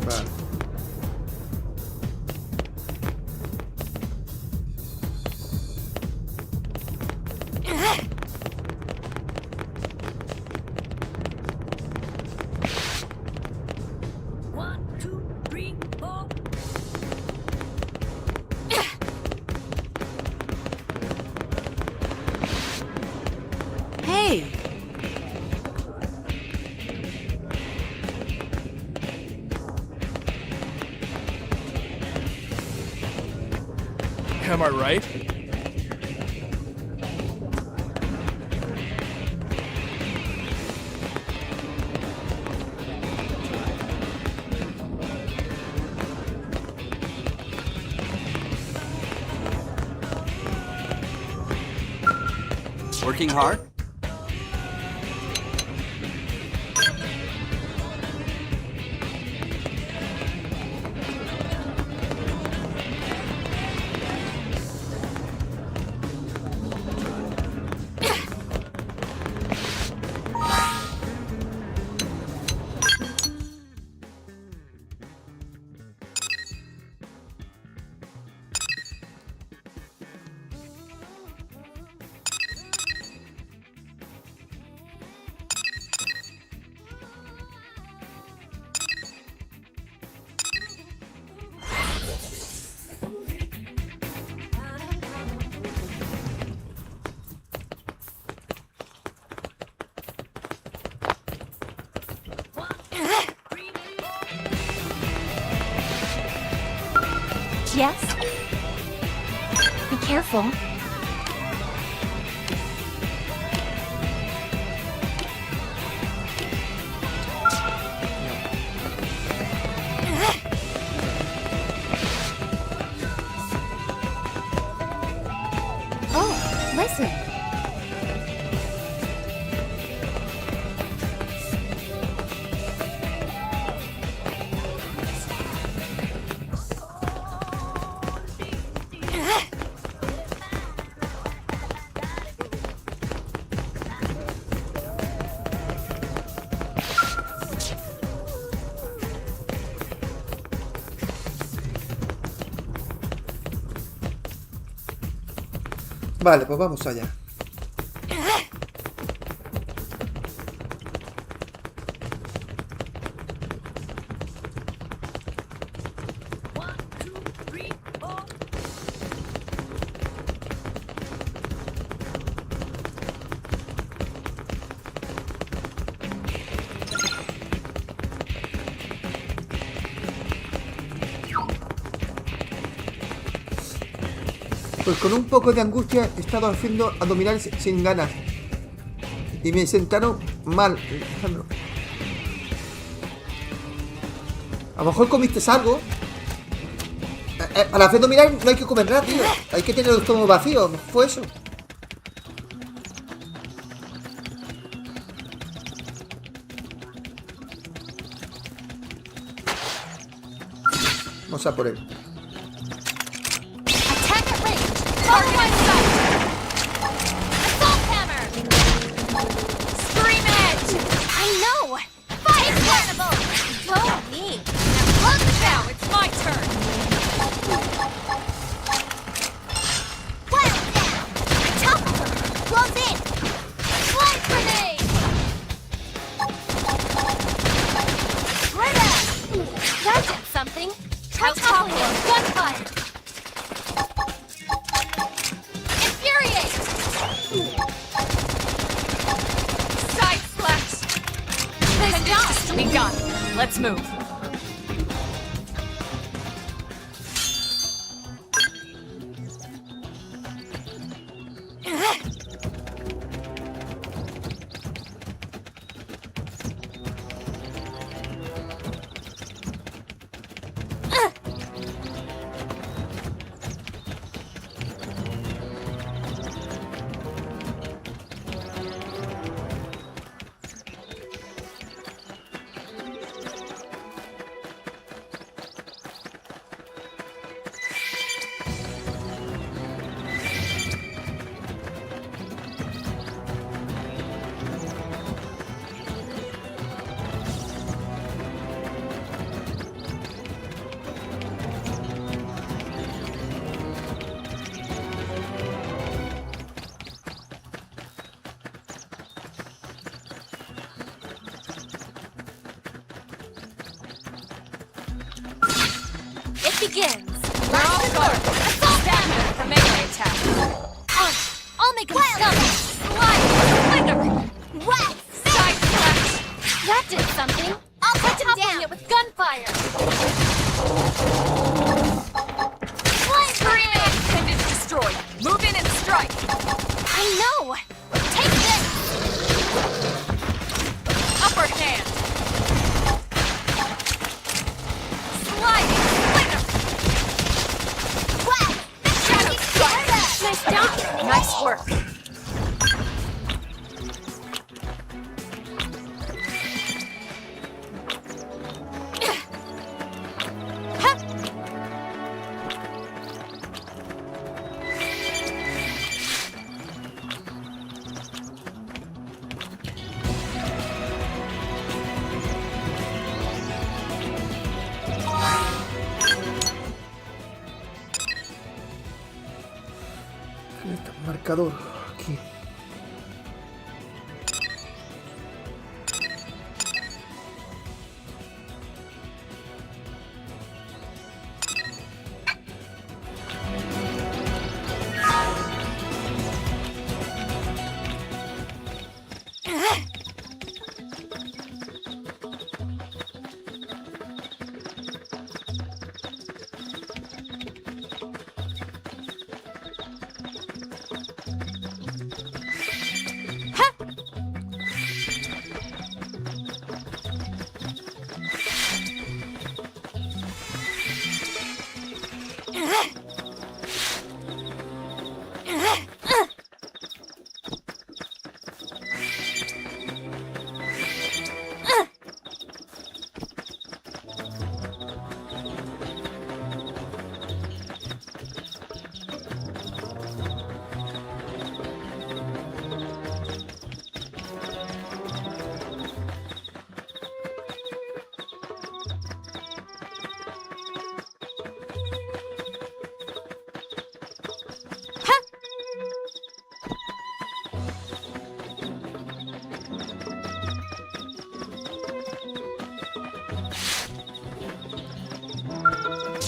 Vale. Hey! Am I right? Working hard? Yes? Be careful. Oh, listen. Vale, pues vamos allá. Pues con un poco de angustia he estado haciendo abdominales sin ganas. Y me sentaron mal, Alejandro. A lo mejor comiste algo. Para hacer abdominales no hay que comer nada, tío. Hay que tener el estómago vacío. ¿No fue eso? Vamos a por él. Attack at range! Target in sight! Assault hammer! Scream edge! I know! Fight cannibal! Go me! Look now, it's my turn! Wild down! I topple them! Close in! Flight grenade! Right out! That did something! Try toppling him! Gunfire! Infuriate! Side slash! This Begun. Let's move. It begins! We're all guard. Assault Stand hammer! for melee attack. I'll make him stomach! Slide! Slinger! Wet! Side slash! That did something! I'll cut him down it with gunfire! Scream it! Appendage destroyed. Move in and strike. I know! Take this! Upper hand. Sliding slinger. Wet! Shadow strike. Nice job! Nice work. Aquí está, marcador. Aquí.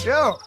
Go!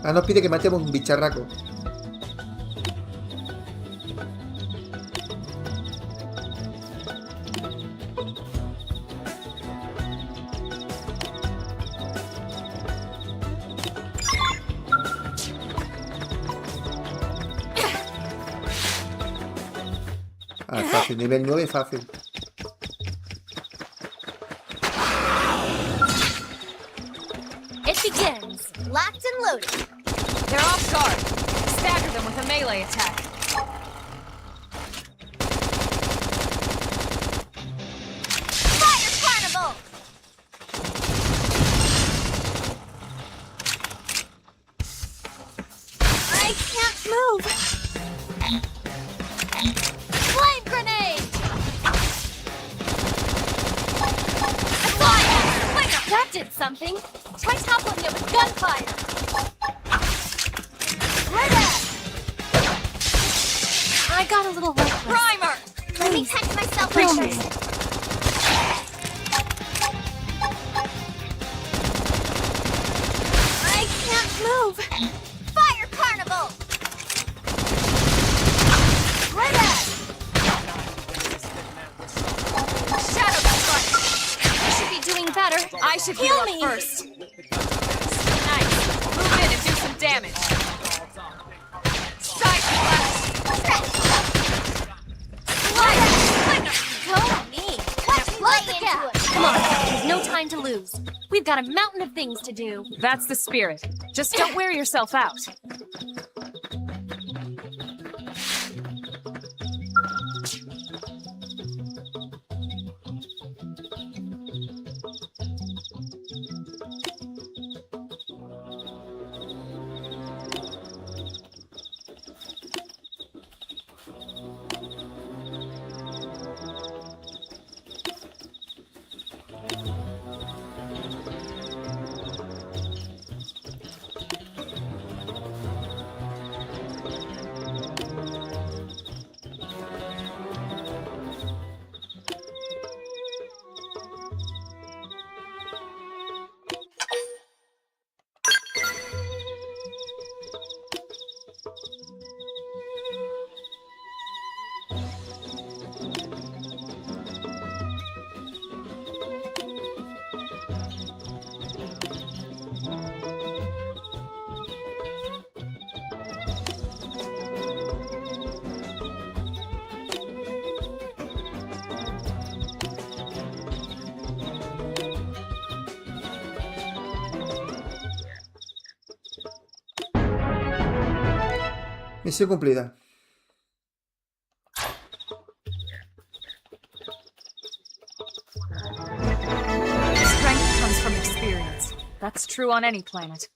Ah, nos pide que matemos un bicharraco. Ah, fácil, nivel 9, fácil. It begins. Locked and loaded. They're off guard. Stagger them with a melee attack. Fire carnival! I can't move. Flame grenade! Fire! That did something. Try toppling it with gunfire. I got a little reckless. Primer! Let me catch myself Kill me. first. I can't move. Fire carnival! Shadow strike! I should be doing better. I should heal up me. first. Nice. Move in and do some damage. Side splash! Go me. Close the gap. Come on, there's no time to lose. We've got a mountain of things to do. That's the spirit. Just don't wear yourself out. Misión cumplida. Strength comes from experience. That's true on any planet.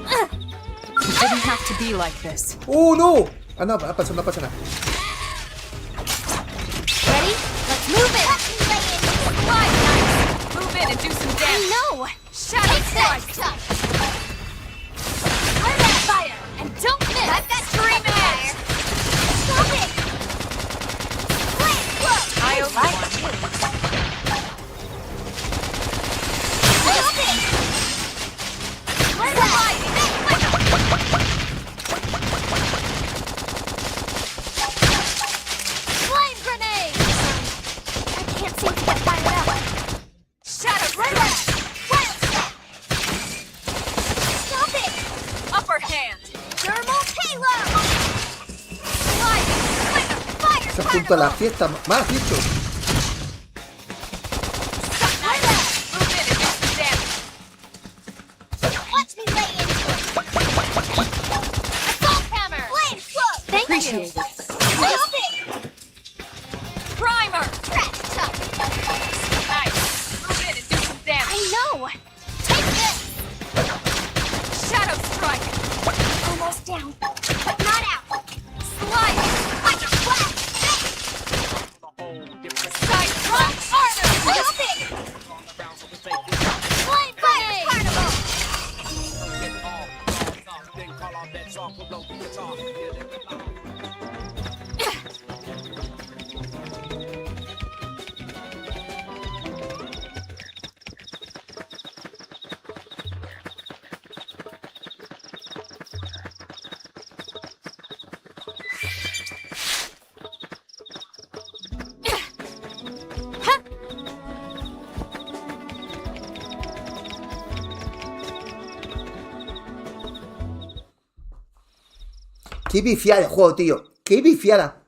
It didn't have to be like this. ¡Oh, no! Ah, no, no pasa nada. Ready? Let's move it! Slide, nice. Move in and do some damage. No! Shadow strike. Learn that fire! And don't miss! I've got Scream fire! it. Stop it! Wait, look! I owe you one. Stop it! Learn that! Flame grenade! I can't seem to get fired up. Shadow Learn strike. that! Wild step! Stop it! Upper hand. Thermal payload! Slide! Fire! Se apunta a la fiesta. Más fiesta. Learn that! Move in and do some damage. Watch me lay into it! Assault hammer! Flame float! Thank Appreciate you! it. Stop it! Primer. Trash tuck! Nice. Move in and do some damage. I know! Take this! Shadow strike. Almost down, but not out! Slide. Like a flash! Side front armor. Stop it! Flame fire! Carnival! Qué bifiada el juego, tío. Qué bifiada.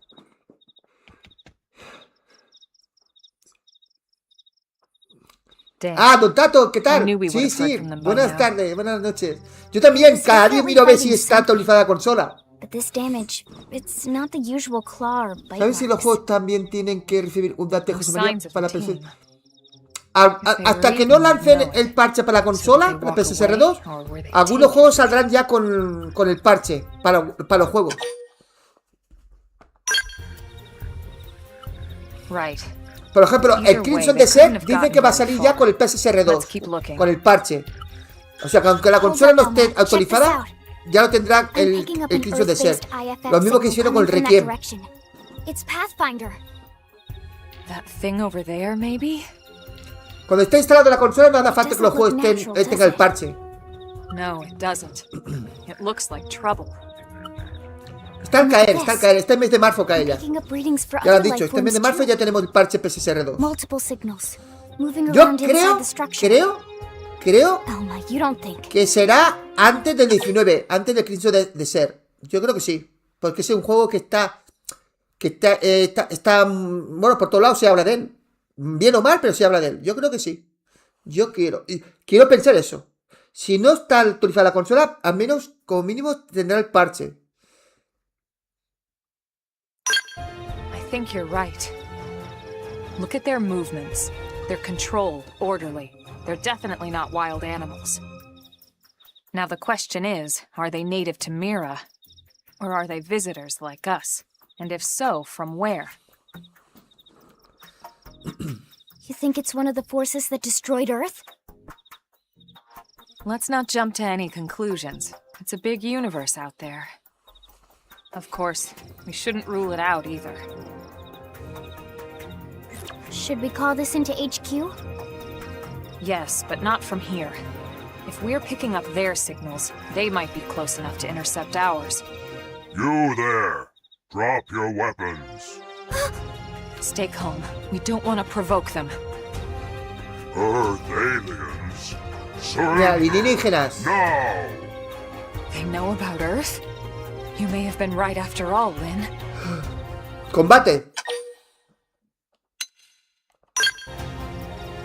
Damn. Ah, Don Tato, ¿qué tal? I knew we would Sí, have heard sí. from them by Buenas now. tardes, buenas noches. Yo también, cada día miro a ver si está actualizada la consola. But this damage, it's not the usual claw or bite ¿Sabes si los marks. juegos también tienen que recibir un date, No José María, signs of para la fatigue. PC? Hasta que no lancen el parche para la consola, la PSR 2, algunos juegos saldrán ya con el parche para los juegos. Right. Por ejemplo, el Either Crimson way, they Desert couldn't have dice gotten que va a very salir far. ya con el PSR 2, Let's keep looking. con el parche. O sea, que aunque la consola no esté actualizada, ya lo tendrá I'm el picking up el an Crimson Desert. Earth-based IFF Lo mismo que signal hicieron con el coming from that Requiem. direction. It's Pathfinder. That thing over there, maybe? Cuando esté instalado la consola no hace falta que los Doesn't juegos look tengan natural, el does parche. No, it doesn't. It looks like trouble. Está al caer, está al caer. Este mes de marzo cae ya. Picking up readings for Ya lo han other dicho, life este mes de forms marzo too. ya tenemos el parche PSR 2. Multiple signals moving Yo around inside creo, the structure. creo Elma, you don't think. que será antes del 19, antes del Crimson Desert. Yo creo que sí, porque es un juego que está, bueno, por todos lados se habla de él. Bien o mal, pero se habla de él. Yo creo que sí. Yo quiero pensar eso. Si no está actualizada la consola, al menos, como mínimo, tendrá el parche. I think you're right. Look at their movements. They're controlled, orderly. They're definitely not wild animals. Now the question is, are they native to Mira? Or are they visitors like us? And if so, from where? You think it's one of the forces that destroyed Earth? Let's not jump to any conclusions. It's a big universe out there. Of course, we shouldn't rule it out either. Should we call this into HQ? Yes, but not from here. If we're picking up their signals, they might be close enough to intercept ours. You there! Drop your weapons. Stay calm. We don't want to provoke them. Earth aliens. De Surrender alienígenas. now! They know about Earth? You may have been right after all, Lynn. Combate.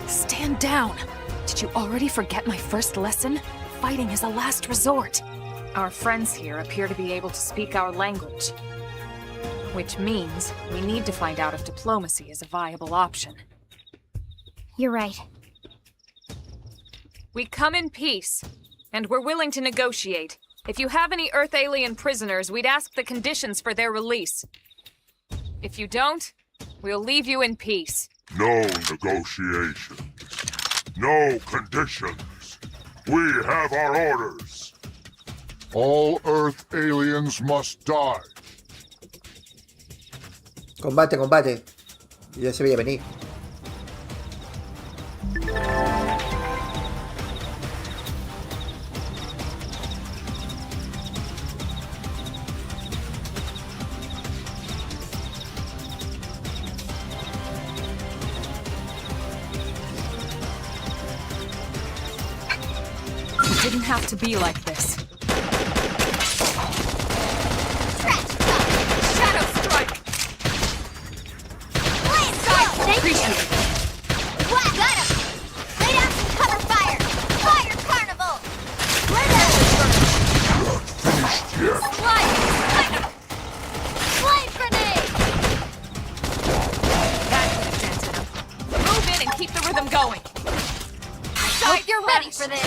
Stand down! Did you already forget my first lesson? Fighting is a last resort. Our friends here appear to be able to speak our language. Which means we need to find out if diplomacy is a viable option. You're right. We come in peace, and we're willing to negotiate. If you have any Earth alien prisoners, we'd ask the conditions for their release. If you don't, we'll leave you in peace. No negotiations. No conditions. We have our orders. All Earth aliens must die. Combate, combate. Ya se veía venir. It didn't have to be like this. Shadow strike! Appreciate it. What? Got him! Lay down some cover fire! Fire carnival! Slide! Flame grenade! That could have dented him. Move in and keep the rhythm going. Hope you're ready for this!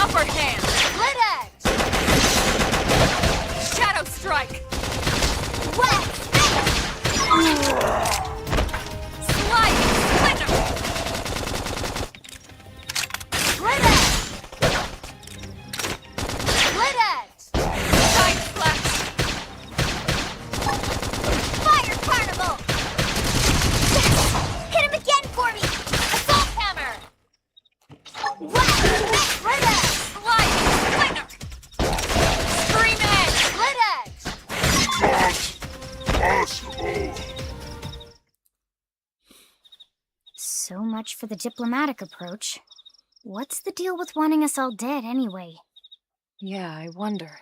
Upper hand! Split edge! Shadow strike! What? Slide! Splinter! Split edge! Split edge! Side splash! Fire carnival! Hit him again for me! Assault hammer! What? Split edge! Slide! Splinter! Scream edge! Split edge! Not possible. So much for the diplomatic approach. What's the deal with wanting us all dead anyway? Yeah, I wonder.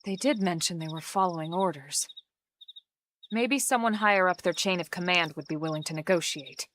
They did mention they were following orders. Maybe someone higher up their chain of command would be willing to negotiate.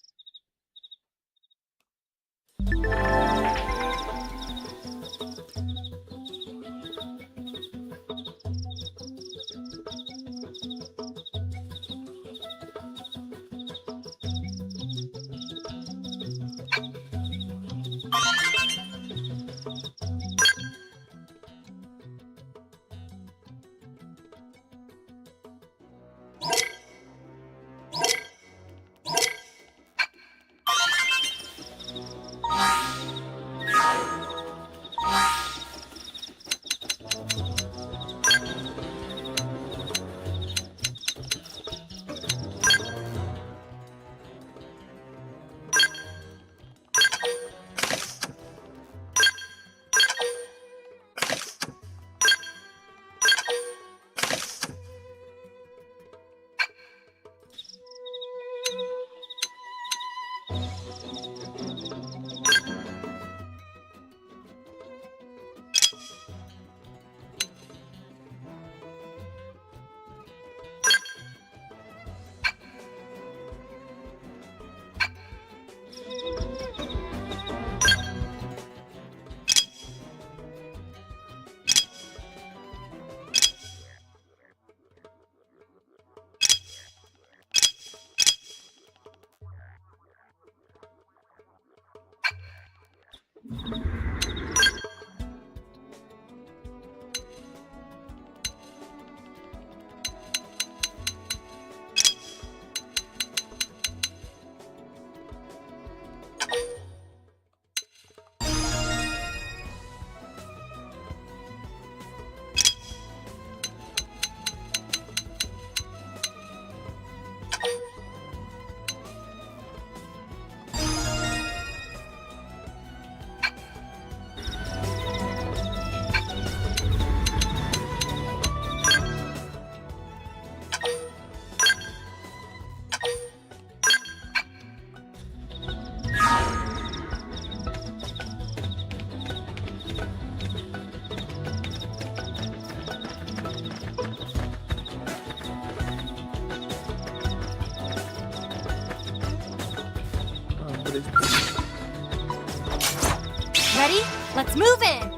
Ready? Let's move in.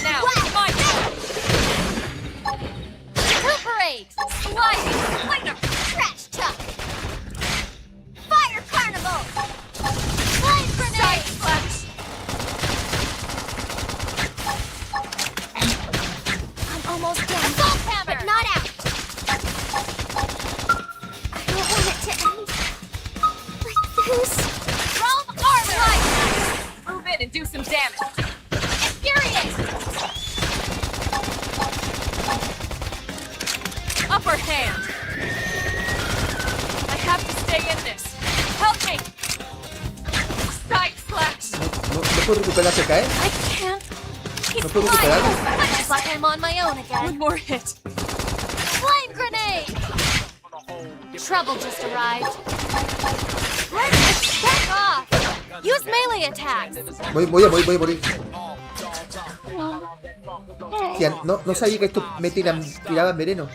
Now, my turn. Recuperate. Sliding Slinger. Trash tuck. Fire carnival. Flame Side grenade. Flash. I'm almost done. Salt hammer. But not out. I don't want it to end like this. Realm Armor. Move in and do some damage. Furious. Upper hand. I have to stay in this. Help me. Side Flash. No puedo recuperar, se cae. I can't. He's No puedo recuperarlo. Looks like I'm on my own again. One more hit. Flame grenade. Trouble just arrived. Back off. Use melee attacks. Voy a morir. Tía, no sabía que esto me tiraban veneno.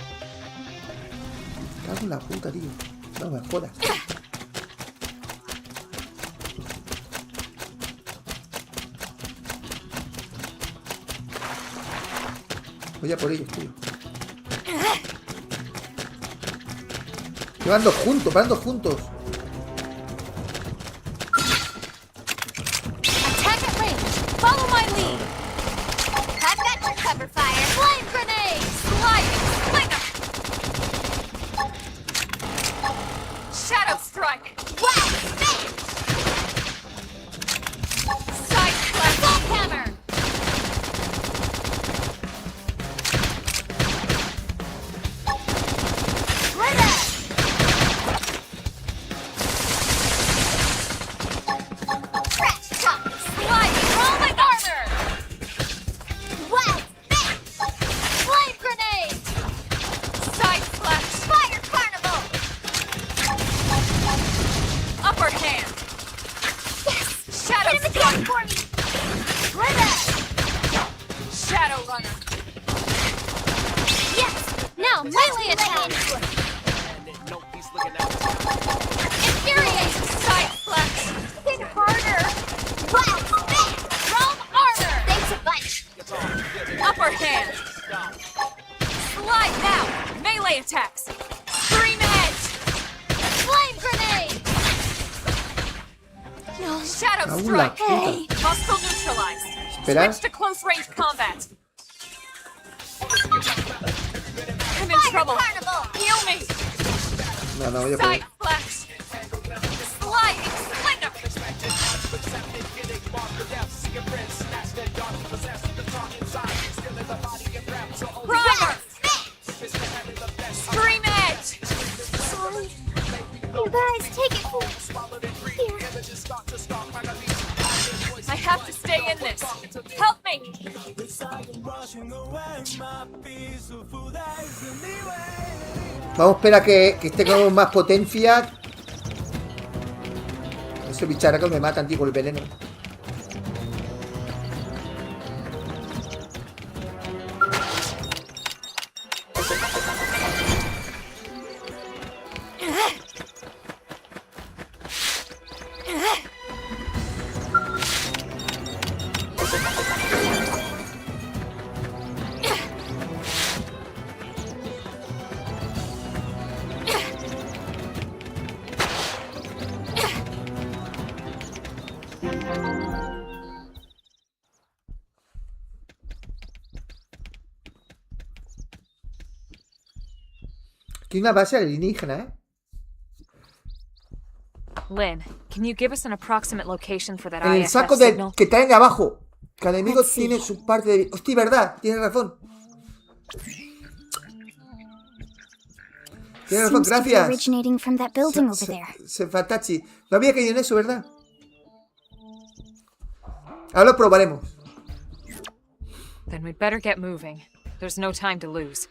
Cago en la puta, tío. No me jodas. Voy a por ellos, tío. Van dos juntos. Attack at range. Follow my lead. I've got your cover fire. Flame grenade. Sliding Slinger. Shadow Strike. Wow. Smash. Side Flash. Salt hammer. Glitter. Trash talk. Sliding Rolling Armor. Wow. Smash. Flame grenade. Side Flash. Fire carnival. Upper hand. Yes. Shadow Get him Strike. again for me. Glitter. Shadow Runner. Yes. Now melee attack. Infuriate. Side Flash. Hit harder. Wow. Smash. Realm armor. Thanks a bunch. Upper hand. Slide now. Melee attacks. Scream Edge. Flame grenade. No. Shadow Cago en la Strike. puta. Hostile neutralized. Espera. Switch to close range combat. I'm in Fire trouble. carnival. Heal me. No, voy a por Side Flash. Sliding Slinger. Primer. Scream Edge. Sorry. You guys take it. Here. I have to stay in this. Help me. Vamos a esperar que esté con más potencia. Esos bicharacos me matan, tío, con el veneno. Aquí hay una base alienígena, ¿eh? Lynn, can you give us an approximate location for that En el IFF saco signal? que traen de abajo. Cada enemigo Let's see. tiene su parte de... Hostia, verdad, tienes razón. Tienes razón, Seems to be gracias. originating from that building over there. Fatachi. No había caído en eso, ¿verdad? Ahora lo probaremos. Then we'd better get moving. There's no time to lose.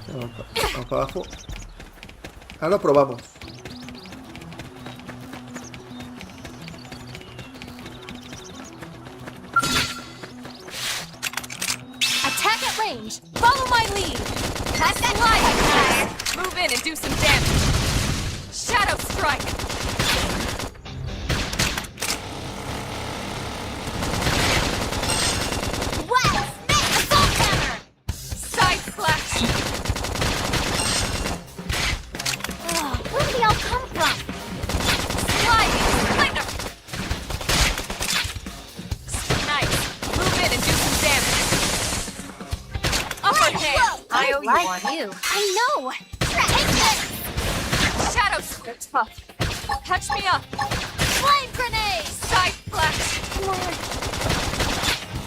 Vamos para abajo. Ahora lo probamos. range. Follow my lead. I've got Sliding fire. Move in and do some damage. Shadow strike. Wow, smash! Assault hammer. Side slash. Where did they all come from? Sliding splinter. Nice. Move in and do some damage. Upper hand. I owe you one. You. I know. Take this. Shadow strike. Tough. Catch me up. Flame grenade. Side flash. Come on.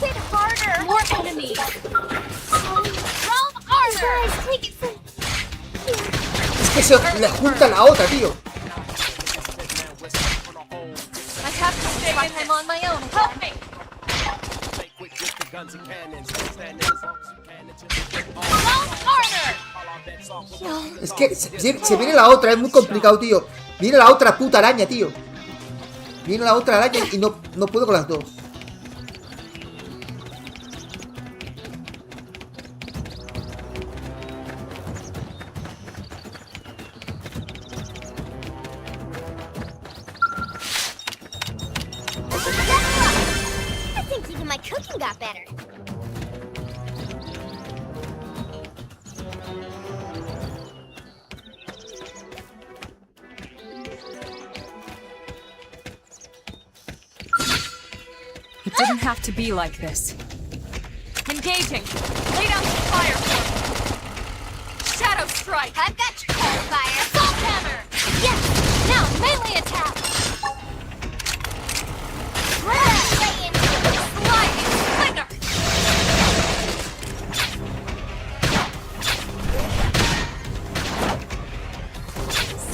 Hit harder. More enemies. Wrong armor. Guys, take it from here. Es que se le junta la otra, tío. I have to stay in him on my own. Help me. Wrong armor. Es que se viene la otra, es muy complicado, tío. Viene la otra puta araña, tío. Viene la otra araña y no puedo con las dos. I think even my cooking got better. It didn't have to be like this. Engaging. Lay down some fire. Shadow strike. I've got fire. Assault hammer. Yes. Now melee attack. Lay into it. Sliding splinter.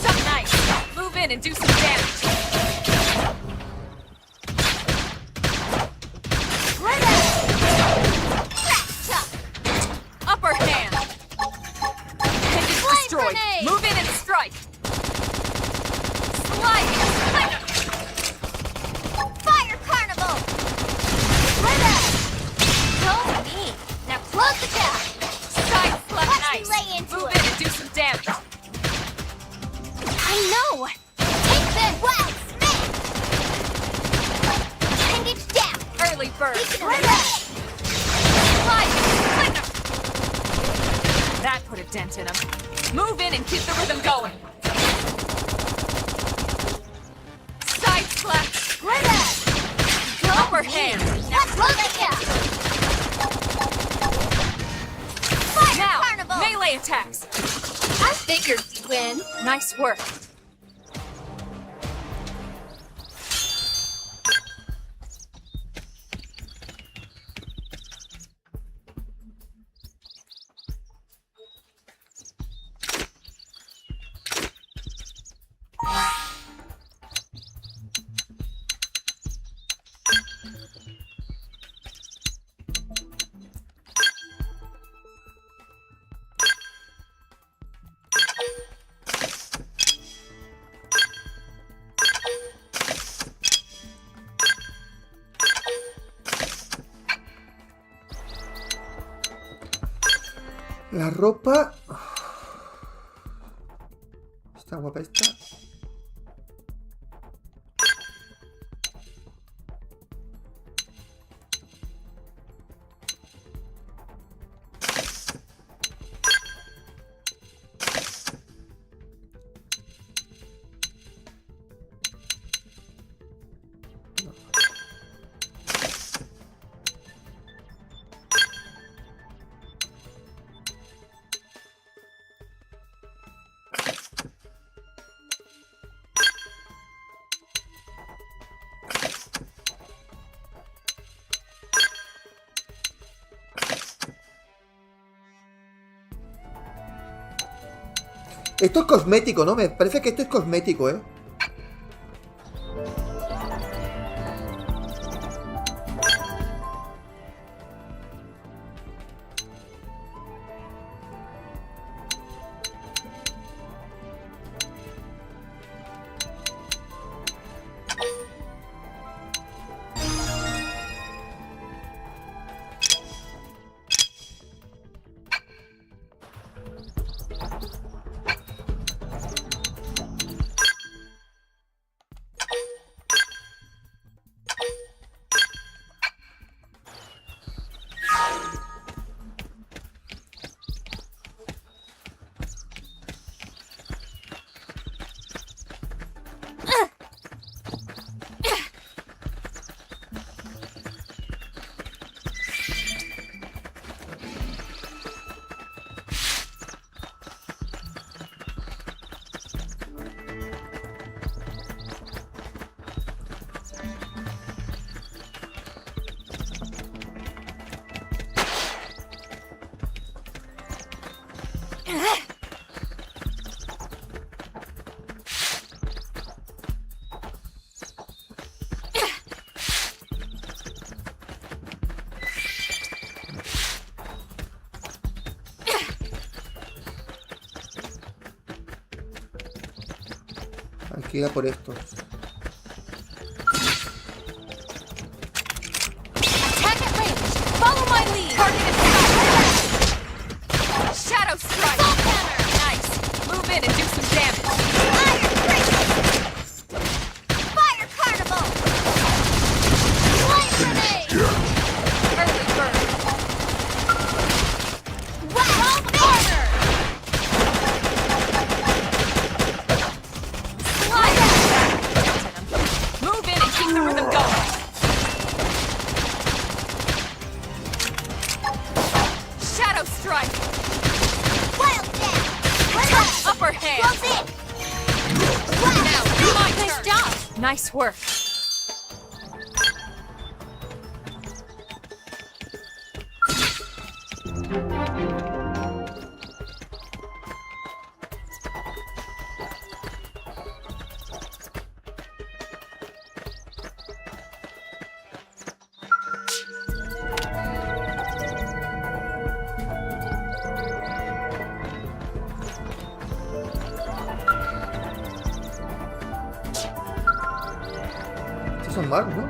So nice. Move in and do some damage. Upper hand. Appendage destroyed. grenade. Move in and strike. Sliding splinter. Fire carnival. Go me. Now close the gap. Side slap. Watch me Nice. lay into Move it. in and do some damage. I know. Take this. Wow, smash. Appendage down. Early bird. Sliding Splinter. That put a dent in him. Move in and keep the rhythm going. Side slap. Upper hand. Now close the gap. Fire Now, carnival. melee attacks. I figured you'd win. Nice work. La ropa... Está guapa esta. Esto es cosmético, ¿no? Me parece que esto es cosmético, ¿eh? Hay que ir a por estos. Attack at range! Follow my lead! Target is Shadow strike! Assault hammer! Nice! Move in and do some damage! Iron Fist! Fire Carnival! Flame Grenade! Early bird! Wow! Corner! Slide out! Move in and keep the rhythm going! Shadow strike! Wild Dash! Upper hand! Close in! Now, my nice job! Nice work. Estos son magos, ¿no?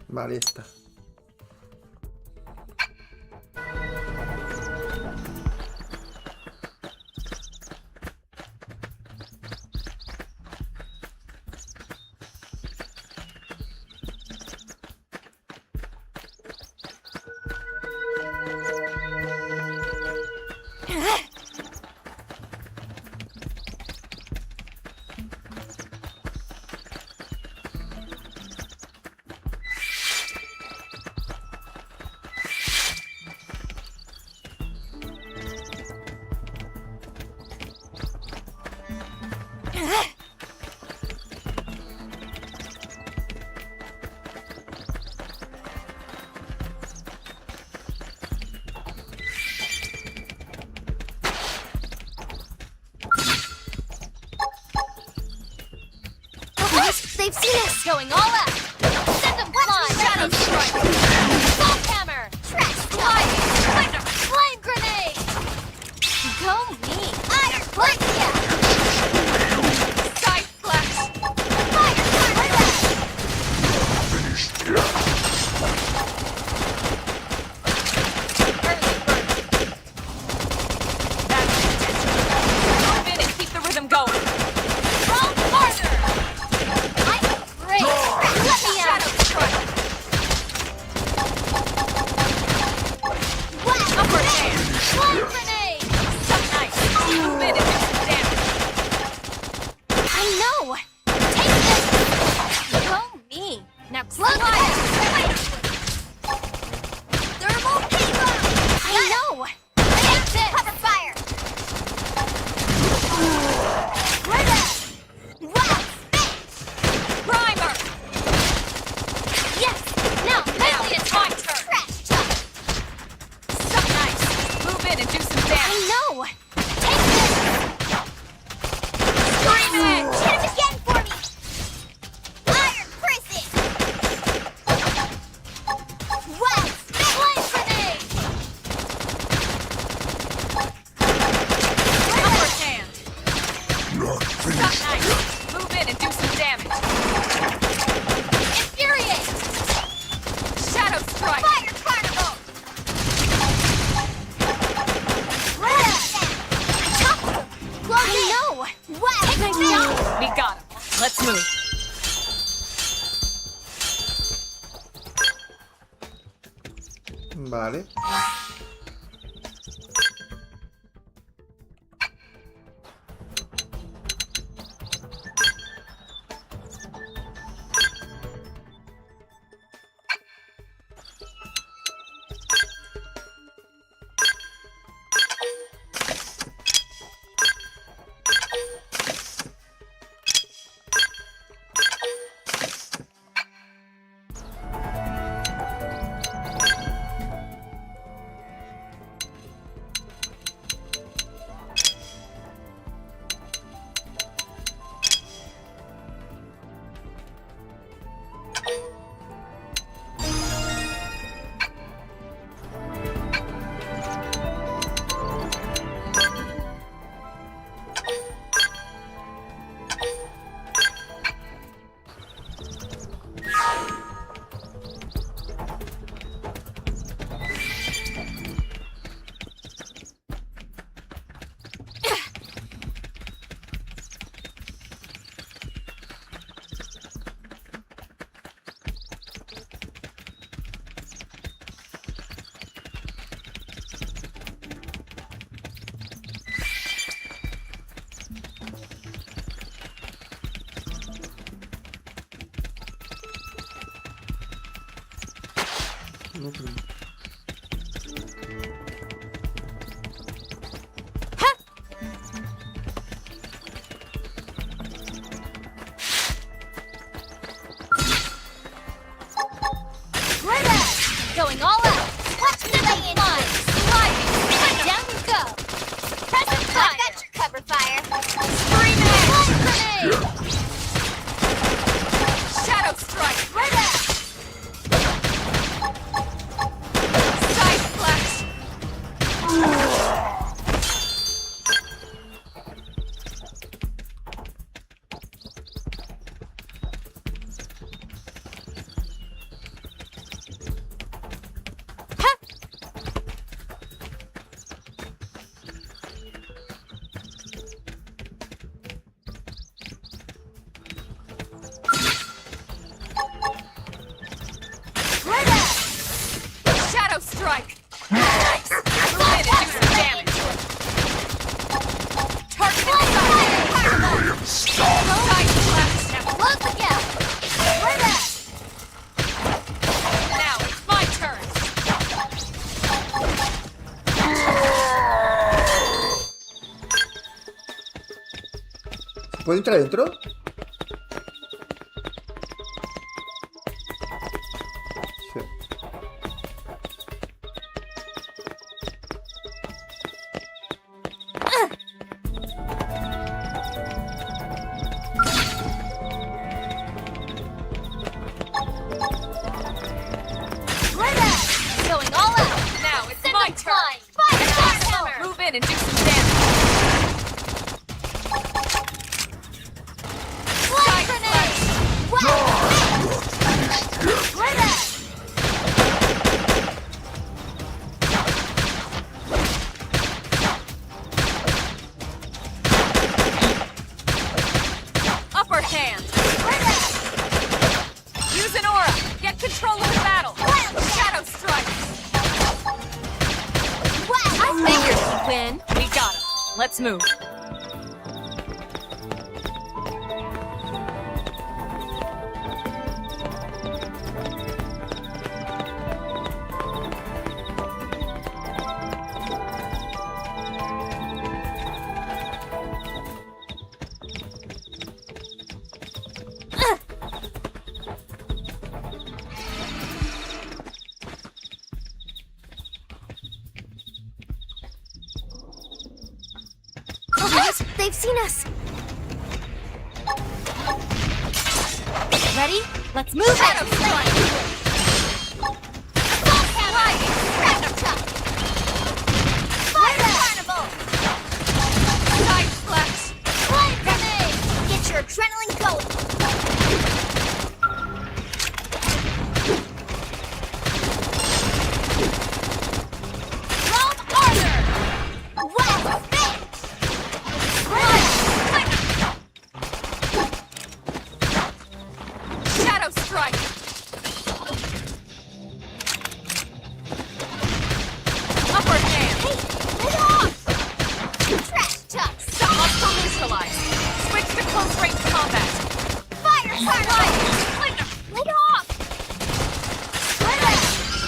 Vale, está. They've seen us! Going all out! Send them flying! Shadow strike! Assault hammer! Trash sliding! Thunder! Flame grenade! Go me! Iron Glacia! Side flash! Fire Carnival! Early bird! That's intentional. Move in and keep the rhythm going. Roll harder! Iron Great! Let me out! Shadow strike! Wow! Upper hand! Flame grenade! So nice! Move in and do some damage. I know! Take this! Go me! Now close it! Thermal Halo! I know! Take this! Cover fire! Right up! Wow! Primer! Yes! Now, Now it's my turn! trash chuck! So nice! Move in and do some I damage. know! Take this! Scream it! Hit him again for me! Iron Prison! Wow! Flame grenade! Upper hand! So nice! Move in and do some damage. Infuriate! Shadow strike! Fire Carnival! Right up! Close I know! Wow! Nice job! We got him. Let's move. Vale. Right out! Going all out! Watch me in mine! Sliding! Down we go! Present fire! I got your cover fire! Screaming! Grenade! Shadow strike! Right out! Side flash! Right out! Shadow strike! Nice! Move in and do some damage! Target inside! Side flash! Now close the gap! Right out! Now it's my turn! ¿Se puede entrar dentro? Sí. Right out! Going all out! Now it's my turn! Fire! Move in and do some damage! Fly grenade! Right out! Upper hand! Right out! Use an aura! Get control of the battle! Shadow strike! I figured you'd win. We got him. Let's move. What? They've seen us. Ready? Let's move Shadow it. strike! Fire carnival! Side flash! Flame grenade! Get your adrenaline going! Rome armor! Well fit! Shadow strike! Upper hand! Hey, lay off! Trash talk! Muscle neutralized! Switch to close range combat! Fire carnival! Lay off!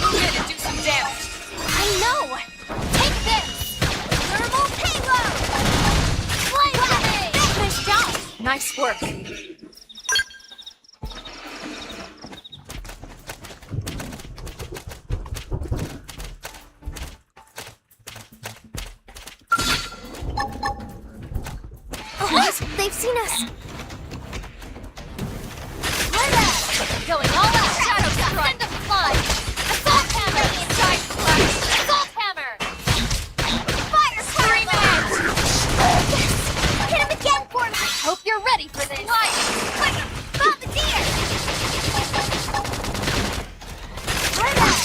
Move in and do some damage! I know! Take this! Thermal payload! Flame grenade! Nice job! Nice work! What? They've seen us! Right out! Going all out! Shadow strike! Send them flying! Assault hammer! Side flash! Assault hammer! Fire Scream carnival! it! Yes! Hit him again for me! Hope you're ready for this! Bombardier! Right out!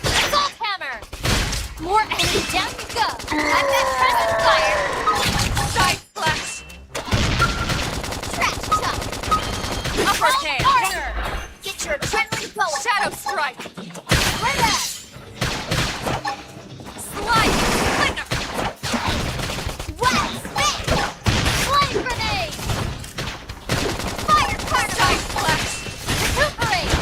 Assault hammer! More enemy down you go! I've got present fire! Side flash! Trash talk! Upper hand! Armor! Get your adrenaline going! Shadow strike! Right out! Slide! Wow! Spit! Flame grenade! Fire carnival! Side flash! Recuperate!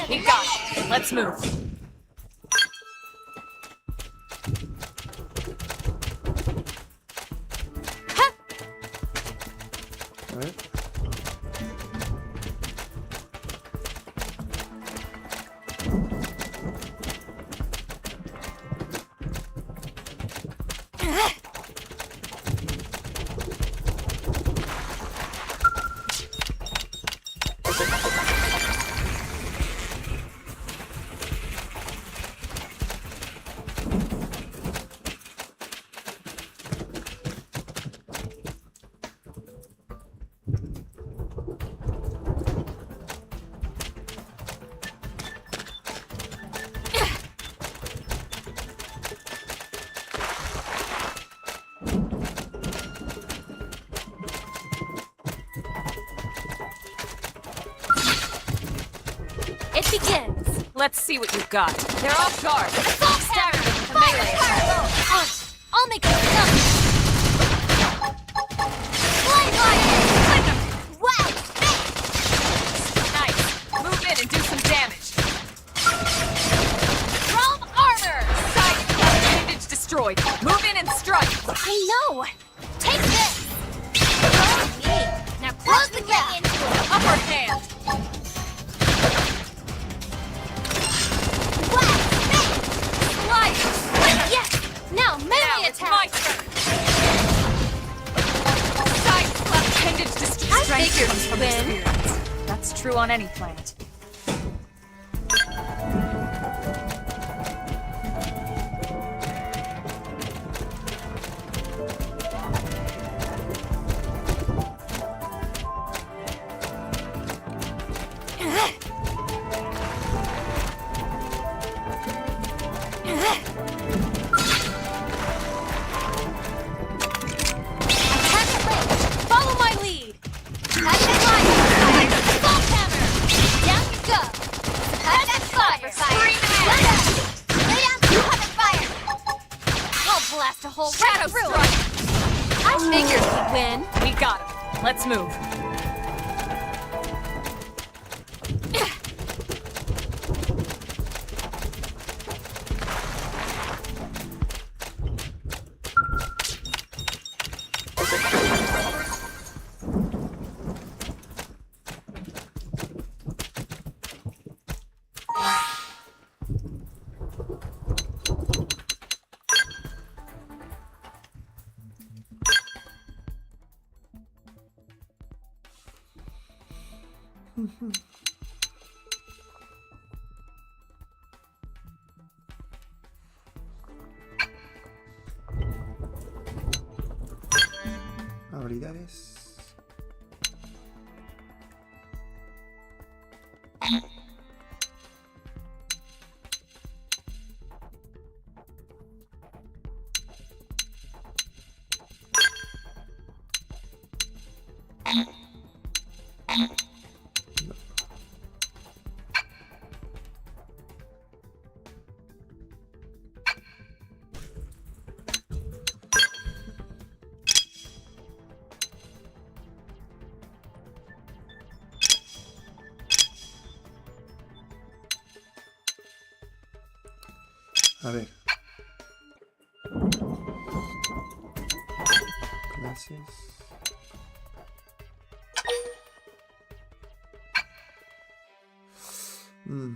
We got it. Let's move. A ver. It begins. Let's see what you've got. They're off guard. Assault Stagger them with a Fire melee attack. I'll make it stop. Fly fire! Wow! Nice. Move in and do some damage. Chrome armor! Side bandage destroyed. Move in and strike. I know! Take this! Okay. Now close the gap into it! Upper hand. Slide! Yes! Now melee Now it's my attack! turn. Side slap appendage destroyed. I Strength figured comes you'd from win. experience. That's true on any planet. Attack at range! Follow my lead! Attack line! Assault hammer! Down you go! Attack fire! Scream Lay down! Lay down to cover fire! I'll blast a hole right Shadow through strike. it! I figured we'd win! We got him. Let's move. Habilidades. A ver. Clases. No.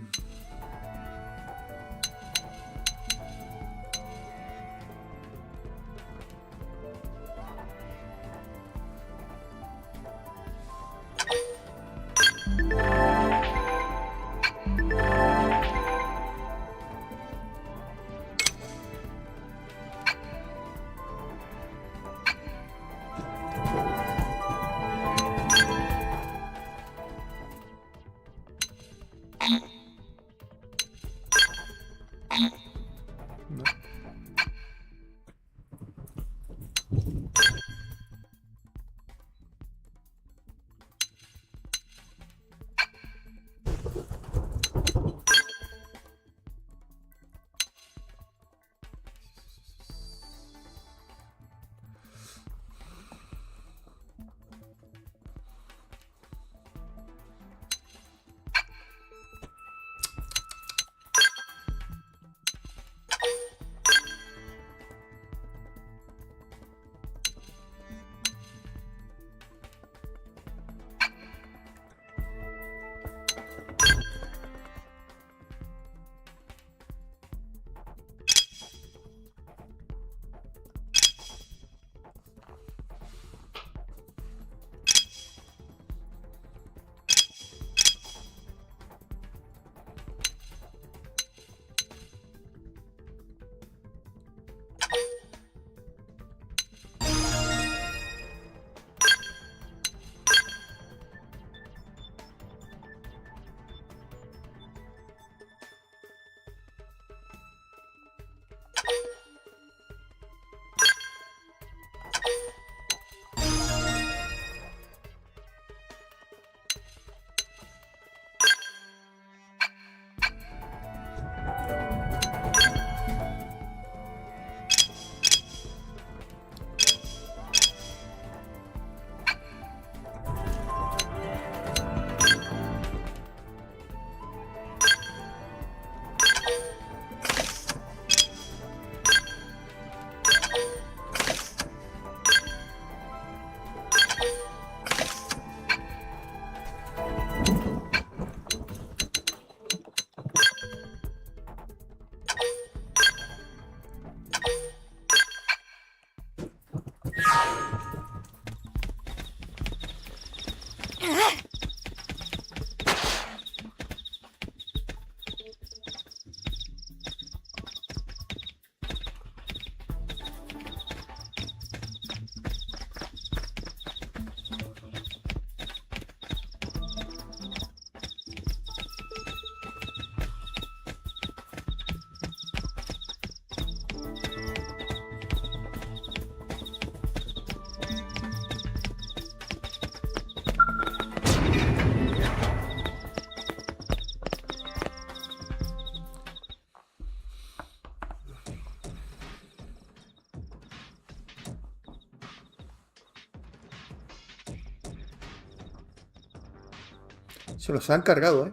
Se los han cargado, ¿eh?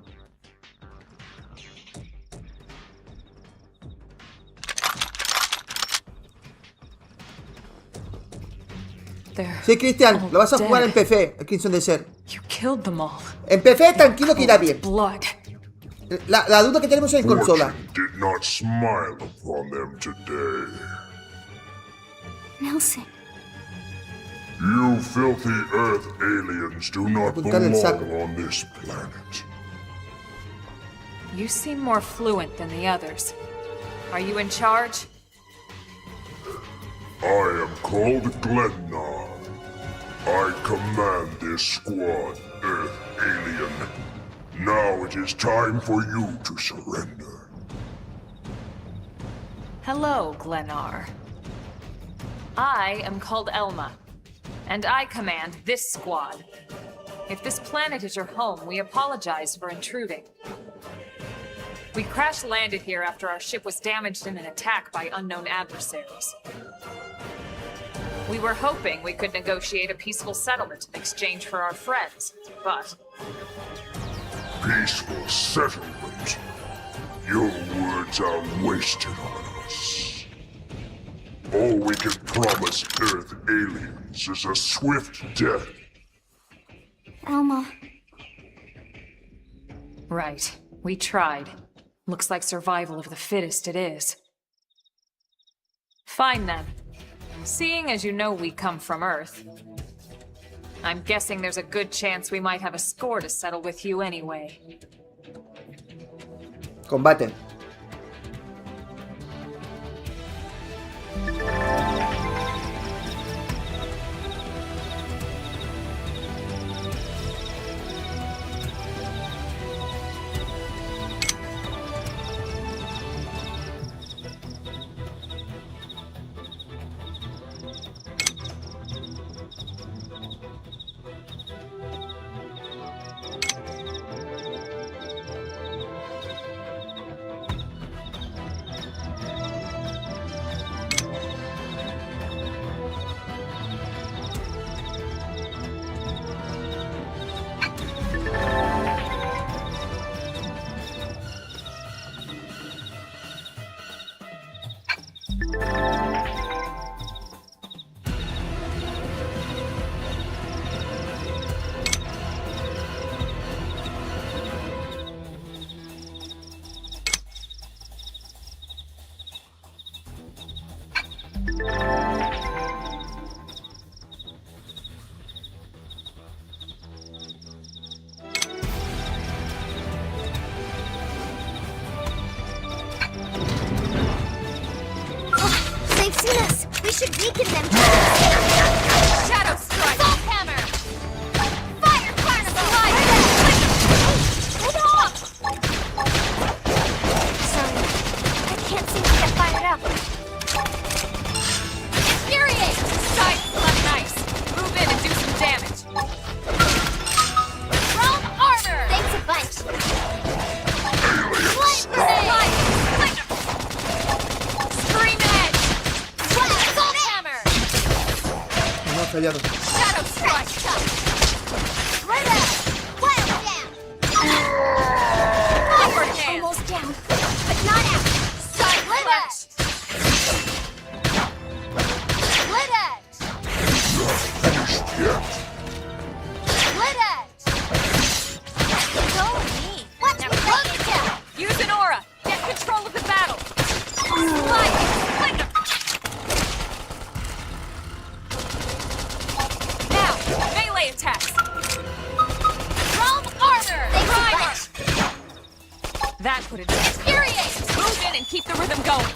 They're Sí, Cristian, all lo vas a jugar en dead. PC, el Crimson Desert. You killed them all. En PC, tranquilo que irá bien. Blood. La duda que tenemos es en consola. Fortune did not smile upon them today. Nelson. You filthy Earth aliens do not Apuntar el saco. belong on this planet. You seem more fluent than the others. Are you in charge? I am called Glennar. I command this squad, Earth alien. Now it is time for you to surrender. Hello, Glennar. I am called Elma, and I command this squad. If this planet is your home, we apologize for intruding. We crash-landed here after our ship was damaged in an attack by unknown adversaries. We were hoping we could negotiate a peaceful settlement in exchange for our friends, but Peaceful settlement. Your words are wasted on us. All we can promise Earth aliens is a swift death. Elma. right, we tried. Looks like survival of the fittest it is. Fine then. Seeing as you know we come from Earth, I'm guessing there's a good chance we might have a score to settle with you anyway. Combate. They've seen us. We should weaken them. Shadow Strike! Salt hammer. Fire carnival. Get off! Sorry, I can't seem to get fired up. Infuriate! Side left nice. Move in and do some damage. Chrome armor. Thanks a bunch. Flame grenade. Scream edge! Salt hammer. No ha fallado. Shadow Strike! Right up. Wild down. Overhand! Almost down, but not out. Side flash! Split edge. Finished yet? Split edge. Go me. Watch me lay it down. Use an aura! Get control of the battle! Slide! Splinter! Now, melee attacks! Chrome armor. Thanks a Primer! bunch. That put it in. Infuriate. Move in and keep the rhythm going!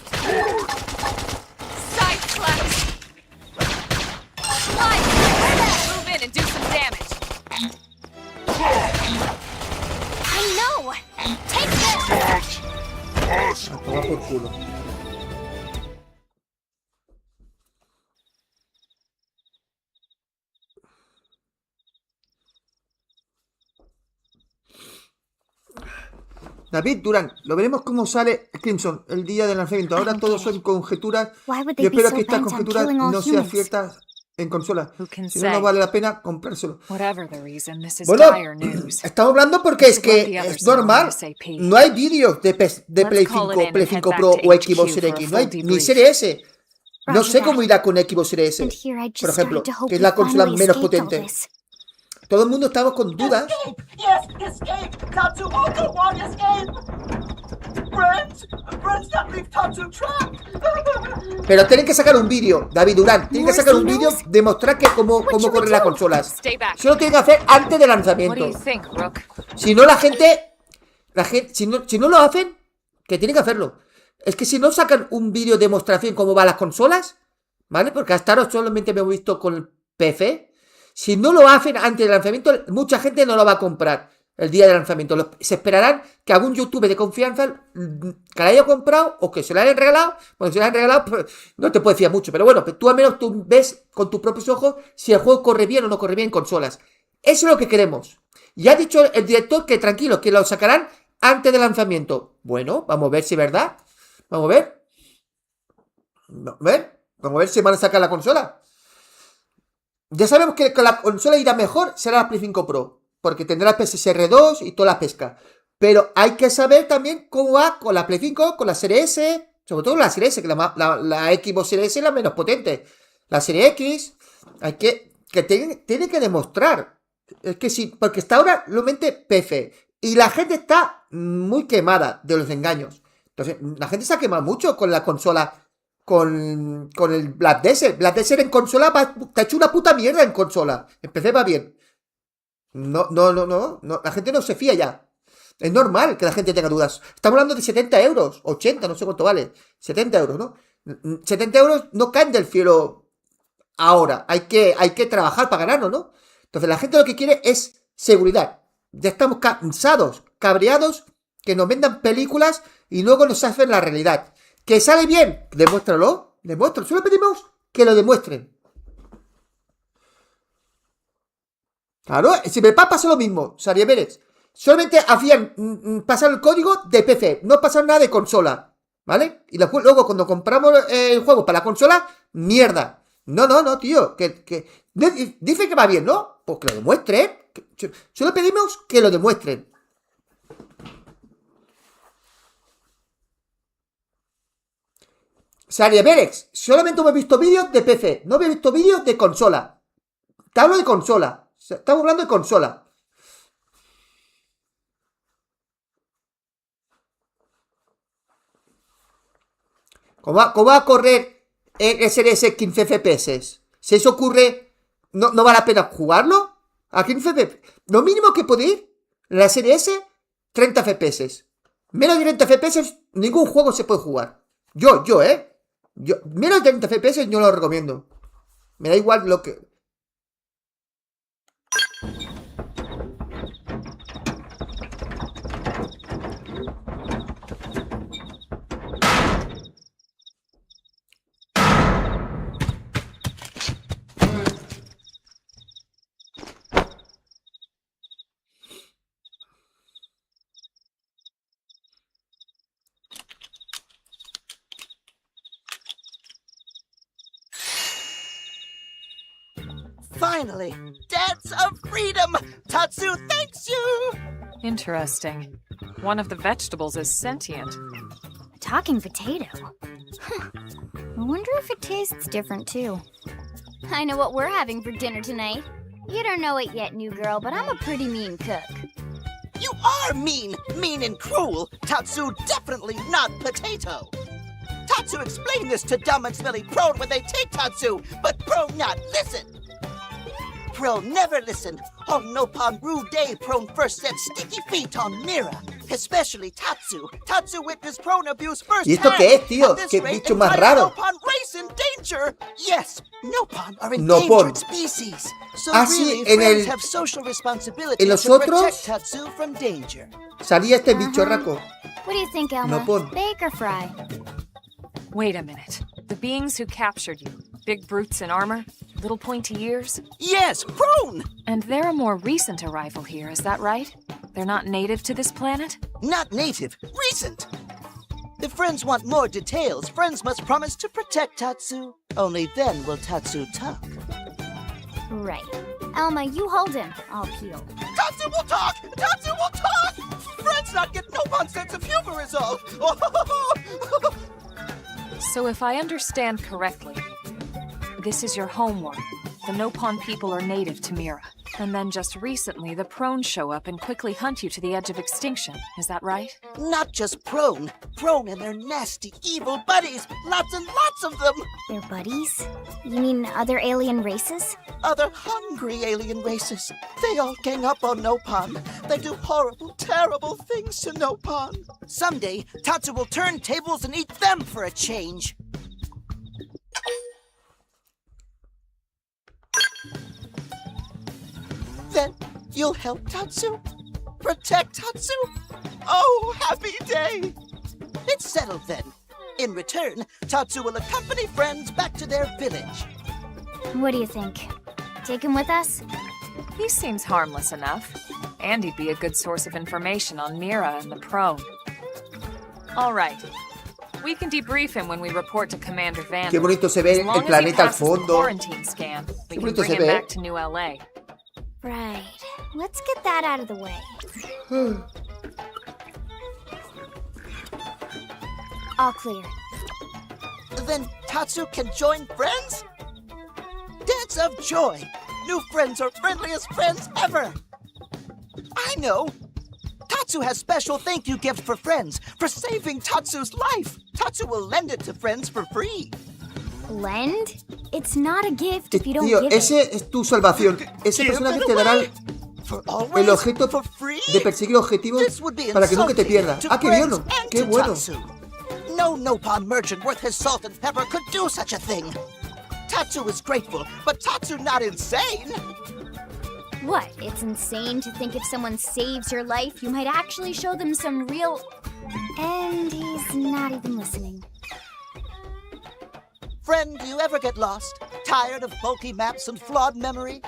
Side slash! Slide! Move in and do some damage! I know. Take this. Awesome. Toma por culo. David Durán, lo veremos cómo sale Crimson el día del lanzamiento. Ahora todos son conjeturas. Why would Yo they be espero so que estas bent on conjeturas killing all no sean humans? ciertas en consola. Who can Si no, no say? vale la pena comprárselo. Whatever the reason, this is Bueno, dire news. estamos hablando porque es que es normal. No hay vídeos de Play 5, Play 5 Pro o Xbox Series X. No hay ni Series S. No sé cómo irá con Xbox Series S, And here I por just ejemplo, started to hope que es we la consola finally menos escaped all potente. this. Todo el mundo estamos con dudas. Escape! Yes, escape! Tatsu also want escape! Friends, don't leave Tatsu trapped! Pero tienen que sacar un vídeo, David Durán. Tienen que sacar un vídeo, demostrar que cómo should we corren las do? consolas. Stay back. Eso lo tienen que hacer antes del What do lanzamiento. you think, Rook? Si no, la gente si no lo hacen, que tienen que hacerlo. Es que si no sacan un vídeo de demostración cómo van las consolas, ¿vale? Porque hasta ahora solamente me he visto con el PC. Si no lo hacen antes del lanzamiento, mucha gente no lo va a comprar el día del lanzamiento. Se esperarán que algún youtuber de confianza que la haya comprado o que se la hayan regalado. Bueno, si se la hayan regalado, pues, no te puedo decir mucho. Pero bueno, tú al menos tú ves con tus propios ojos si el juego corre bien o no corre bien en consolas. Eso es lo que queremos. Ya ha dicho el director que tranquilo, que lo sacarán antes del lanzamiento. Bueno, vamos a ver si es verdad. Vamos a ver. Vamos a ver si van a sacar la consola. Ya sabemos que con la consola irá mejor, será la Play 5 Pro. Porque tendrá el PSR 2 y toda la pesca. Pero hay que saber también cómo va con la Play 5, con la Serie S. Sobre todo la Serie S, que la Xbox Series S es la menos potente. La Serie X, hay que tiene que demostrar. Es que sí, porque hasta ahora lo mente PC. Y la gente está muy quemada de los engaños. Entonces, la gente se ha quemado mucho con la consola. Con el Black Desert. Black Desert en consola te ha hecho una puta mierda en consola. En PC va bien. No. La gente no se fía ya. Es normal que la gente tenga dudas. Estamos hablando de 70 euros. 80, no sé cuánto vale. 70 euros, ¿no? 70 euros no caen del cielo ahora. Hay que trabajar para ganarlo, ¿no? Entonces la gente lo que quiere es seguridad. Ya estamos cansados, cabreados, que nos vendan películas y luego nos hacen la realidad. ¿Que sale bien? Demuéstralo. Solo pedimos que lo demuestren. Claro, si me pasa lo mismo, Saria Pérez. Solamente hacían pasar el código de PC, no pasar nada de consola, ¿vale? Y luego cuando compramos el juego para la consola, mierda. No, tío, dice que va bien, ¿no? Pues que lo demuestren. Solo pedimos que lo demuestren. Saria Pérez, solamente hemos visto vídeos de PC, no he visto vídeos de consola. Te hablo de consola. Estamos hablando de consola. ¿Cómo va a correr en Series S 15 FPS? Si eso ocurre, ¿no vale la pena jugarlo? A 15 FPS. Lo mínimo que puede ir en la Serie S, 30 FPS. Menos de 30 FPS, ningún juego se puede jugar. Menos de 30 FPS yo no lo recomiendo. Me da igual lo que... Finally, dance of freedom! Tatsu thanks you! Interesting. One of the vegetables is sentient. A talking potato. Huh. I wonder if it tastes different too. I know what we're having for dinner tonight. You don't know it yet, new girl, but I'm a pretty mean cook. You are mean and cruel. Tatsu definitely not potato. Tatsu explained this to dumb and smelly Prone when they take Tatsu, but Prone not listen. Prone never listened. On Nopon Rue Day, Prone first set sticky feet on Mira. Especially Tatsu. Tatsu witnessed Prone abuse first. ¿Y esto qué es, tío? ¿Qué bicho más raro? Nopon race in danger. Yes, Nopon are Nopon. endangered species. So Sí, really, friends have social responsibility en los to otros protect Tatsu from danger. salía este bicharraco. What do you think, Elma? Nopon. Bake or fry? Wait a minute. The beings who captured you, big brutes in armor, little pointy ears? Yes, Prone! And they're a more recent arrival here, is that right? They're not native to this planet? Not native, recent. If friends want more details, friends must promise to protect Tatsu. Only then will Tatsu talk. Right. Elma, you hold him. I'll peel. Tatsu will talk! Tatsu will talk! Fred's not getting Nopon sense of humor is all. So if I understand correctly, this is your homeworld. The Nopon people are native to Mira. And then just recently, the Prones show up and quickly hunt you to the edge of extinction. Is that right? Not just Prone. Prone and their nasty, evil buddies. Lots and lots of them. They're buddies? You mean other alien races? Other hungry alien races. They all gang up on Nopon. They do horrible, terrible things to Nopon. Someday, Tatsu will turn tables and eat them for a change. Then you'll help Tatsu? Protect Tatsu? Oh, happy day! It's settled then. In return, Tatsu will accompany friends back to their village. What do you think? Take him with us? He seems harmless enough. And he'd be a good source of information on Mira and the Prone. All right. We can debrief him when we report to Commander Van. Qué bonito se ve el planeta al fondo. Quarantine scan, we can bring him back to New LA. Right. Let's get that out of the way. All clear. Then Tatsu can join friends? Dance of joy! New friends are friendliest friends ever! I know! Tatsu has special thank you gift for friends for saving Tatsu's life! Tatsu will lend it to friends for free! Lend? It's not a gift if you don't Tío, give ese it. es tu salvación. Ese personaje te dará el objeto de perseguir objetivos para que nunca te pierdas. Ah, qué bueno, qué bueno. No Nopon merchant worth his salt and pepper could do such a thing. Tatsu is grateful, but Tatsu not insane. What? It's insane to think if someone saves your life, you might actually show them some real... And he's not even listening. Friend, do you ever get lost? Tired of bulky maps and flawed memory?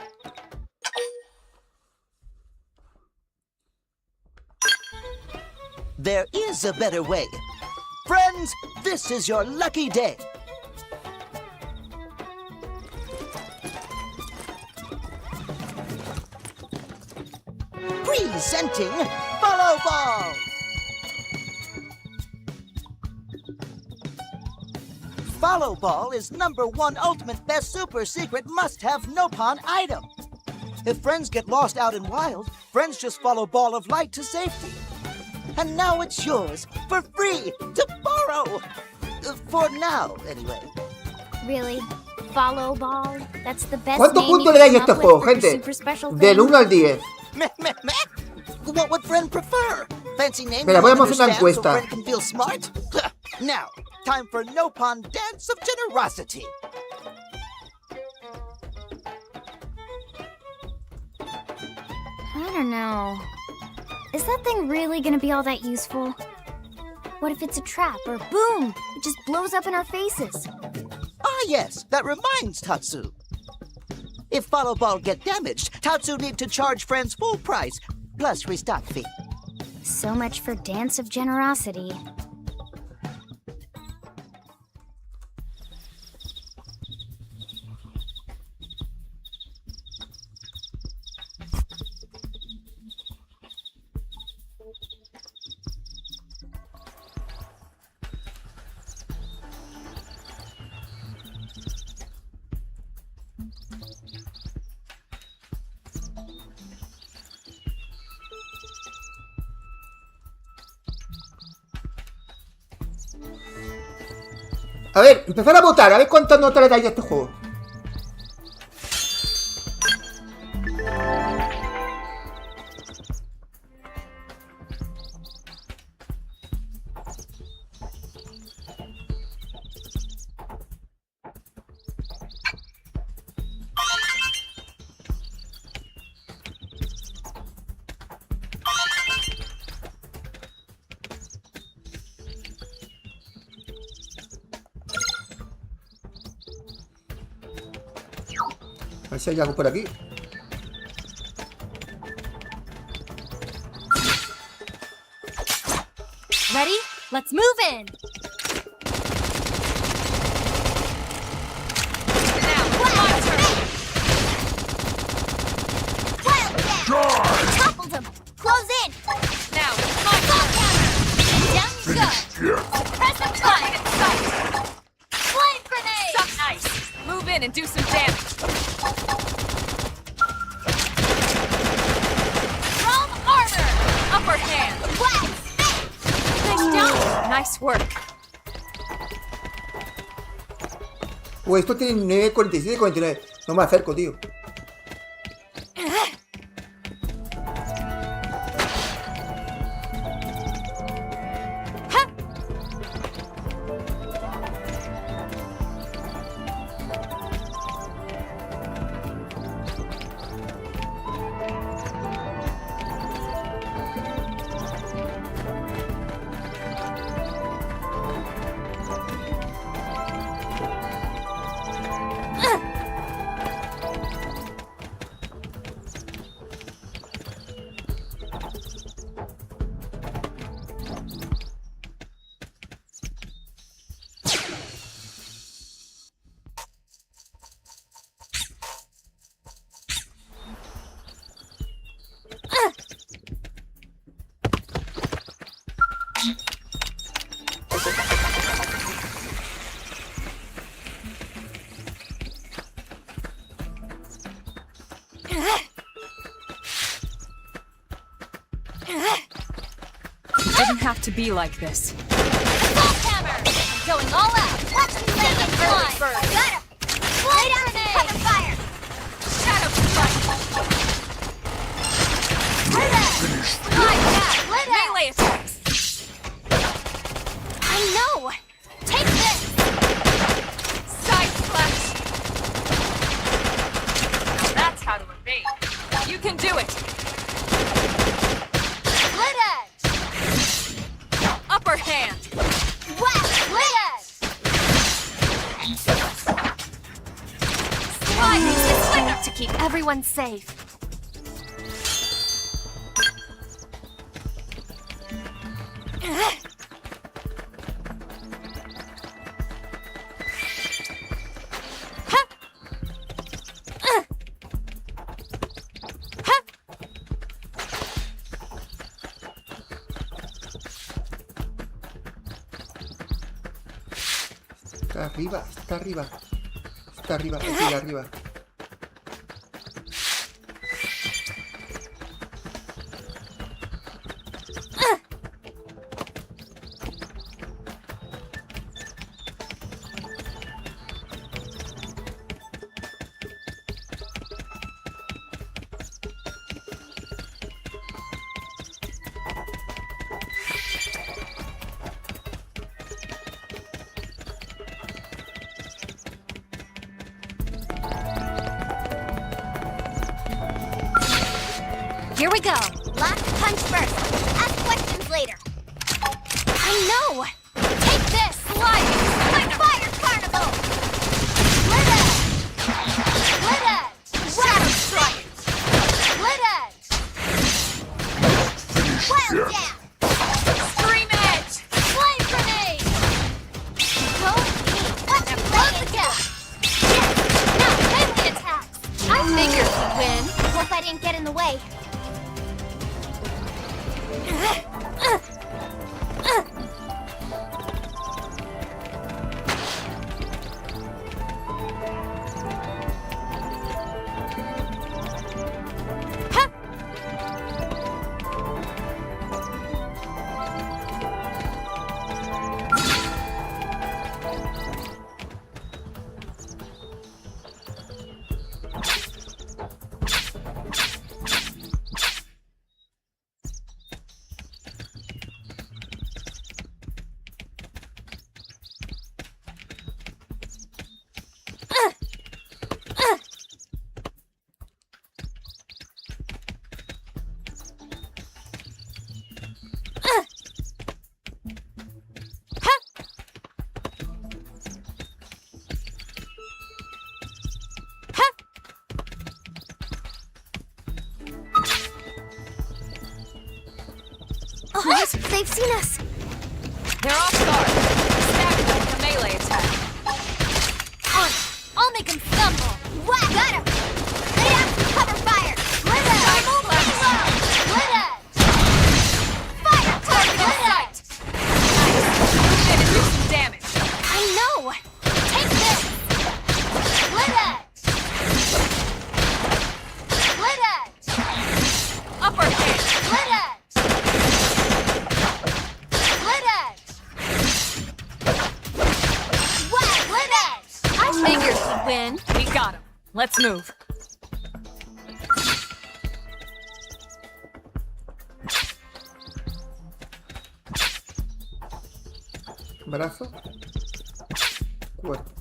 There is a better way. Friends, this is your lucky day. Presenting Follow Ball! Follow Ball is #1 ultimate best super secret must-have Nopon item. If friends get lost out in wild, friends just follow Ball of Light to safety. And now it's yours, for free, to borrow! For now, anyway. Really? Follow Ball? That's the best ¿Cuántos name puntos you le dais a can este come up juego, with for gente? super special Del thing? 1 al 10. Meh. What would friend prefer? Fancy name Mira, you voy a don't hacer una understand so encuesta. friend can feel smart? Now, time for Nopon Dance of Generosity. I don't know. Is that thing really gonna be all that useful? What if it's a trap, or boom, it just blows up in our faces? Ah yes, that reminds Tatsu. If Follow Ball get damaged, Tatsu need to charge friends full price, plus restock fee. So much for Dance of Generosity. A ver, empezar a votar, a ver cuántas notas le dais a este juego. A ver si hay algo por aquí. Ready? Let's move in! Nice work. O esto tiene nivel 47 y 49. No me acerco, tío. Didn't have to be like this. Hammer! Going all out! Watch me lay it fly! Got him! Lay down and cover fire! Shadow strike! Melee attacks! I know! Take this! Side slash! Now that's how to evade. You can do it! Split edge! Upper hand! Whack! Split edge! Sliding This to keep everyone safe. Está arriba, está arriba. Está arriba, aquí arriba. Here we go. Last punch first. Ask questions later. I know. Take this. Sliding. Fire carnival. Split edge. Split edge. Shadow strike. Split edge. Wild jab. Scream edge! Flame grenade. Go me. Watch me lay it down. Yes. Now melee attacks. I figured we'd win. Hope I didn't get in the way. What? They've seen us. They're off guard. Stab them with a melee attack. On it. I'll make them stumble. Whack! Got him. Lay out some cover fire. Split edge. Split edge. Fire target in sight. Nice. Move in and do some damage. I know. Take this. Split edge. Split edge. Upper hand. Split edge. Split edge. Got him. Let's move. Brazo. Cuerpo.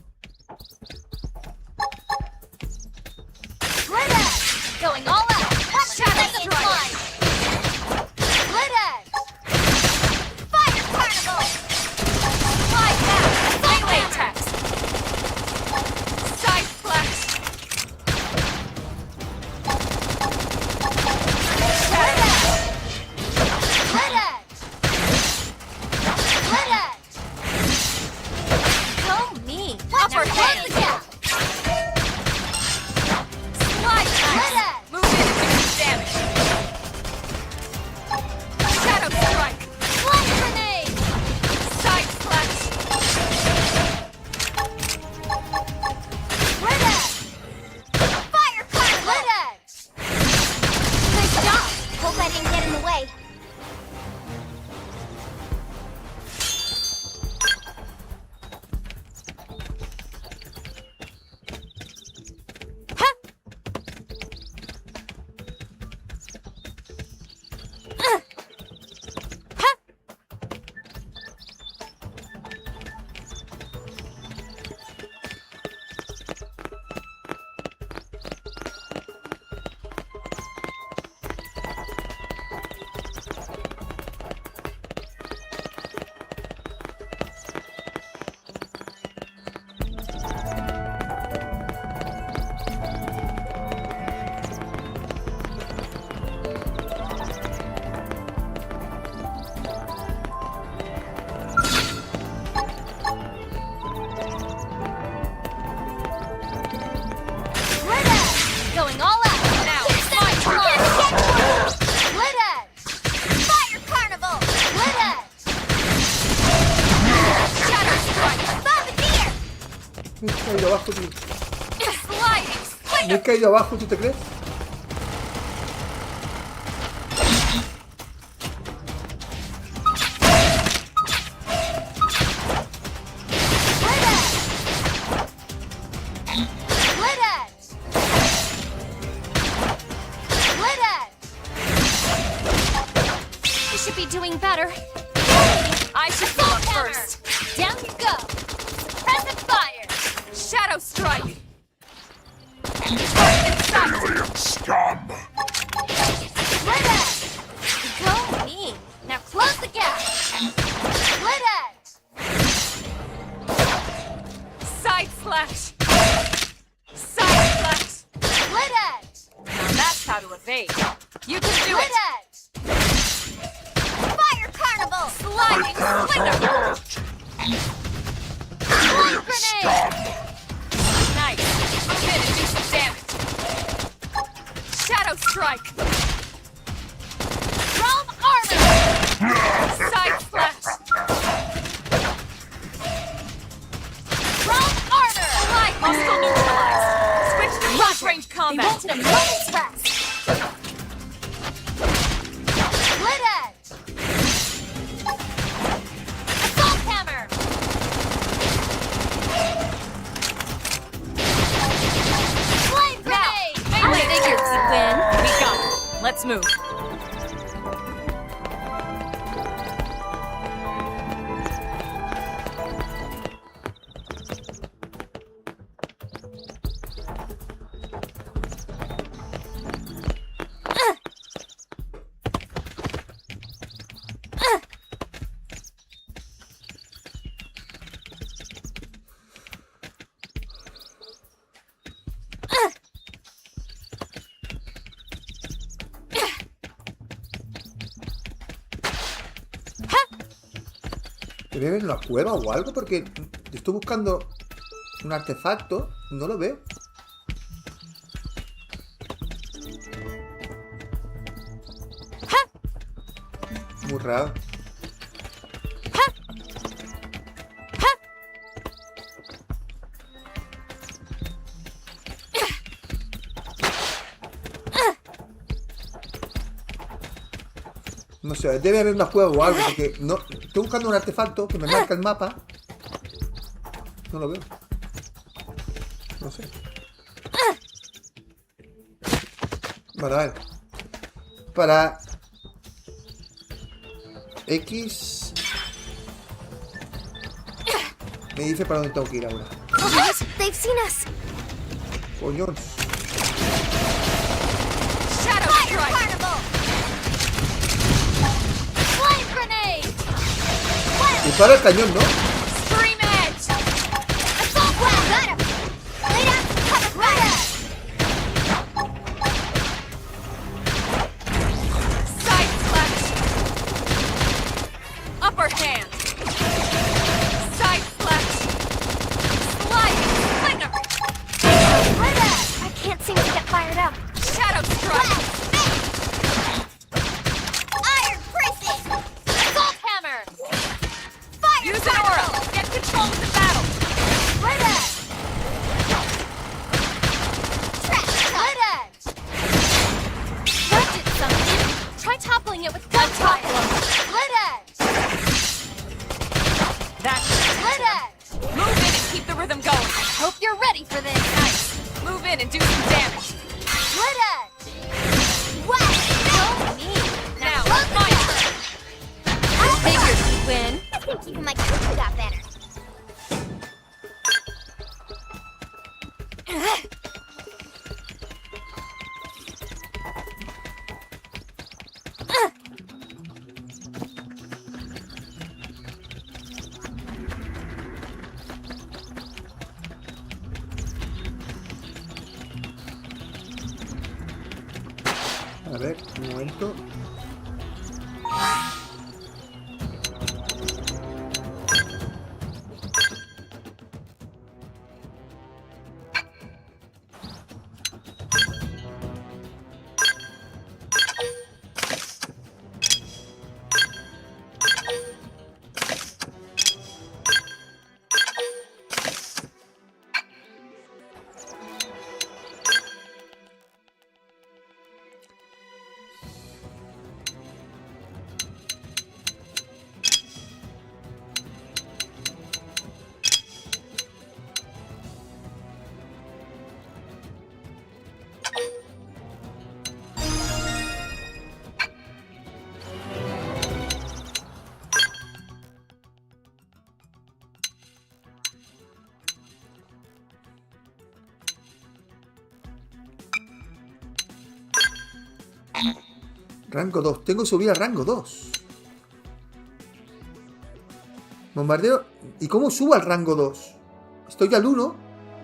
Split edge! Going all out! Shadow strike! Split edge! Fire carnival! Slide back. Melee attacks. Side flash. Split edge! Split edge! Split edge! So mean. Upper hand. gap! Slide Split axe. edge! Move in and do some damage. Shadow strike. Flash grenade! Side flash. Split edge! Fire carnival! Split edge! Nice job! Hope I didn't get in the way. Split edge! Going all out! Now, Keep slide them flash. Split edge! Fire carnival! Split edge! Shadow strike. Bombardier! Me he caído abajo, tío. Sliding. Me he caído abajo, ¿tú te crees? Split edge! Split edge! Split edge! You should be doing better. I should go up first. Down you go! Suppressive fire! Shadow strike. Target in sight. Scum! Split edge! Go me! Now close the gap! Split edge! Side flash. Side flash. Split edge! Now that's how to evade. You can do Split it. edge! Fire carnival! Sliding slinger. Flame grenade! Nice. Move in and do some damage. Shadow strike. Chrome armor! Side flash. Chrome armor! Slide muscle neutralized. Switch to close range They combat. won't in a moment's rest! Split edge! Assault hammer! Flame grenade! Melee I figured we'd win. We got it. Let's move. ¿Debe haber una cueva o algo? Porque estoy buscando un artefacto y no lo veo. Muy raro. No sé, debe haber una cueva o algo, porque no, estoy buscando un artefacto que me marca el mapa. No lo veo. No sé. Vale, vale. Para X. Me dice para dónde tengo que ir ahora. What? They've seen us. Coñón. Shadow Fire Carnival. Flame grenade. Dispara el cañón, ¿no? Scream edge. Assault blast. Got him. Lay down some cover fire. Side slash. Upper hand. Side slash. Sliding slinger. I can't seem to get fired up. Shadow strike. Iron prison. Assault hammer. Fire Use an aura. Get control of the battle. Red edge. Trash. Red edge. That did something. Try toppling it with gunfire. Red edge. That's Red edge. Move in and keep the rhythm going. Hope you're ready for this. Nice. Move in and do some damage. Red edge. Whack. So mean. Now, Look my at turn. I figured you'd win. I think even my cookie got better. A ver, un momento. Rango 2. Tengo que subir al rango 2. Bombardeo. ¿Y cómo subo al rango 2? Estoy al 1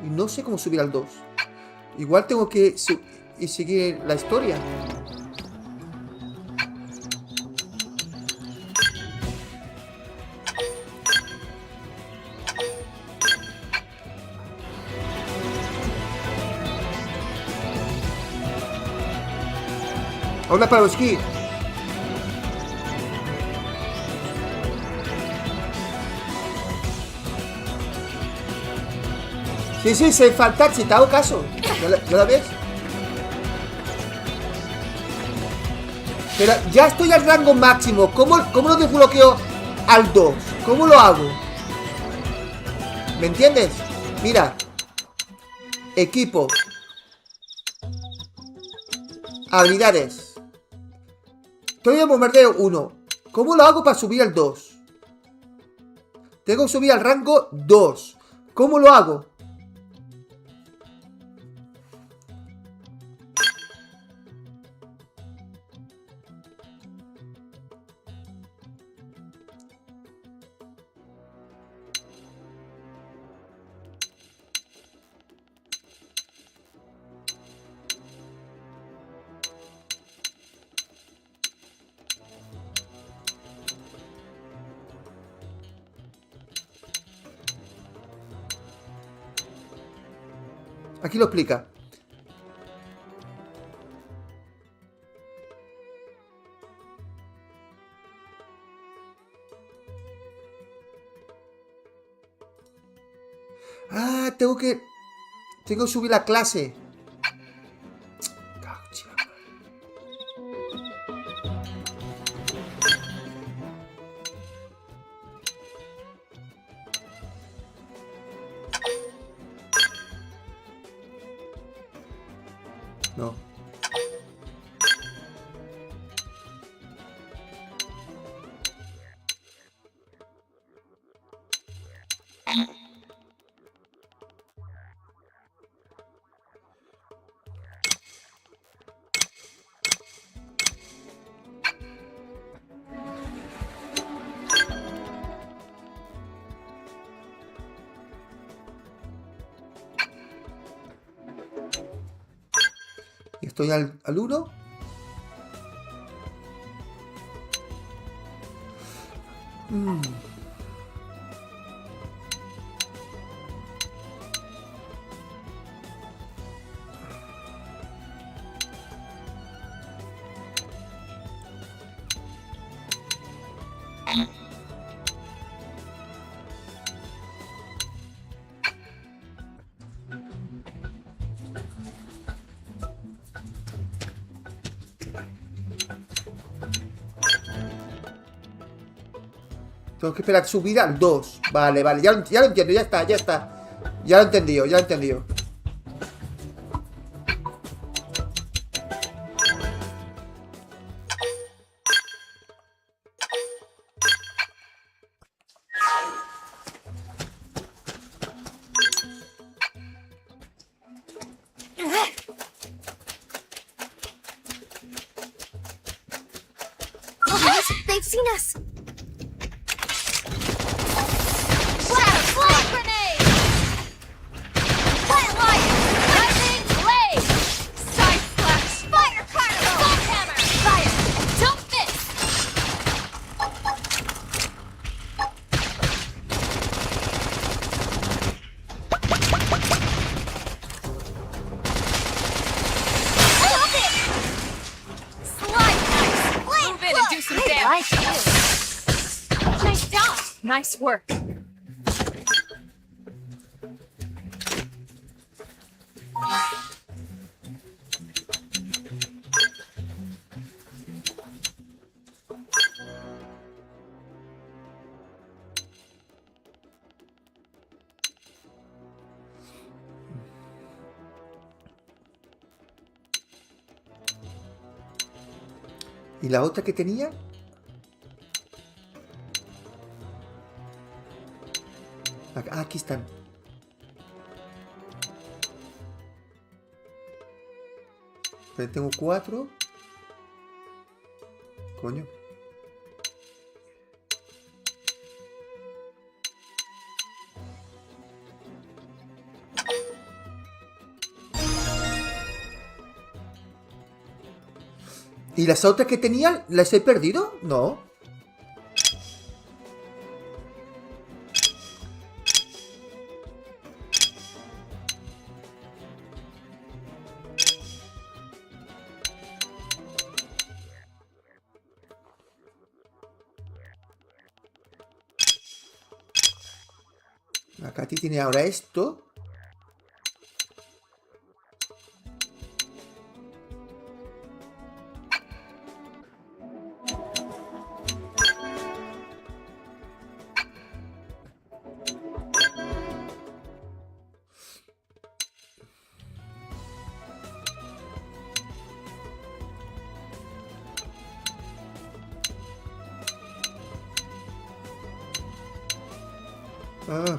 y no sé cómo subir al 2. Igual tengo que seguir la historia. Hola, Pavlovsky. Sí, sí, sé faltar, si te hago caso. ¿No la ves? Pero ya estoy al rango máximo. ¿Cómo lo desbloqueo al 2? ¿Cómo lo hago? ¿Me entiendes? Mira. Equipo. Habilidades. Estoy en bombardeo 1. ¿Cómo lo hago para subir al 2? Tengo que subir al rango 2. ¿Cómo lo hago? Aquí lo explica. Ah, tengo que subir la clase. No. Estoy al 1. Tengo que esperar subir al 2. Vale, vale, ya lo entiendo, ya está. Ya lo he entendido. They've seen us. Flame grenade! Plant lion! Lightning blade! Side slash! Fire carnival! Bomb hammer! Fire! Don't miss! Stop it! Slide knife! Move in and do some damage. Nice job. Nice work. ¿Y la otra que tenía? Aquí están. Pero tengo 4. Coño. ¿Y las otras que tenía las he perdido? No. La Katy tiene ahora esto. Ah.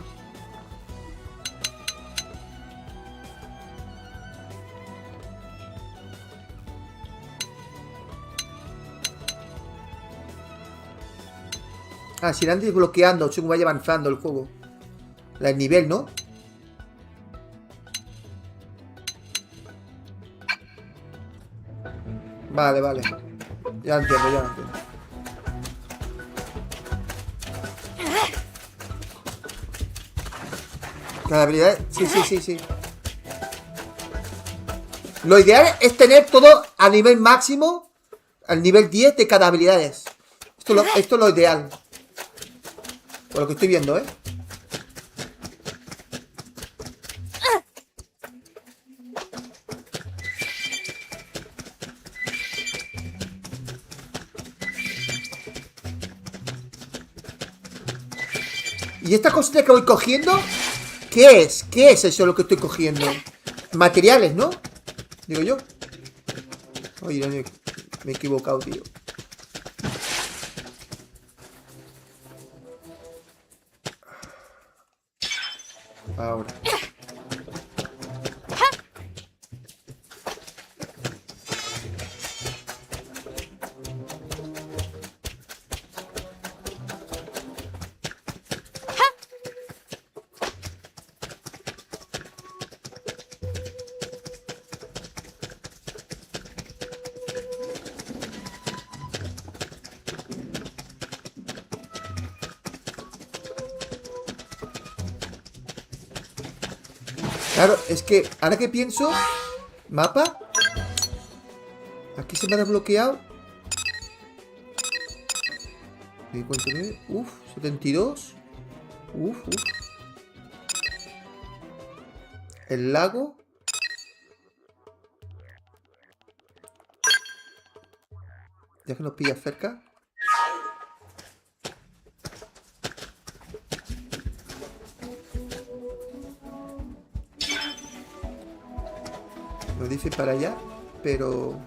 Ah, se irán desbloqueando según vaya avanzando el juego. El nivel, ¿no? Vale, vale. Ya lo entiendo. Cada habilidad... Sí. Lo ideal es tener todo a nivel máximo, al nivel 10 de cada habilidades. Esto es lo ideal. Por lo que estoy viendo, ¿eh? ¿Y esta cosita que voy cogiendo? ¿Qué es? ¿Qué es eso lo que estoy cogiendo? Materiales, ¿no? Digo yo. Oye, me he equivocado, tío. Ahora. Claro, es que ahora que pienso, mapa, aquí se me ha desbloqueado. 59, 72. Uf. El lago. Ya que nos pilla cerca. Nos dice para allá, pero...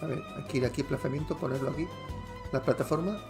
A ver, aquí emplazamiento, ponerlo aquí. La plataforma.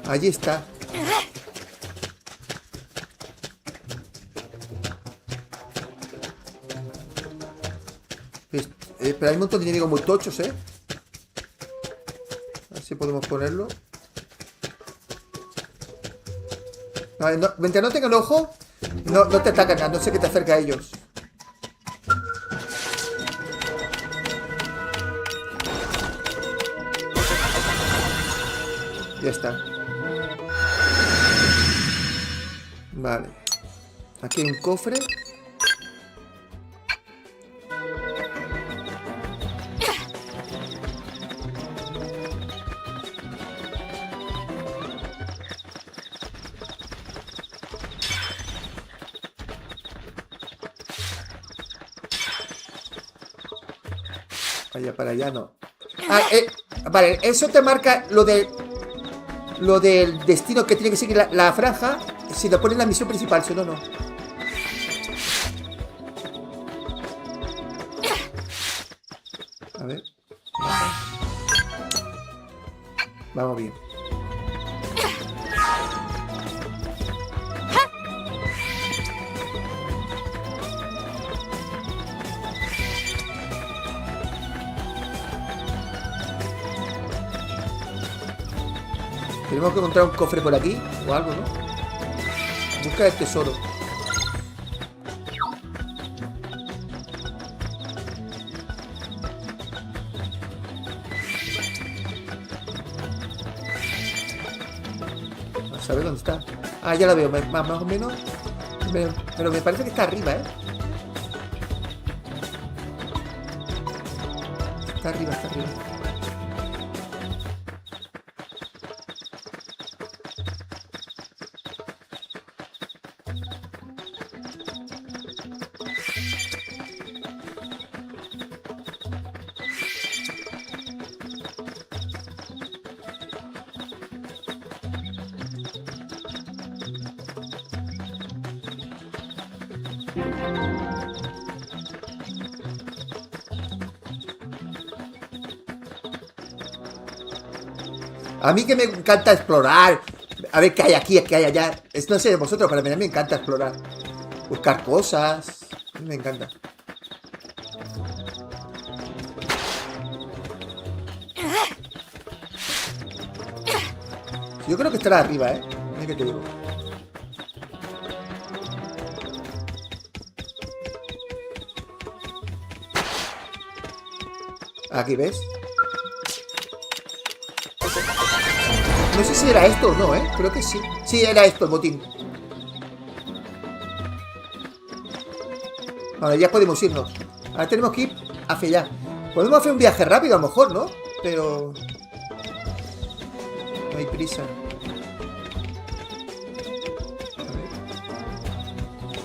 Allí está. Pero hay un montón de enemigos muy tochos, ¿eh? A ver si podemos ponerlo. Mientras no tengan ojo, no te atacan, a no ser que te acerques a ellos. Ya está. Vale. Aquí hay un cofre. Vaya, para allá no. Vale, eso te marca lo del destino que tiene que seguir la franja. Si lo pones en la misión principal, si no, no. A ver. Vamos bien. Tenemos que encontrar un cofre por aquí o algo, ¿no? Busca el tesoro. Vamos a ver dónde está. Ah, ya la veo, más o menos. Pero me parece que está arriba, ¿eh? Está arriba, está arriba. A mí que me encanta explorar. A ver qué hay aquí, qué hay allá. No sé de vosotros, pero a mí me encanta explorar. Buscar cosas. A mí me encanta. Yo creo que estará arriba, ¿eh? Mira que te digo. Aquí, ¿ves? No sé si era esto o no, ¿eh? Creo que sí. Sí, era esto, el botín. Ahora ya podemos irnos. Ahora tenemos que ir hacia allá. Podemos hacer un viaje rápido a lo mejor, ¿no? Pero... no hay prisa.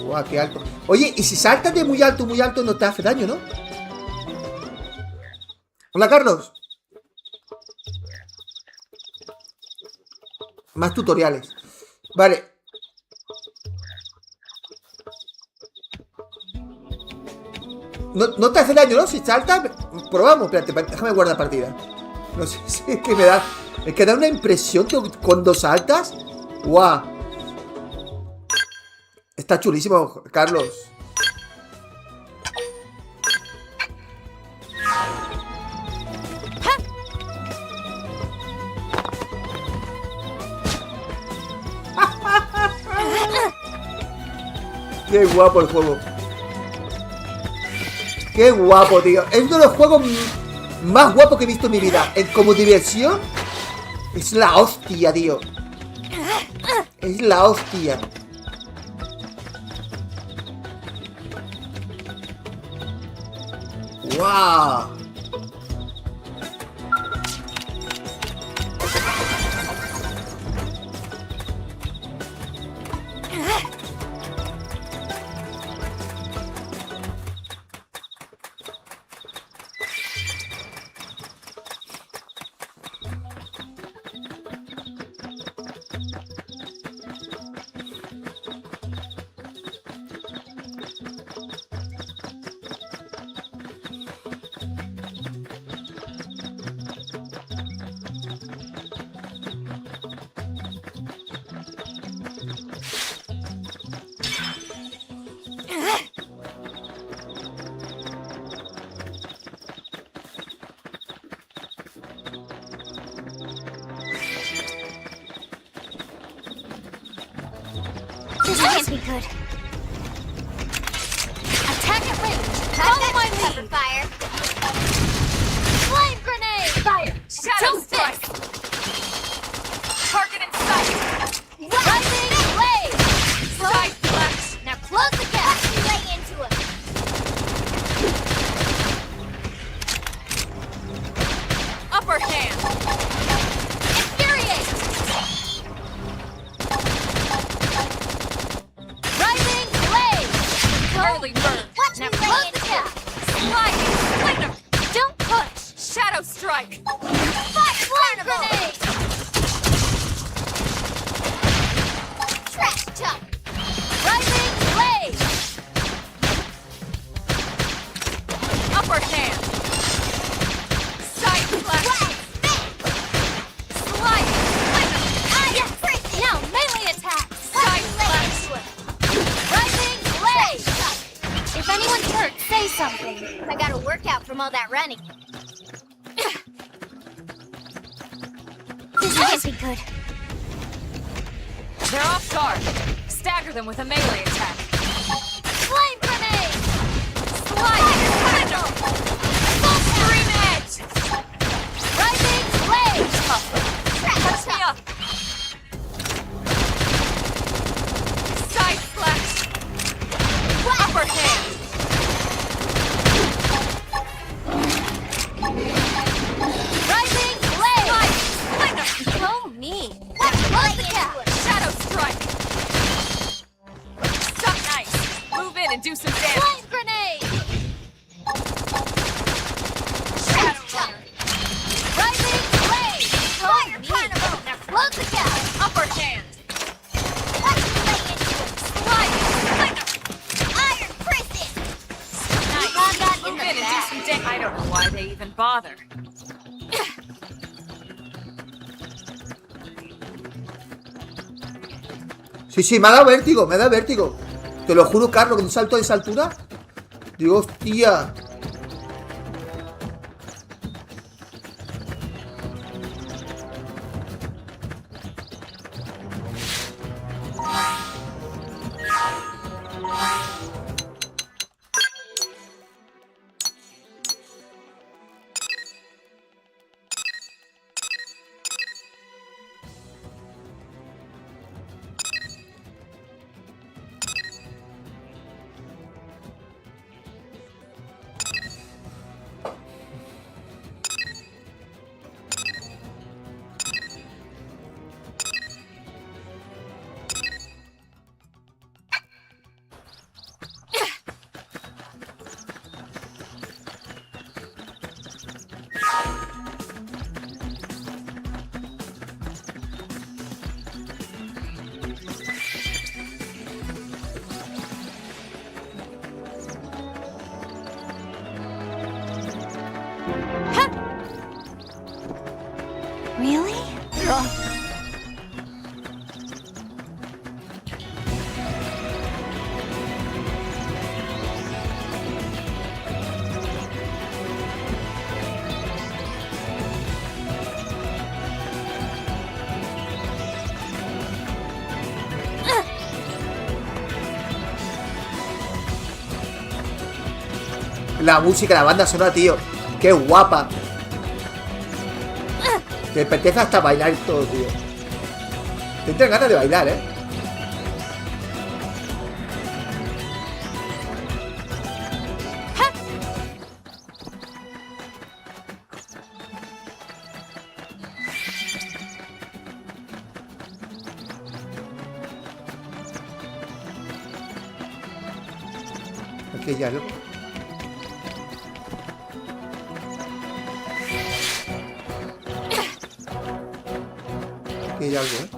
Guau, qué alto. Oye, y si saltas de muy alto no te hace daño, ¿no? Hola, Carlos. Más tutoriales. Vale. No te hace daño, ¿no? Si saltas... Probamos, espérate, déjame guardar partida. No sé si es que me da... Es que da una impresión que cuando saltas... ¡Guau! Está chulísimo, Carlos. Qué guapo el juego. Qué guapo, tío. Es uno de los juegos más guapos que he visto en mi vida. Como diversión, es la hostia, tío. Es la hostia. ¡Wow! This can't be good. Attack at range. Follow my lead. Cover fire. Flame grenade. Fire. Shadow strike. Target in sight. Rising blade. Side flash. Now close the gap. Lay into it. Upper hand. Infuriate. Rising blade. Early bird. Watch me lay into it. Sliding splinter. Don't push. Shadow strike. Flame grenade. Trash talk. Rising blade. Upper hand. Side flash. Sliding splinter. Now melee attack. Side flash. Rising blade. If anyone's hurt, say something. I got a workout from all that running. This can't be good. They're off guard. Stagger them with a melee attack. Flame grenade. Sliding splinter. Extreme edge. Rising blade. Touch me up. Side flash. Upper hand. Rising blade. Splinter. So mean. Close the gap. Shadow strike. Suck nice. Move in and do some damage. Flame grenade. Shadow runner. Rising blade. Fire carnival. Now close the gap. Upper hand. Watch me lay into it. Sliding splinter. Iron prison. Nice. Got that in Move the in and do bag. some damage. I don't know why they even bother. Sí, sí, me ha dado vértigo, me ha dado vértigo. Te lo juro, Carlos, que un salto a esa altura. Digo, hostia. La música, la banda sonora, tío. Qué guapa. Te apetece hasta bailar y todo, tío. Te entran ganas de bailar, ¿eh? Aquí ya, loco. Aquí hay algo, ¿eh?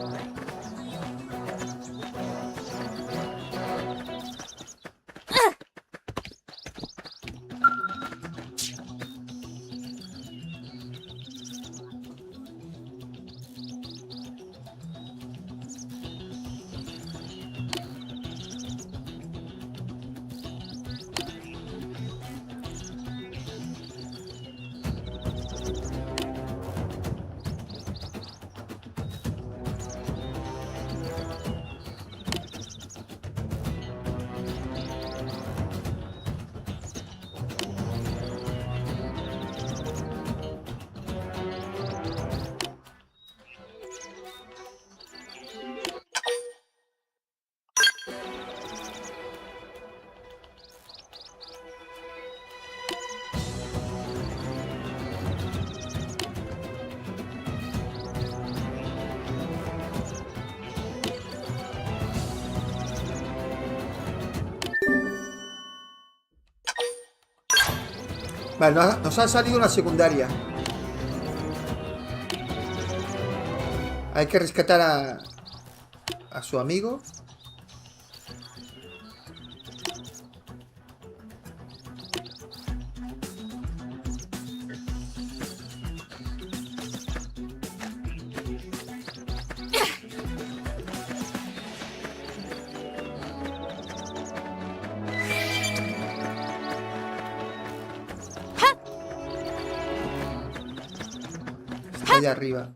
Vale, nos ha salido una secundaria. Hay que rescatar a su amigo. Está allá arriba.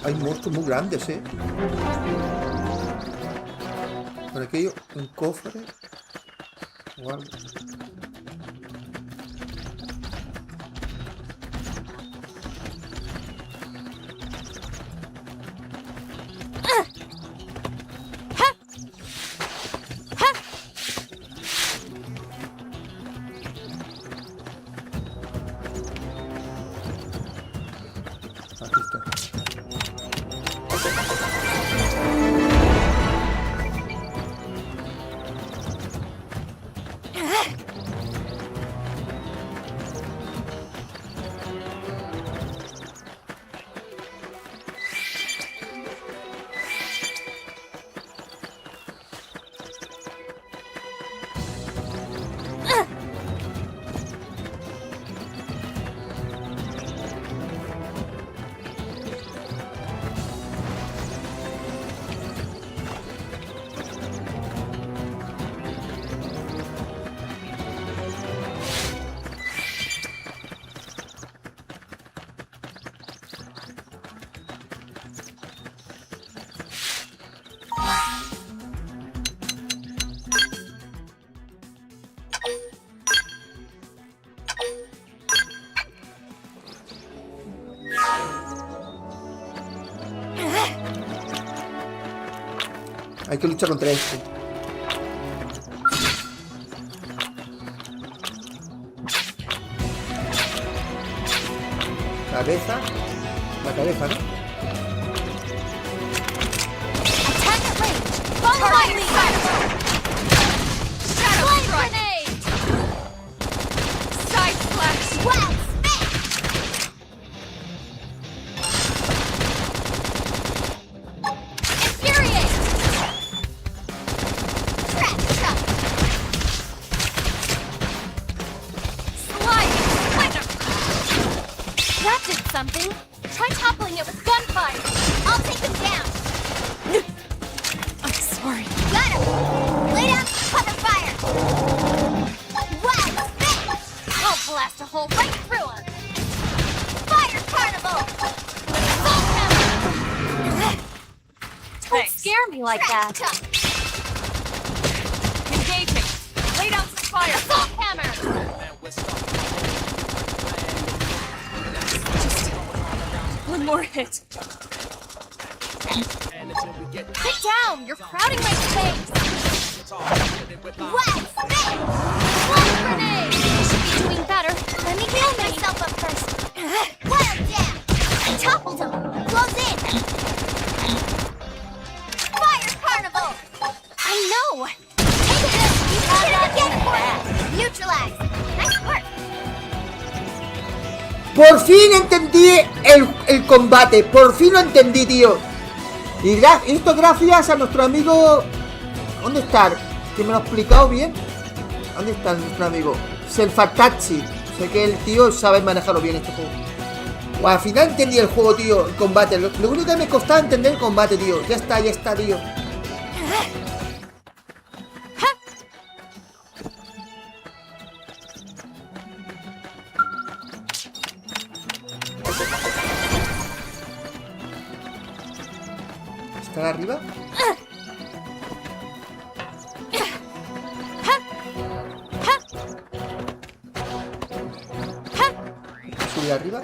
Hay monstruos muy grandes, ¿eh? Por aquí hay un cofre o algo. Aquí está. Hay que luchar contra este. cabeza. La cabeza, ¿no? Attack at range. Follow me. Shadow grenade. Side flash! Wow. Infuriate. Trap chuck. Sliding! Splinter! That did something. Try toppling it with gunfire. I'll take him down. I'm sorry. Got him. Lay down. Cover fire. Wow. Spit. I'll blast a hole right through him. Fire carnival. Salt hammer. Don't Thanks. scare me like that. Engaging! Lay down some fire! Salt hammer. One more hit. Get down. You're crowding my space. Wow. Spit. Blood grenade. I should be doing better. Let me heal myself up first. Wild jab. Toppled him. Close in. Fire carnival. I know. Take it in. You have that again for it. Neutralize. Nice work. Por fin entendí el combate. Por fin lo entendí, tío. Y esto gracias a nuestro amigo... ¿Dónde está? ¿Que me lo ha explicado bien? ¿Dónde está nuestro amigo? Selfatachi. Sé que el tío sabe manejarlo bien este juego. Al final entendí el juego, tío. El combate. Lo único que me costaba entender el combate, tío. Ya está, tío. ¿Está arriba? ¿Subir arriba?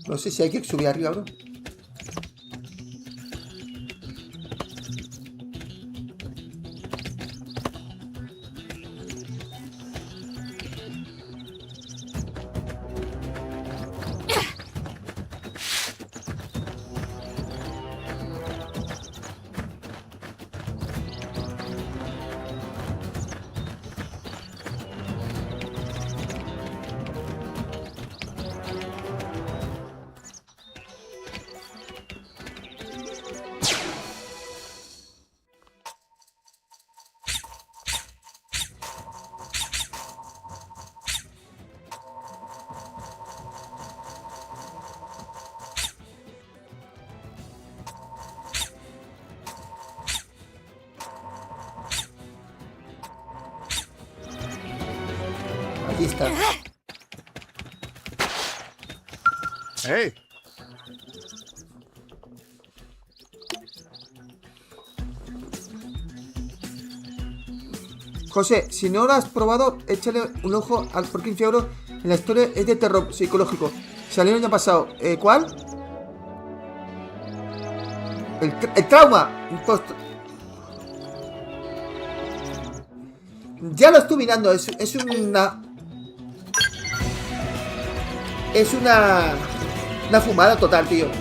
No sé si hay que subir arriba, bro. Aquí está. Hey, José, si no lo has probado, échale un ojo al por 15 euros. La historia es de terror psicológico. Salió el año pasado. ¿Cuál? El trauma. Ya lo estoy mirando. Es una fumada total, tío.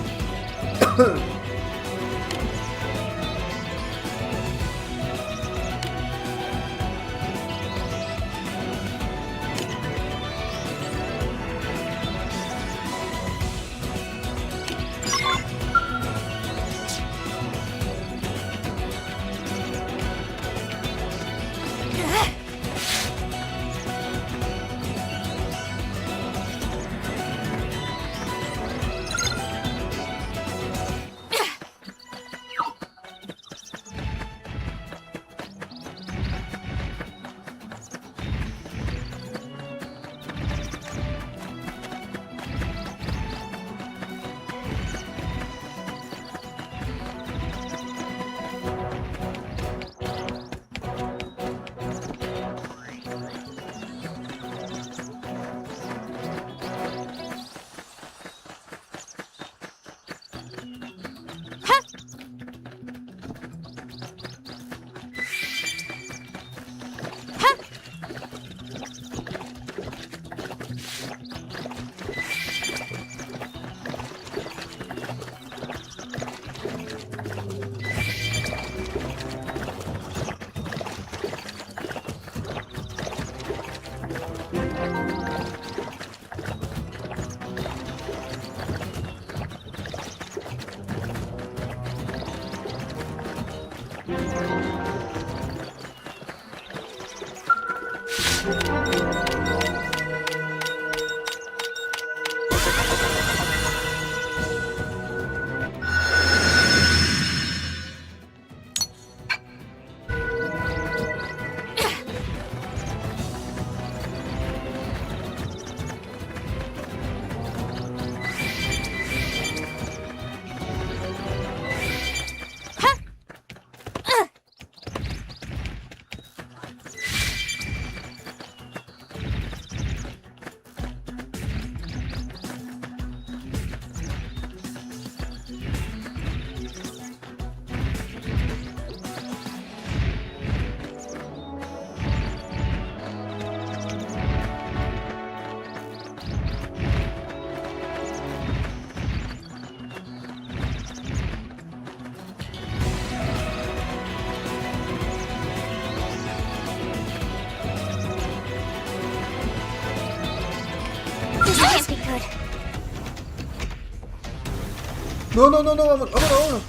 No, no, no, no, vámonos, vámonos, vámonos.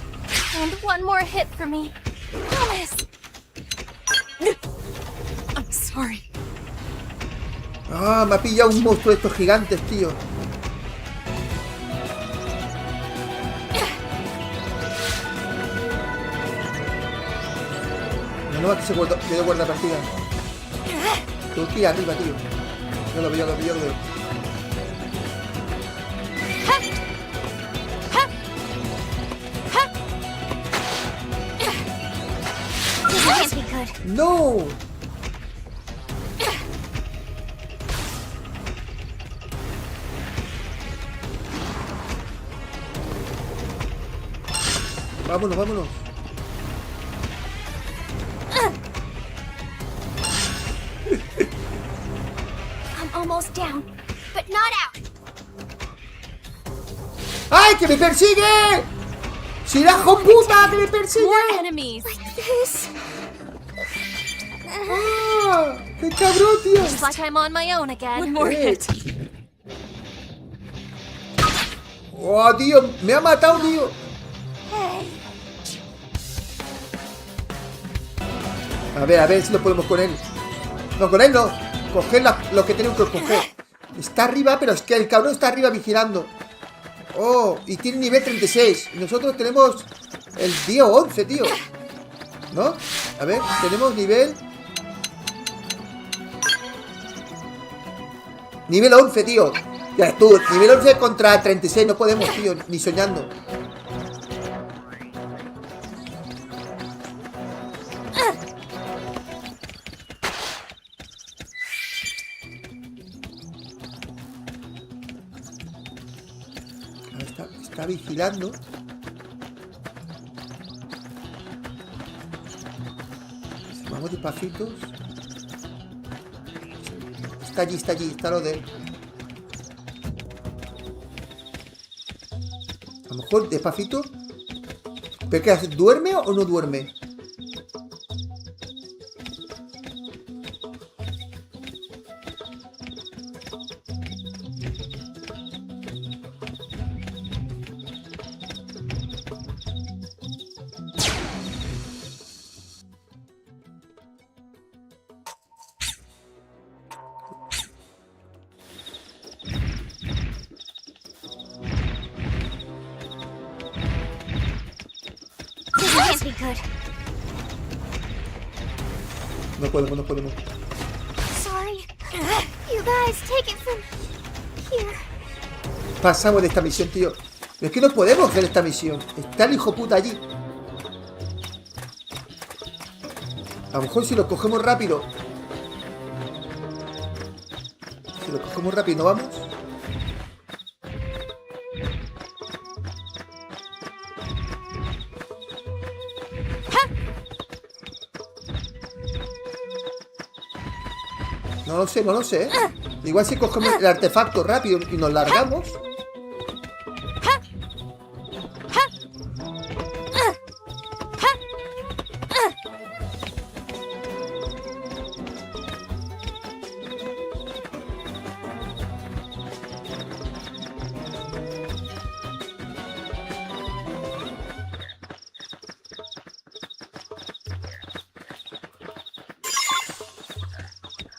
And one more hit for me. Promise. I'm sorry. Ah, me ha pillado un monstruo de estos gigantes, tío. No, aquí se quedó buena la partida. Tengo que ir arriba, tío. Yo lo veo, yo lo veo. No. Vámonos, vámonos. I'm almost down, but not out. ¡Ay, que me persigue! ¡Sirajo puta, que me persigue! More enemies. Like this. ¡Ah! ¡Qué cabrón, tío! Looks like I'm on my own again. One more hit. ¡Oh, tío! ¡Me ha matado, tío! Hey. A ver si lo podemos con él. No, con él no. Coger lo que tenemos que coger. Está arriba, pero es que el cabrón está arriba vigilando. Oh, y tiene nivel 36. Y nosotros tenemos el día 11, tío. ¿No? A ver, tenemos nivel 11, tío. Ya tú, nivel 11 contra 36. No podemos, tío, ni soñando. Está vigilando. Vamos despacitos. Está allí, está lo de él. A lo mejor despacito. ¿Pero qué hace? ¿Duerme o no duerme? No podemos. Sorry. You guys take it from here. Pasamos de esta misión, tío. Es que no podemos hacer esta misión. Está el hijo puta allí. A lo mejor si lo cogemos rápido. Si lo cogemos rápido, ¿no vamos? No lo sé. Igual si cogemos el artefacto rápido y nos largamos.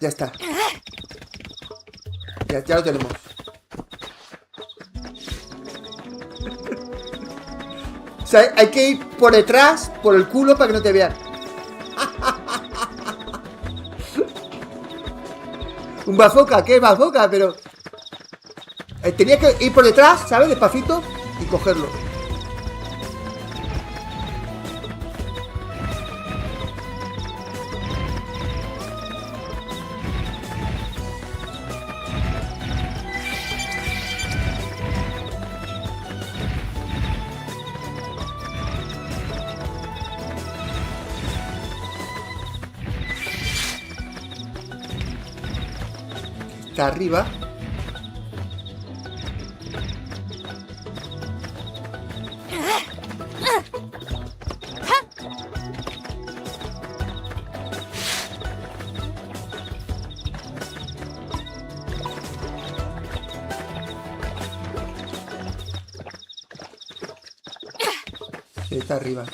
Ya está. Ya lo tenemos. O sea, hay que ir por detrás, por el culo, para que no te vean. Un bazooka, ¿qué bazooka? Pero tenía que ir por detrás, ¿sabes? Despacito y cogerlo. Está arriba. Sí, está arriba.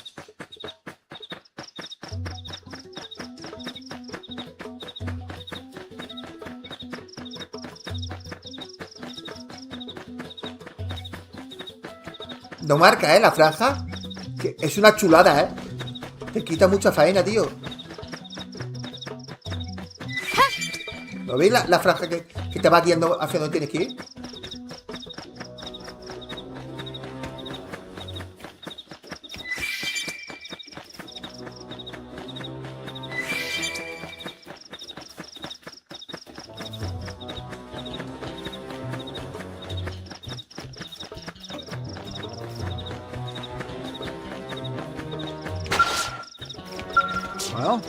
No marca, la franja. Que es una chulada, Te quita mucha faena, tío. ¿No veis la franja que te va guiando hacia donde tienes que ir? Well,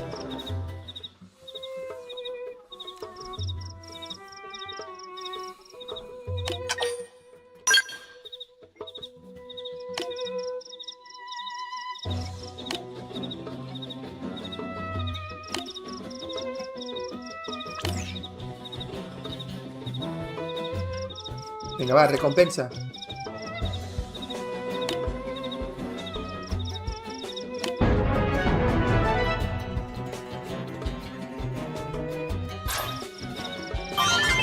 Venga, va, recompensa.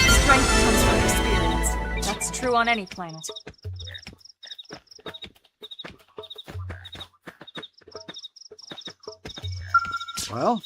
Strength comes from experience. That's true on any planet. well.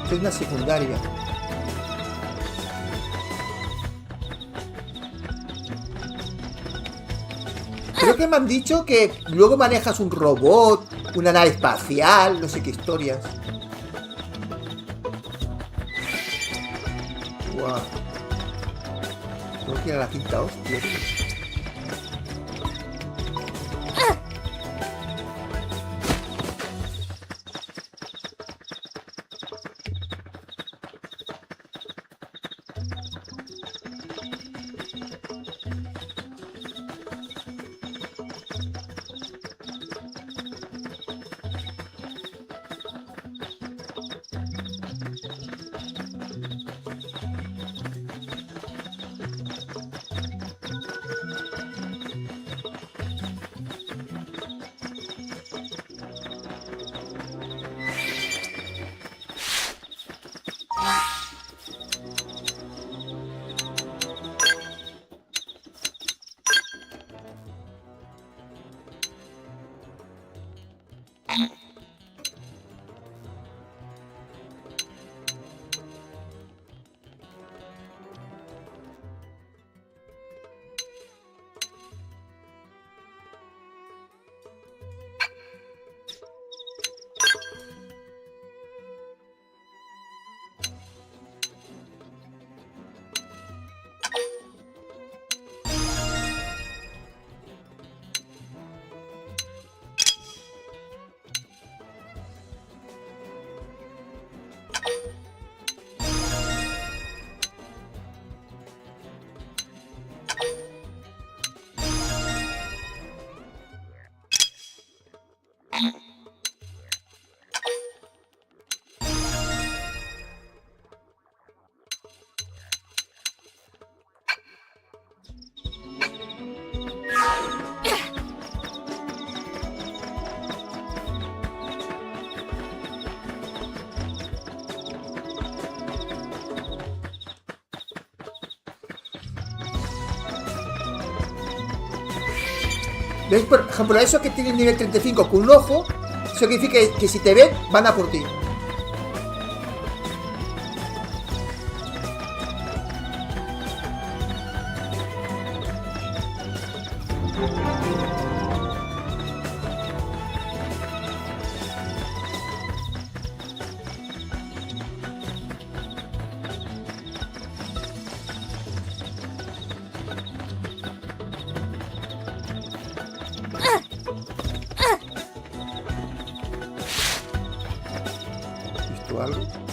Es una secundaria. Creo que me han dicho que luego manejas un robot, una nave espacial, no sé qué historias. Guau. Tengo que ir a la quinta hostia, tío. ¿Ves? Por ejemplo, eso que tiene nivel 35 con un ojo, eso significa que si te ven, van a por ti. ¿Visto algo?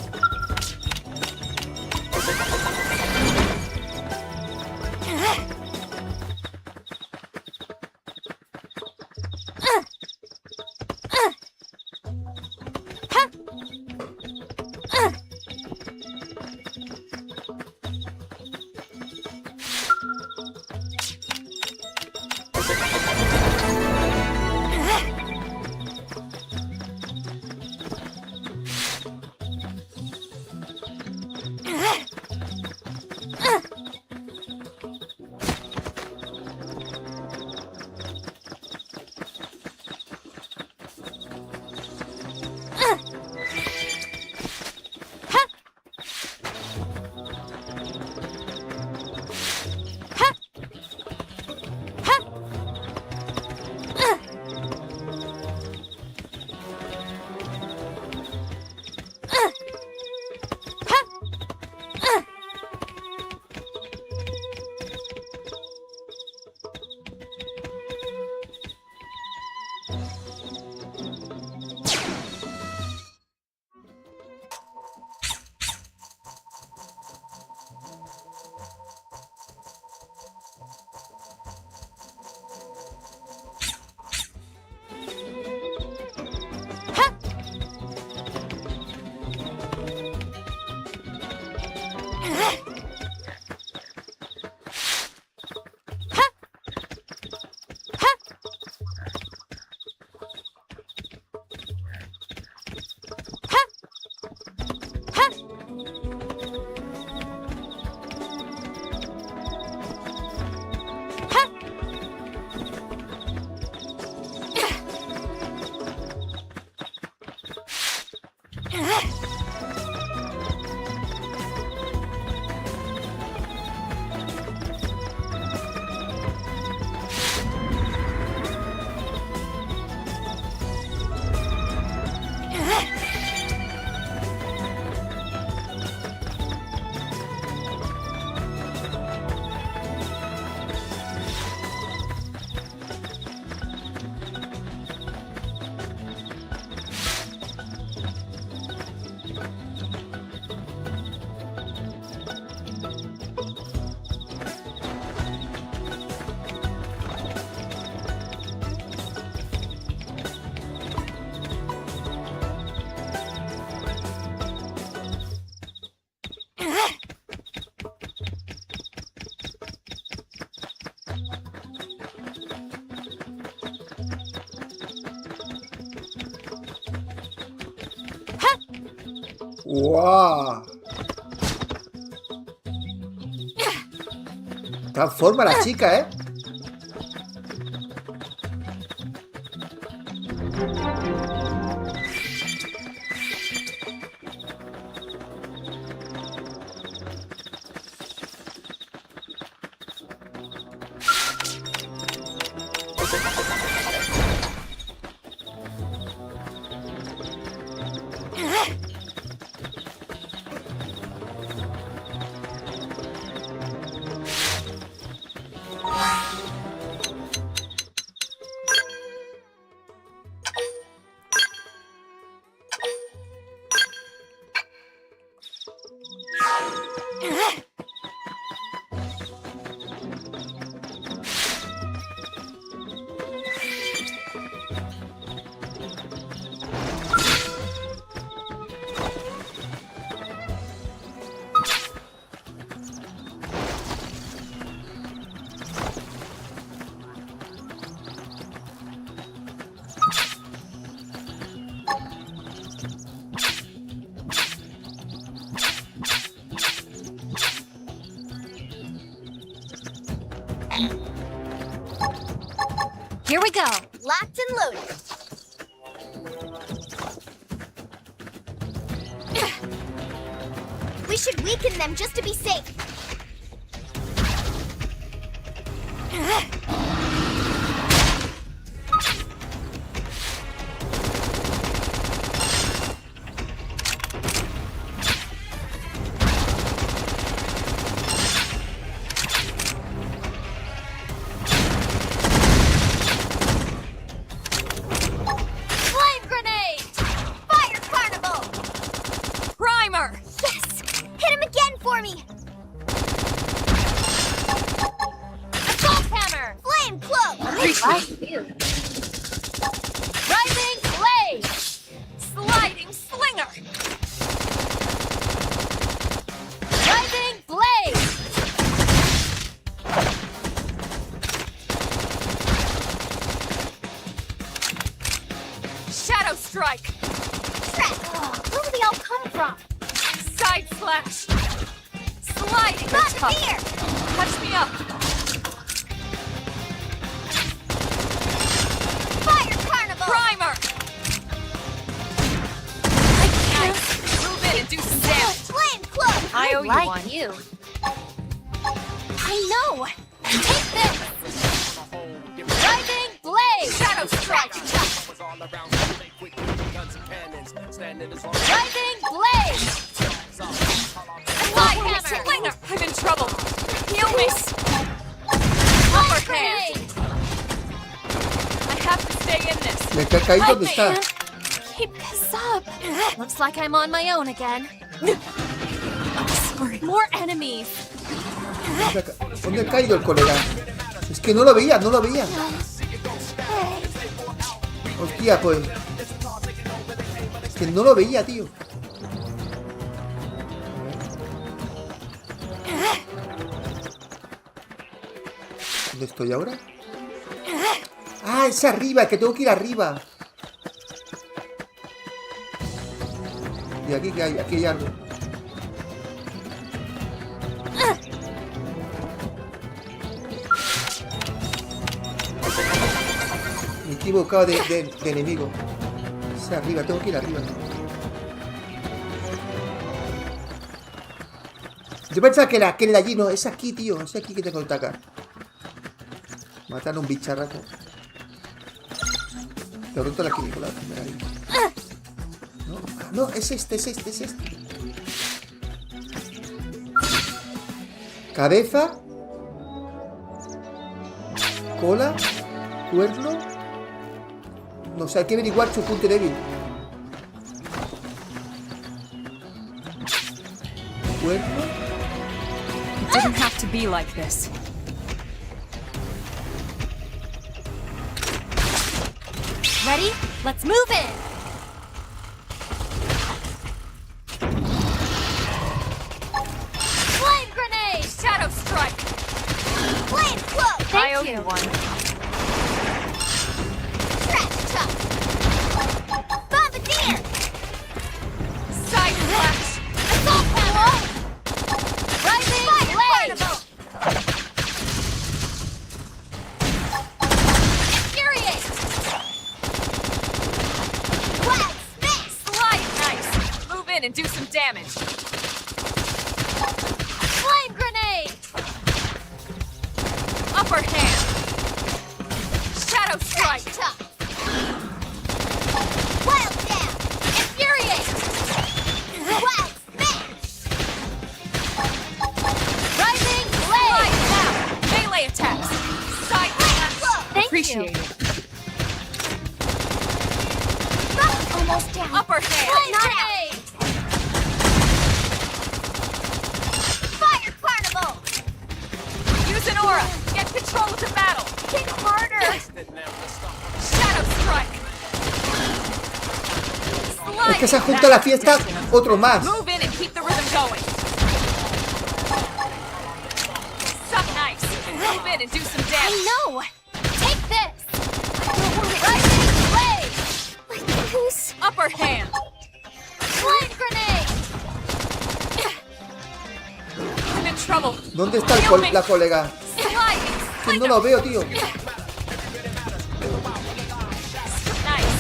¡Wow! Está en forma la chica, ¿eh? Here we go. Locked and loaded. We should weaken them just to be safe. Flame grenade! Fire carnival! Primer! Yes! Hit him again for me! Assault hammer! Flame cloak! Appreciate you. Rising blade! Sliding slinger! Rising blade! Shadow strike! Crap! Where did they all come from? Side slash! Sliding Not attack! here! Touch me up! Fire carnival! Primer! Nice! Move in and do some damage! Flame cloak! I owe you like one. you. I know! Take this! Rising blade! Shadow strike! Rising blade! Fly hammer! Slinger! I'm in trouble! Heal me! Upper hand! I have to stay in this! Me caí donde está. Keep this up! Looks like I'm on my own again. Sorry. More enemies! ¿Dónde ha caído el colega? Es que no lo veía, no lo veía. Hostia, pues. Es que no lo veía, tío. ¿Dónde estoy ahora? Ah, es arriba, que tengo que ir arriba. Y aquí que hay, aquí hay algo. Me he equivocado de enemigo. Es arriba, tengo que ir arriba. Yo pensaba que era aquel de allí, no, es aquí, tío. Es aquí que tengo que atacar. Matar a un bicharraco. Te roto la quinicola. No, no, es este. Cabeza. Cola. Cuerno. No sé, hay que averiguar su punto débil. Cuerno. It didn't have to be like this. Ready? Let's move in! Flame grenade! Shadow strike! Flame cloak! I owe you one. Trash chuck! Bombardier! Side slash! Assault hammer! Rising Fire blade! carnival! Infuriate! Wild spit! Slide nice! Move in and do some damage! Flame grenade! Upper hand! Shadow strike! Trash chuck! Wild down! Infuriate! Wild spit! Rising blade! Slide down! Melee attacks! Side slash! Thank Appreciate you. it! Almost down. Upper hand! Flame grenade! Fire carnival! Use an aura! Get control of the battle! Kick harder! Shadow strike! Es que se ha juntado a la fiesta otro más. Move in and keep the rhythm going! Suck nice! Move in and do some damage! I know! Take this! I don't want it. Rising blade! Like goose! Upper hand! Flame grenade! I'm in trouble! ¿Dónde está la colega? Sliding! Que no lo veo, tío.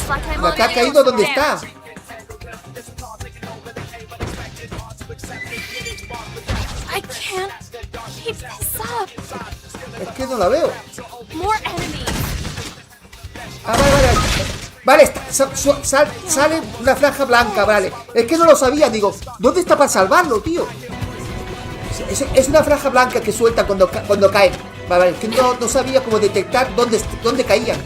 Looks like I'm ¿La on que ha a caído little dónde damage. está? I can't keep this up. Es que no la veo. More enemies. Ah, vale. Vale, sale una franja blanca, vale. Es que no lo sabía, digo, ¿dónde está para salvarlo, tío? Es una franja blanca que suelta cuando caen. Vale, es que no sabía cómo detectar dónde caían.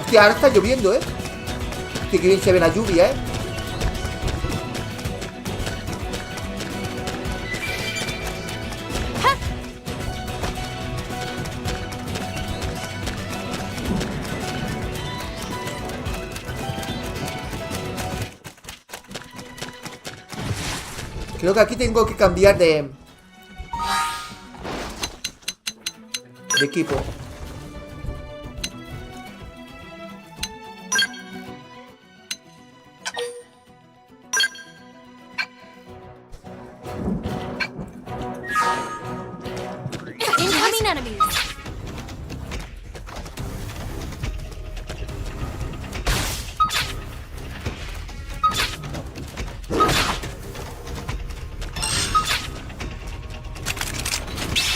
Hostia, ahora está lloviendo, ¿eh? Hostia, que bien se ve la lluvia, ¿eh? Creo que aquí tengo que cambiar de equipo. Incoming enemies.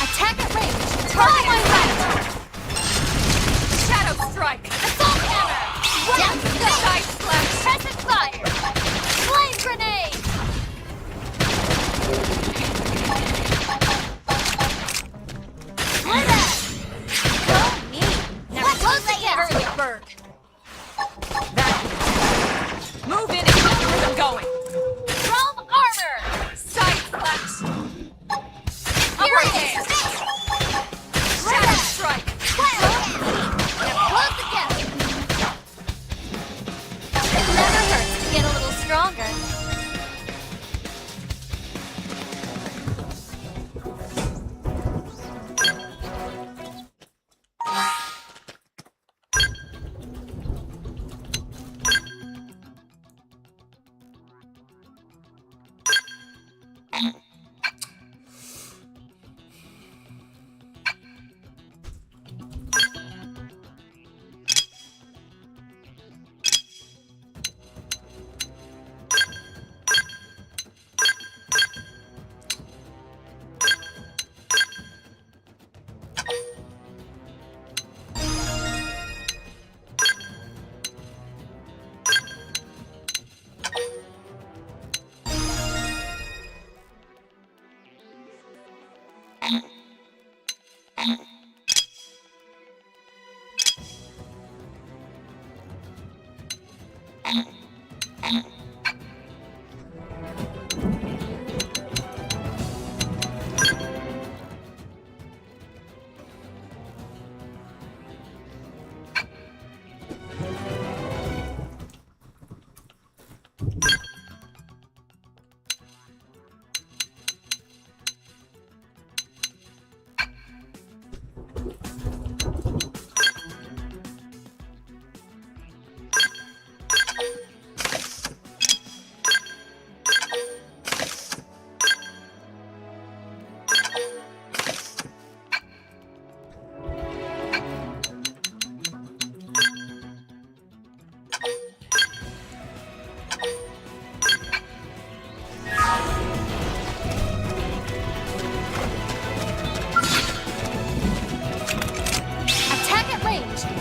Attack at range. Target my right. Shadow strike. Assault hammer. Down to go. Side slash. Crescent fire. Flame grenade. Early bird. Move in and keep the rhythm going. Chrome armor. Side slash. Upper hand. Shadow strike. Now close together. It never hurts to get a little stronger.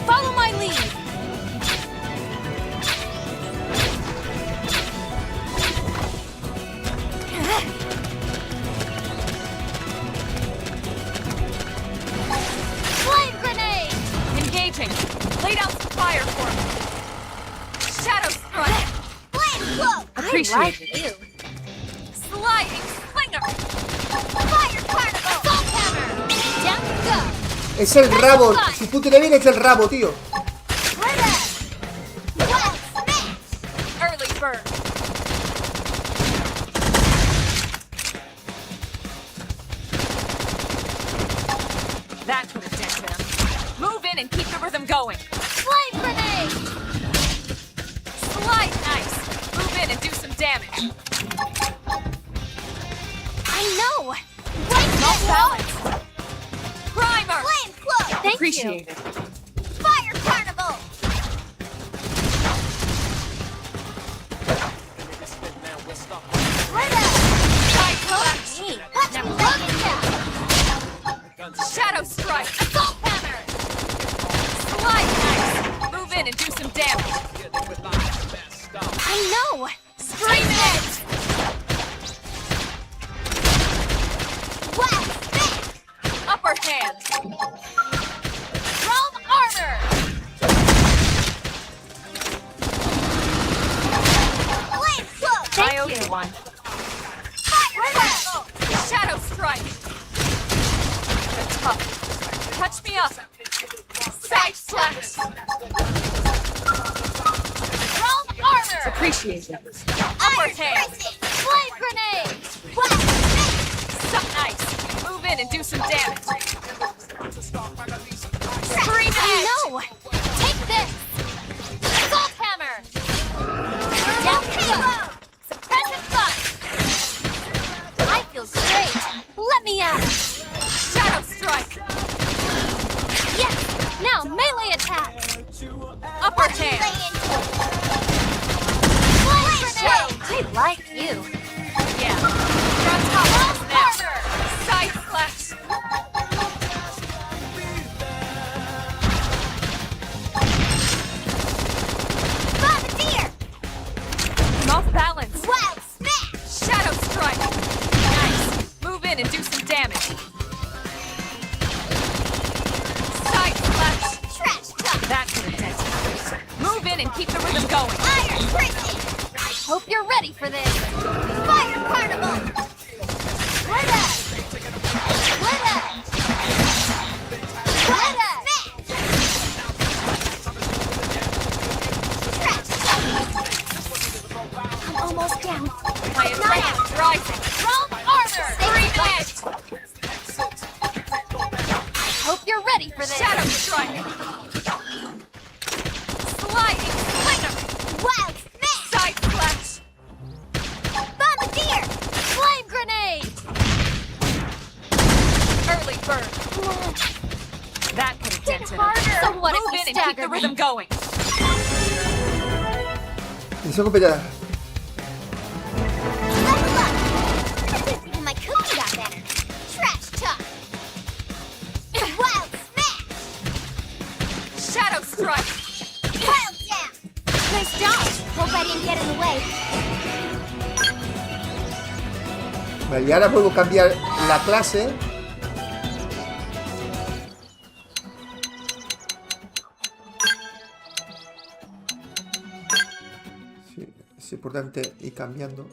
Follow my lead! Flame grenade! Engaging. Lay down some fire for me. Shadow strike. Flame cloak! Appreciate it. Sliding slinger! Fire carnival! Assault hammer! Down you go! Es el rabo. Si tú te le vienes, es el rabo, tío. Early bird. That could have dent them. Move in and keep the rhythm going. Flame grenade! Slide nice. Move in and do some damage. I know. Right, balance. Primer. Flame cloak! Thank Appreciate it. Fire carnival! Shadow strike. Assault hammer. Slide knife. Move in and do some damage. I know! Scream edge. Wow! Spit! Upper hand. Realm armor. Flame cloak! I owe you one. Fire carnival! Shadow strike. That's tough. Touch me up. Side slash. Realm armor. Appreciate it. Upper hand. Flame grenade! Wow! Spit! Some nice. Move in and do some damage. Scream I know! Take this! Assault hammer. Down combo! Suppressive thought. I feel great! Let me out! Shadow strike. Yes! Now melee attack! Upper hand. Flame grenade! I like you! Yeah. Front top now. Side slash. Bombardier! I'm off balance. Wild smash! Shadow strike. Nice. Move in and do some damage. Side slash. Trash talk! That could have done. Move in and keep the rhythm going. Iron prison! Hope you're ready for this! Fire carnival! Glitter! Glitter! Glitter! Trash talk! I'm almost down. My adrenaline is rising. Realm armor. Scream edge. Hope you're ready for this! Shadow strike. Sliding slinger. Wild smash! Side slash. Bombardier! Flame grenade! Early bird. That could have dented. harder. So what if Move you in and keep stagger the me? rhythm going. Misión completada. Level up! Even my cookie got better. Trash talk! Wild smash! Shadow strike. Wild down! Nice dodge! Hope I didn't get in the way. Vale, y ahora vuelvo a cambiar la clase. Sí, es importante ir cambiando.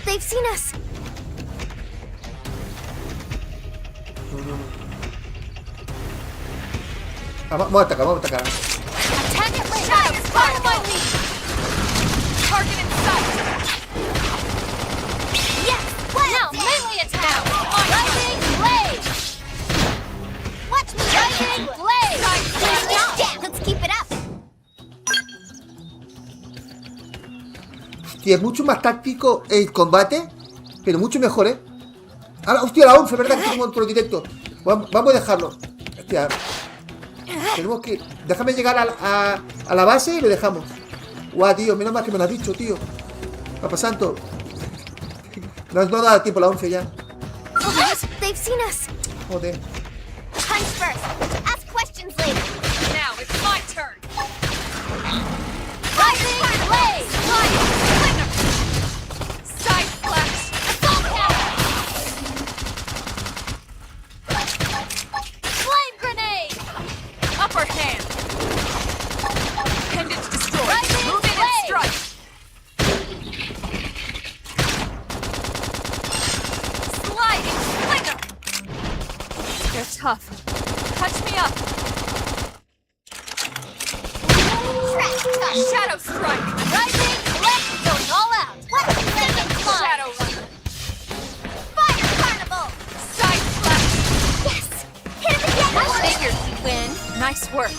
They've seen us! Vamos a atacar, vamos a atacar. Attack it later! Shadow follow my lead! Target in sight. Yes! Now melee attack! Lightning blade! Watch me! Lightning blade! Yeah, let's keep it up! Hostia, es mucho más táctico el combate, pero mucho mejor, ¿eh? Ahora, hostia, la 11, ¿verdad? Que tengo control directo. Vamos a dejarlo. Hostia. Tenemos que... Déjame llegar a la base y lo dejamos. Guau, tío, menos mal que me lo has dicho, tío. Papá santo. No da tiempo la 11 ya. They've seen us! Joder. Punch first! Ask questions later! Now it's my turn. Lightning blade! Slinger. Side slash. Assault hammer! Flame grenade! Upper hand. Pendant destroyed. Lightning Move in and blade. strike. Sliding slinger. They're tough. Touch me up. Trash talk! Shadow strike. Lightning blade! Going all out! Let's finish climb! Shadow Nice work.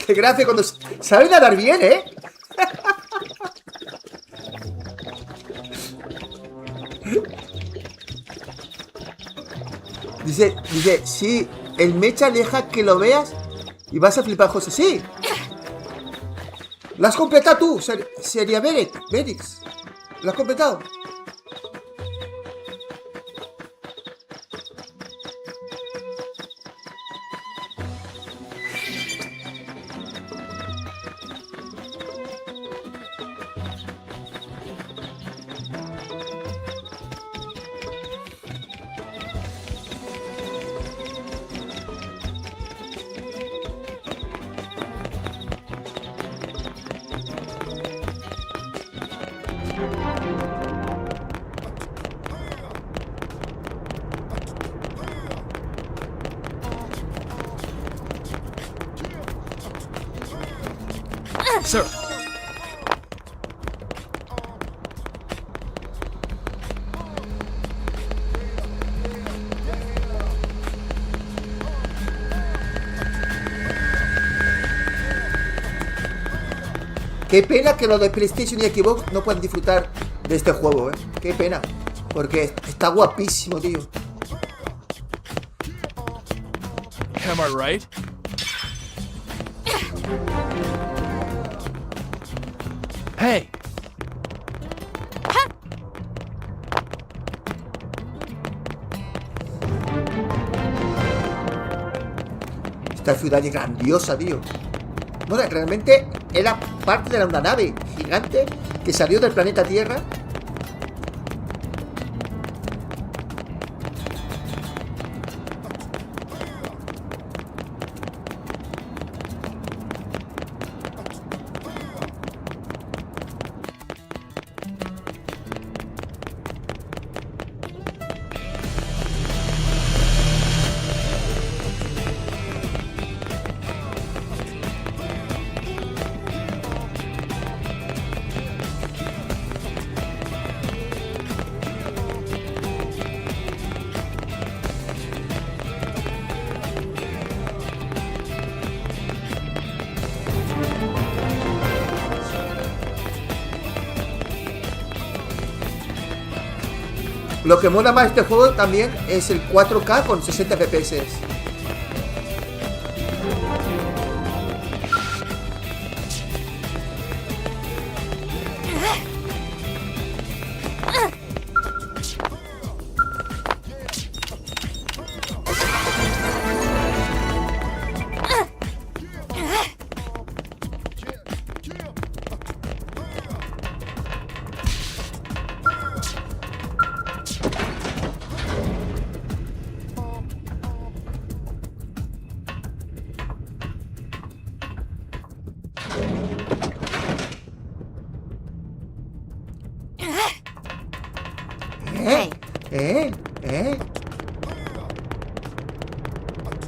Qué gracia cuando sabe nadar bien, ¿eh? Dice, sí, el mecha deja que lo veas y vas a flipar, José. Sí. ¿Lo has completado tú? Sería Verix. ¿Lo has completado? Sir. Qué pena que los de PlayStation y Xbox no puedan disfrutar de este juego, ¿eh? Qué pena. Porque está guapísimo, tío. Am I right? Hey. Esta ciudad es grandiosa, tío. Bueno, realmente era parte de una nave gigante que salió del planeta Tierra. Lo que mola más de este juego también es el 4K con 60 FPS.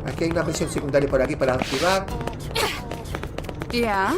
Aquí hay una misión secundaria por aquí para activar. Yeah.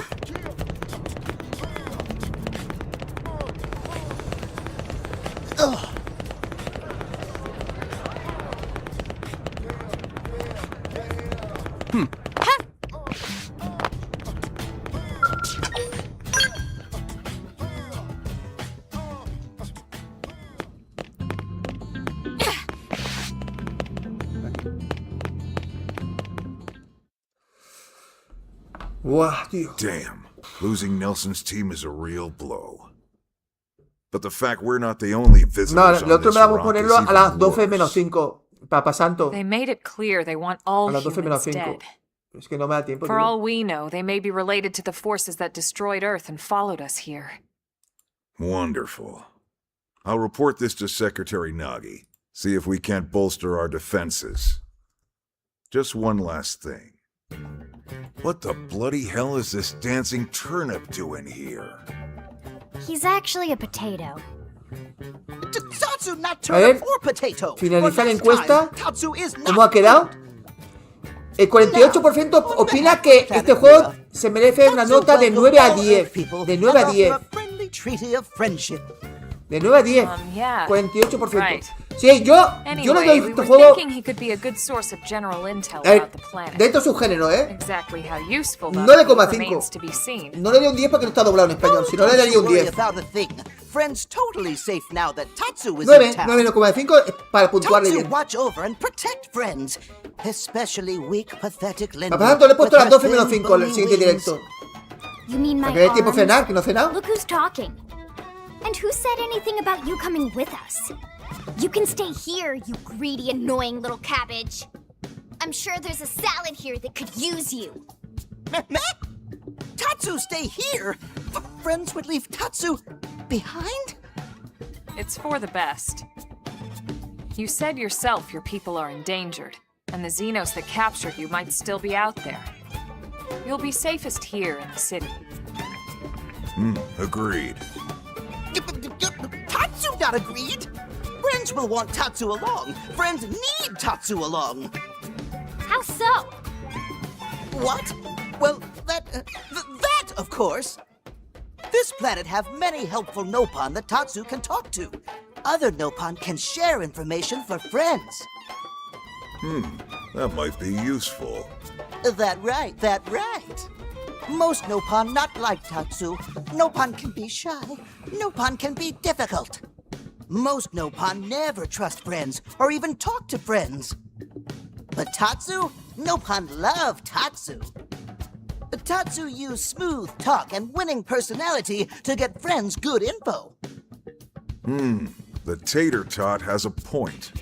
Wow, tío. Damn, losing Nelson's team is a real blow. But the fact we're not the only visitors No, on el otro this me vamos a rock ponerlo is a las even 12 worse. menos 5. Papa Santo. They made it clear they want all A las 12 menos humans 5. dead. Es que no me da tiempo. For tío. all we know, they may be related to the forces that destroyed Earth and followed us here. Wonderful. I'll report this to Secretary Nagi. See if we can't bolster our defenses. Just one last thing. What the bloody hell is this dancing turnip doing here? He's actually a potato. Tatsu, not A ver, turnip or potato. finalizar la One last encuesta. time, Tatsu is not ¿Cómo ha quedado? El 48% opina que este juego se merece una nota de 9 a 10. De 9 a 10. De 9 a 10. Yeah. 48%. Right. Sí, yo le Anyway, doy we este were juego thinking he could be a good source of general intel about the planet. dentro de su género, ¿eh? Exactly how useful that 9,5. remains to be seen. No le doy un 10 porque no está doblado en español. Si no, le daría un 10. 9, 9,5 es para puntuarle bien. watch over and protect friends, especially weak, pathetic Lindy. Papá Santo, le he puesto las 12 menos 5 al siguiente directo. You mean my Para que dé tiempo a arms? frenar, que no he cenado. Look who's talking. And who said anything about you coming with us? You can stay here, you greedy, annoying little cabbage. I'm sure there's a salad here that could use you. Tatsu, stay here. Friends would leave Tatsu behind? It's for the best. You said yourself your people are endangered, and the Xenos that captured you might still be out there. You'll be safest here in the city. Agreed. Tatsu not agreed. Friends will want Tatsu along. Friends need Tatsu along. How so? What? Well, that, of course. This planet have many helpful Nopon that Tatsu can talk to. Other Nopon can share information for friends. That might be useful. That right. Most Nopon not like Tatsu. Nopon can be shy. Nopon can be difficult. Most Nopon never trust friends or even talk to friends. But Tatsu? Nopon love Tatsu. Tatsu use smooth talk and winning personality to get friends good info. The tater tot has a point.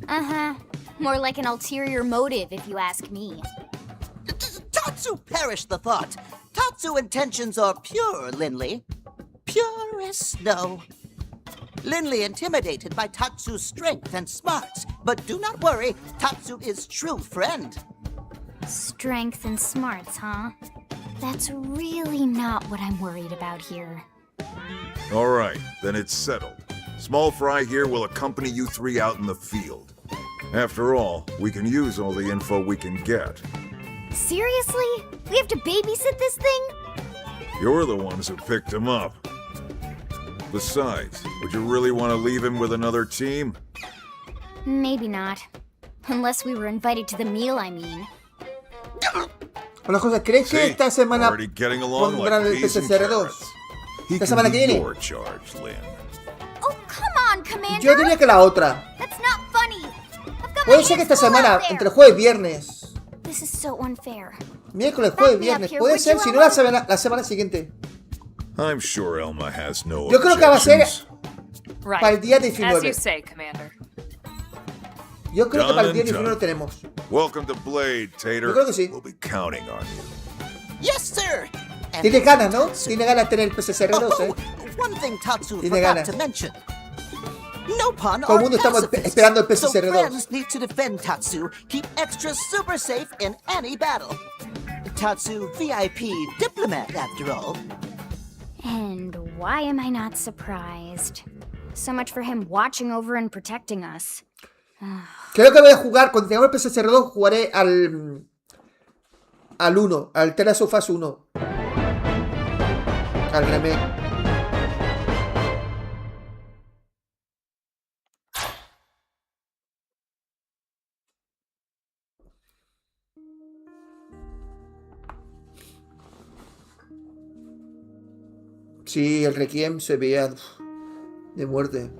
Uh-huh. More like an ulterior motive, if you ask me. Tatsu perish the thought. Tatsu intentions are pure, Linley. Pure as snow. Linley intimidated by Tatsu's strength and smarts. But do not worry, Tatsu is true friend. Strength and smarts, huh? That's really not what I'm worried about here. All right, then it's settled. Small Fry here will accompany you three out in the field. After all, we can use all the info we can get. Seriously? We have to babysit this thing? You're the ones who picked him up. Besides, would you really want to leave him with another team? Maybe not. Unless we were invited to the meal, I mean. Hola, José, ¿crees que esta semana already getting along pondrán like el peas and PSR2? carrots. He ¿Esta can semana que be viene? your charge, Lynn. Oh, come on, Commander! Yo diría que la otra. That's not funny! I've got Puede my ser que hands esta full semana, out there. entre jueves y viernes. This is so unfair. Miércoles, jueves, Back me up viernes. here, Puede would ser, you, si no la semana siguiente. I'm sure Elma has no Yo creo que va a ser objections. Right. para el día As 19. you say, Commander. Yo creo que para el día Done and 19 lo done. tenemos. Welcome to Blade, Tater. Yo creo que sí. We'll be counting on you. Yes, sir! And Tiene ganas, ¿no? Tatsu. Tiene ganas de tener el PSR2, ¿eh? One thing Tatsu Tiene forgot ganas. to mention. Nopon Todo el are mundo estamos pacifists, esperando el so PSR2. friends need to defend Tatsu, keep extra super safe in any battle. Tatsu, VIP diplomat, after all. And why am I not surprised? So much for him watching over and protecting us. Creo que voy a jugar, cuando tengamos el PSR2, jugaré al 1, al Tales of Us 1. Al remake. Sí, el Requiem se veía de muerte.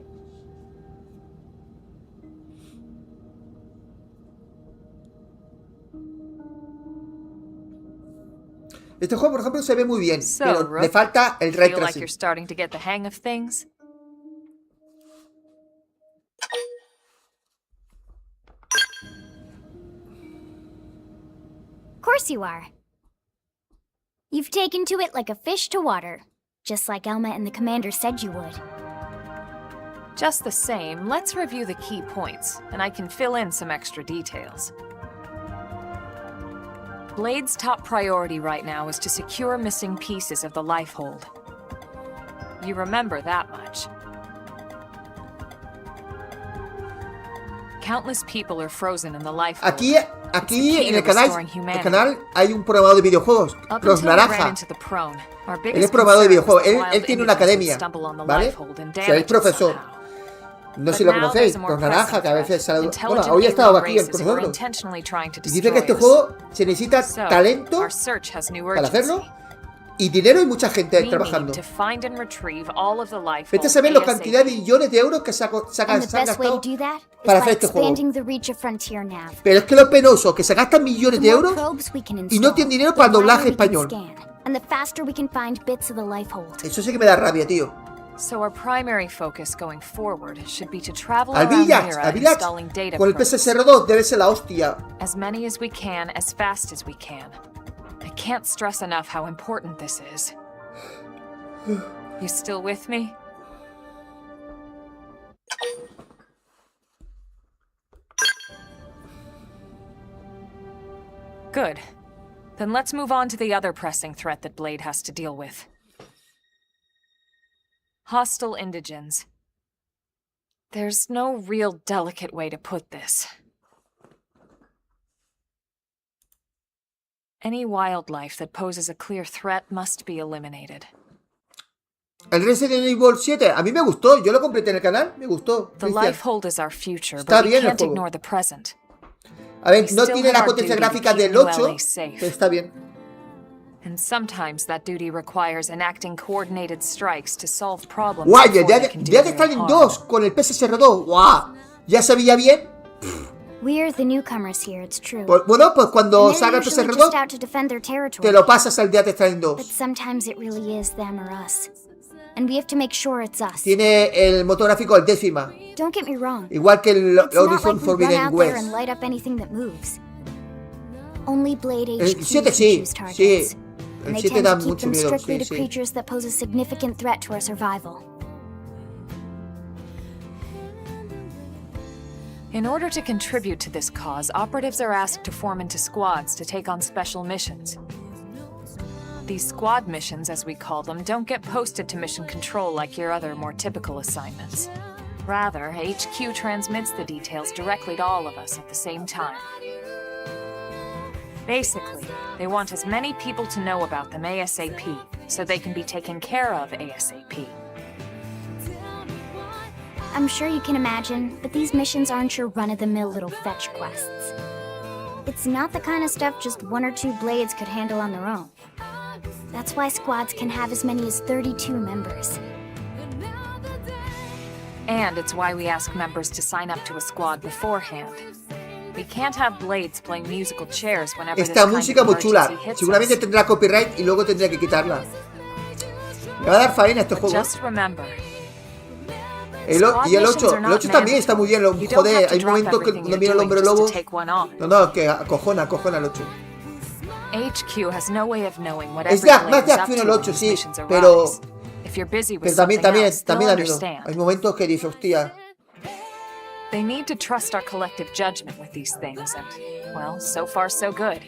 Este juego, por ejemplo, se ve muy bien, So, pero Rook, le falta el ray Feel like tracing. you're starting to get the hang of things? Of course you are. You've taken to it like a fish to water, just like Elma and the commander said you would. Just the same, let's review the key points, and I can fill in some extra details. Blade's top priority right now is to secure missing pieces of the Lifehold. You remember that much. Countless people are frozen in the Lifehold. Aquí en el canal hay un programador de videojuegos, Los Naranja. Él es programador de videojuegos, él tiene una academia, ¿vale? O sea, es profesor. No sé si lo conocéis, Los Naranja, que a veces sale... Bueno, hoy ha estado aquí con nosotros. Y dice que este juego se necesita talento para hacerlo y dinero y mucha gente trabajando. Vete a saber la cantidad de millones de euros que se han gastado para hacer este juego. Pero es que lo penoso, que se gastan millones de euros y no tienen dinero para el doblaje español. Eso sí que me da rabia, tío. Al Village, con el PSR2 debe ser la hostia. As many as we can, as fast as we can. I can't stress enough how important this is. You still with me? Good. Then let's move on to the other pressing threat that Blade has to deal with. Hostile indigens. There's no real delicate way to put this. Any wildlife that poses a clear threat must be eliminated. El Resident Evil 7, a mí me gustó, yo lo completé en el canal, me gustó. The Lifehold is our future, but we can't ignore the present. A ver, no tiene la potencia gráfica del 8, pero está bien. And sometimes that duty requires enacting coordinated strikes to solve problems. Guay, ya que están en 2 con el PSR2, guau, ya se veía bien. We're the newcomers here, it's true. Bueno, pues cuando salga el PSR2, te lo pasas al Death Stranding 2. But sometimes it really is them or us. And we have to make sure it's us. Tiene el motor gráfico del décima. Don't get me wrong. Igual que el Horizon Forbidden West. Only Blade HQ el 7 sí, sí. El 7 da mucho miedo, sí, sí. Creatures that pose a significant threat to our survival. In order to contribute to this cause, operatives are asked to form into squads to take on special missions. These squad missions, as we call them, don't get posted to mission control like your other, more typical assignments. Rather, HQ transmits the details directly to all of us at the same time. Basically, they want as many people to know about them ASAP, so they can be taken care of ASAP. I'm sure you can imagine, but these missions aren't your run-of-the-mill little fetch quests. It's not the kind of stuff just 1 or 2 Blades could handle on their own. That's why squads can have as many as 32 members. And it's why we ask members to sign up to a squad beforehand. We can't have Blades playing musical chairs whenever Esta música muy chula. Seguramente tendrá copyright y luego tendré que quitarla. Me va a dar faena este juego. Just remember. Y el 8 también está muy bien. Joder, hay momentos que cuando miro el hombre lobo. No, que acojona el 8. HQ has no way of knowing what es más de acción el 8, sí, pero también da miedo. Hay momentos que dices, hostia. They need to trust our collective judgment with these things, and, well, so far so good.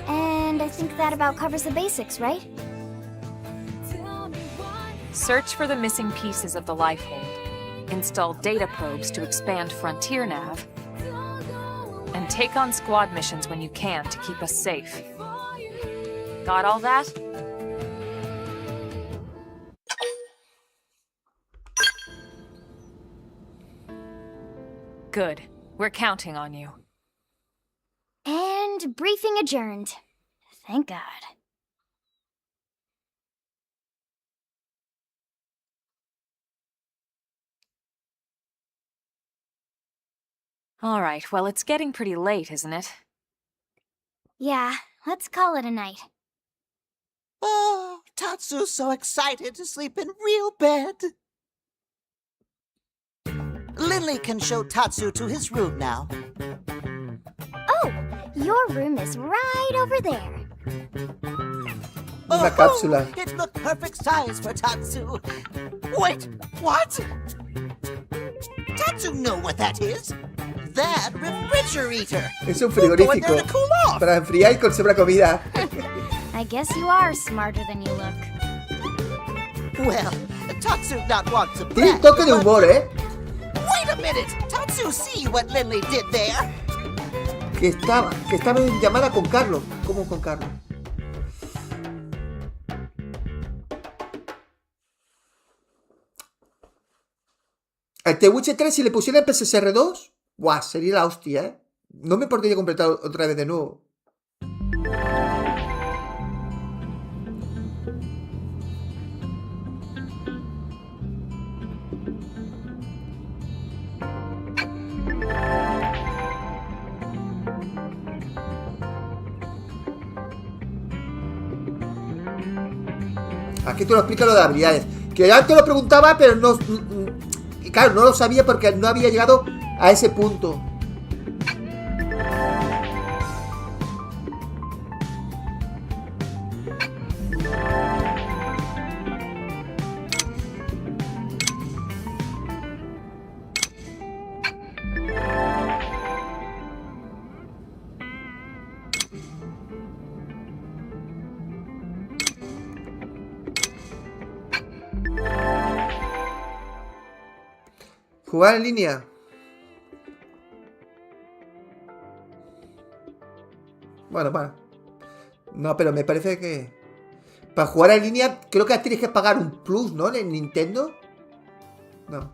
And I think that about covers the basics, right? Search for the missing pieces of the Lifehold, install data probes to expand Frontier Nav, and take on squad missions when you can to keep us safe. Got all that? Good. We're counting on you. And briefing adjourned. Thank God. All right, well, it's getting pretty late, isn't it? Yeah, let's call it a night. Oh, Tatsu's so excited to sleep in real bed. Lindley can show Tatsu to his room now. Your room is right over there. Una cápsula. It's the perfect size for Tatsu. Wait, what? Tatsu know what that is? That refrigerator. Es un We'll go in frigorífico there to cool off. para enfriar y conservar comida. I guess you are smarter than you look. Well, Tatsu not want to Tiene un brag, toque de but- humor, ¿eh? Wait a minute! Tatsu see what Lindley did there? Que estaba en llamada con Carlos. ¿Cómo con Carlos? Al The Witcher 3, si le pusiera el PSR 2, ¡buah! Sería la hostia, ¿eh? No me importaría completar otra vez de nuevo. Aquí te lo explica lo de habilidades. Que yo antes lo preguntaba, pero no... Y claro, no lo sabía porque no había llegado a ese punto. Jugar en línea. Bueno. No, pero me parece que... Para jugar en línea, creo que tienes que pagar un plus, ¿no? En Nintendo. No.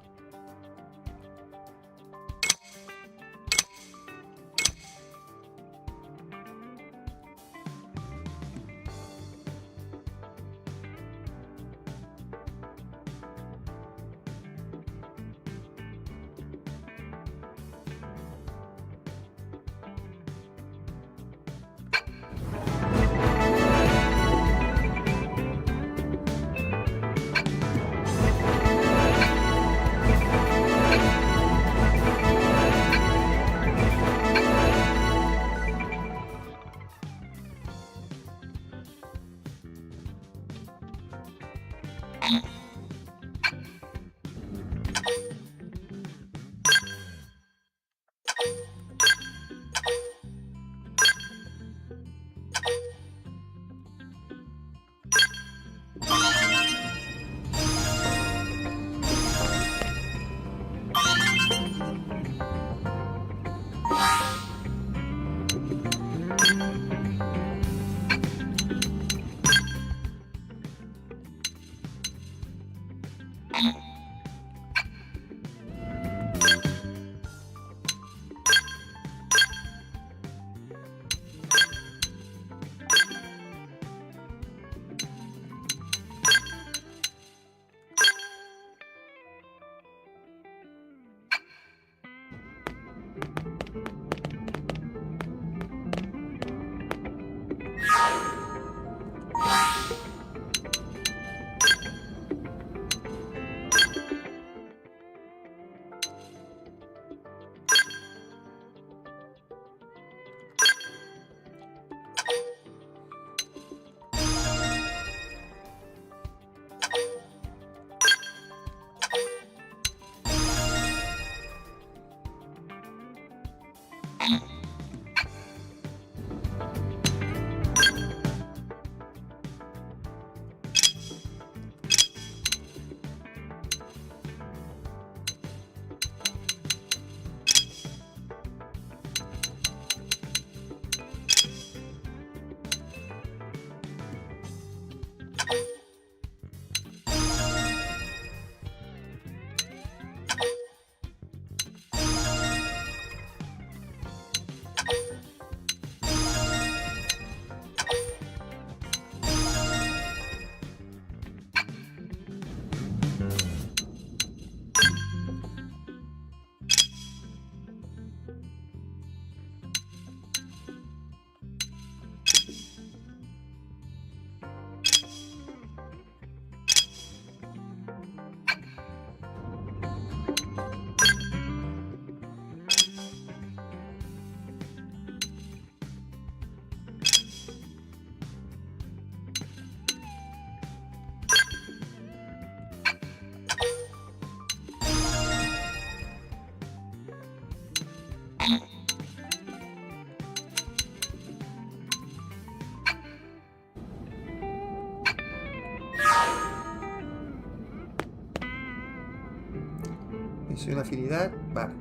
Es una afinidad. Vale.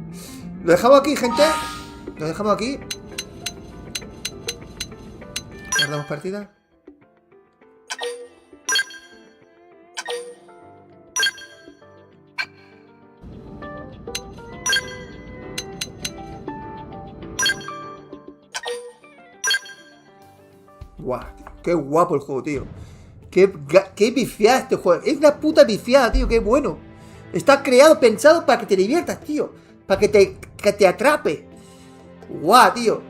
Lo dejamos aquí, gente. Lo dejamos aquí. Guardamos partida. Guau, tío, qué guapo el juego, tío. Qué viciada este juego. Es una puta viciada, tío, qué bueno. Está creado, pensado para que te diviertas, tío. Para que te atrape. Guau, tío.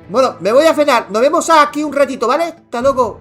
Bueno, me voy a frenar. Nos vemos aquí un ratito, ¿vale? Hasta luego.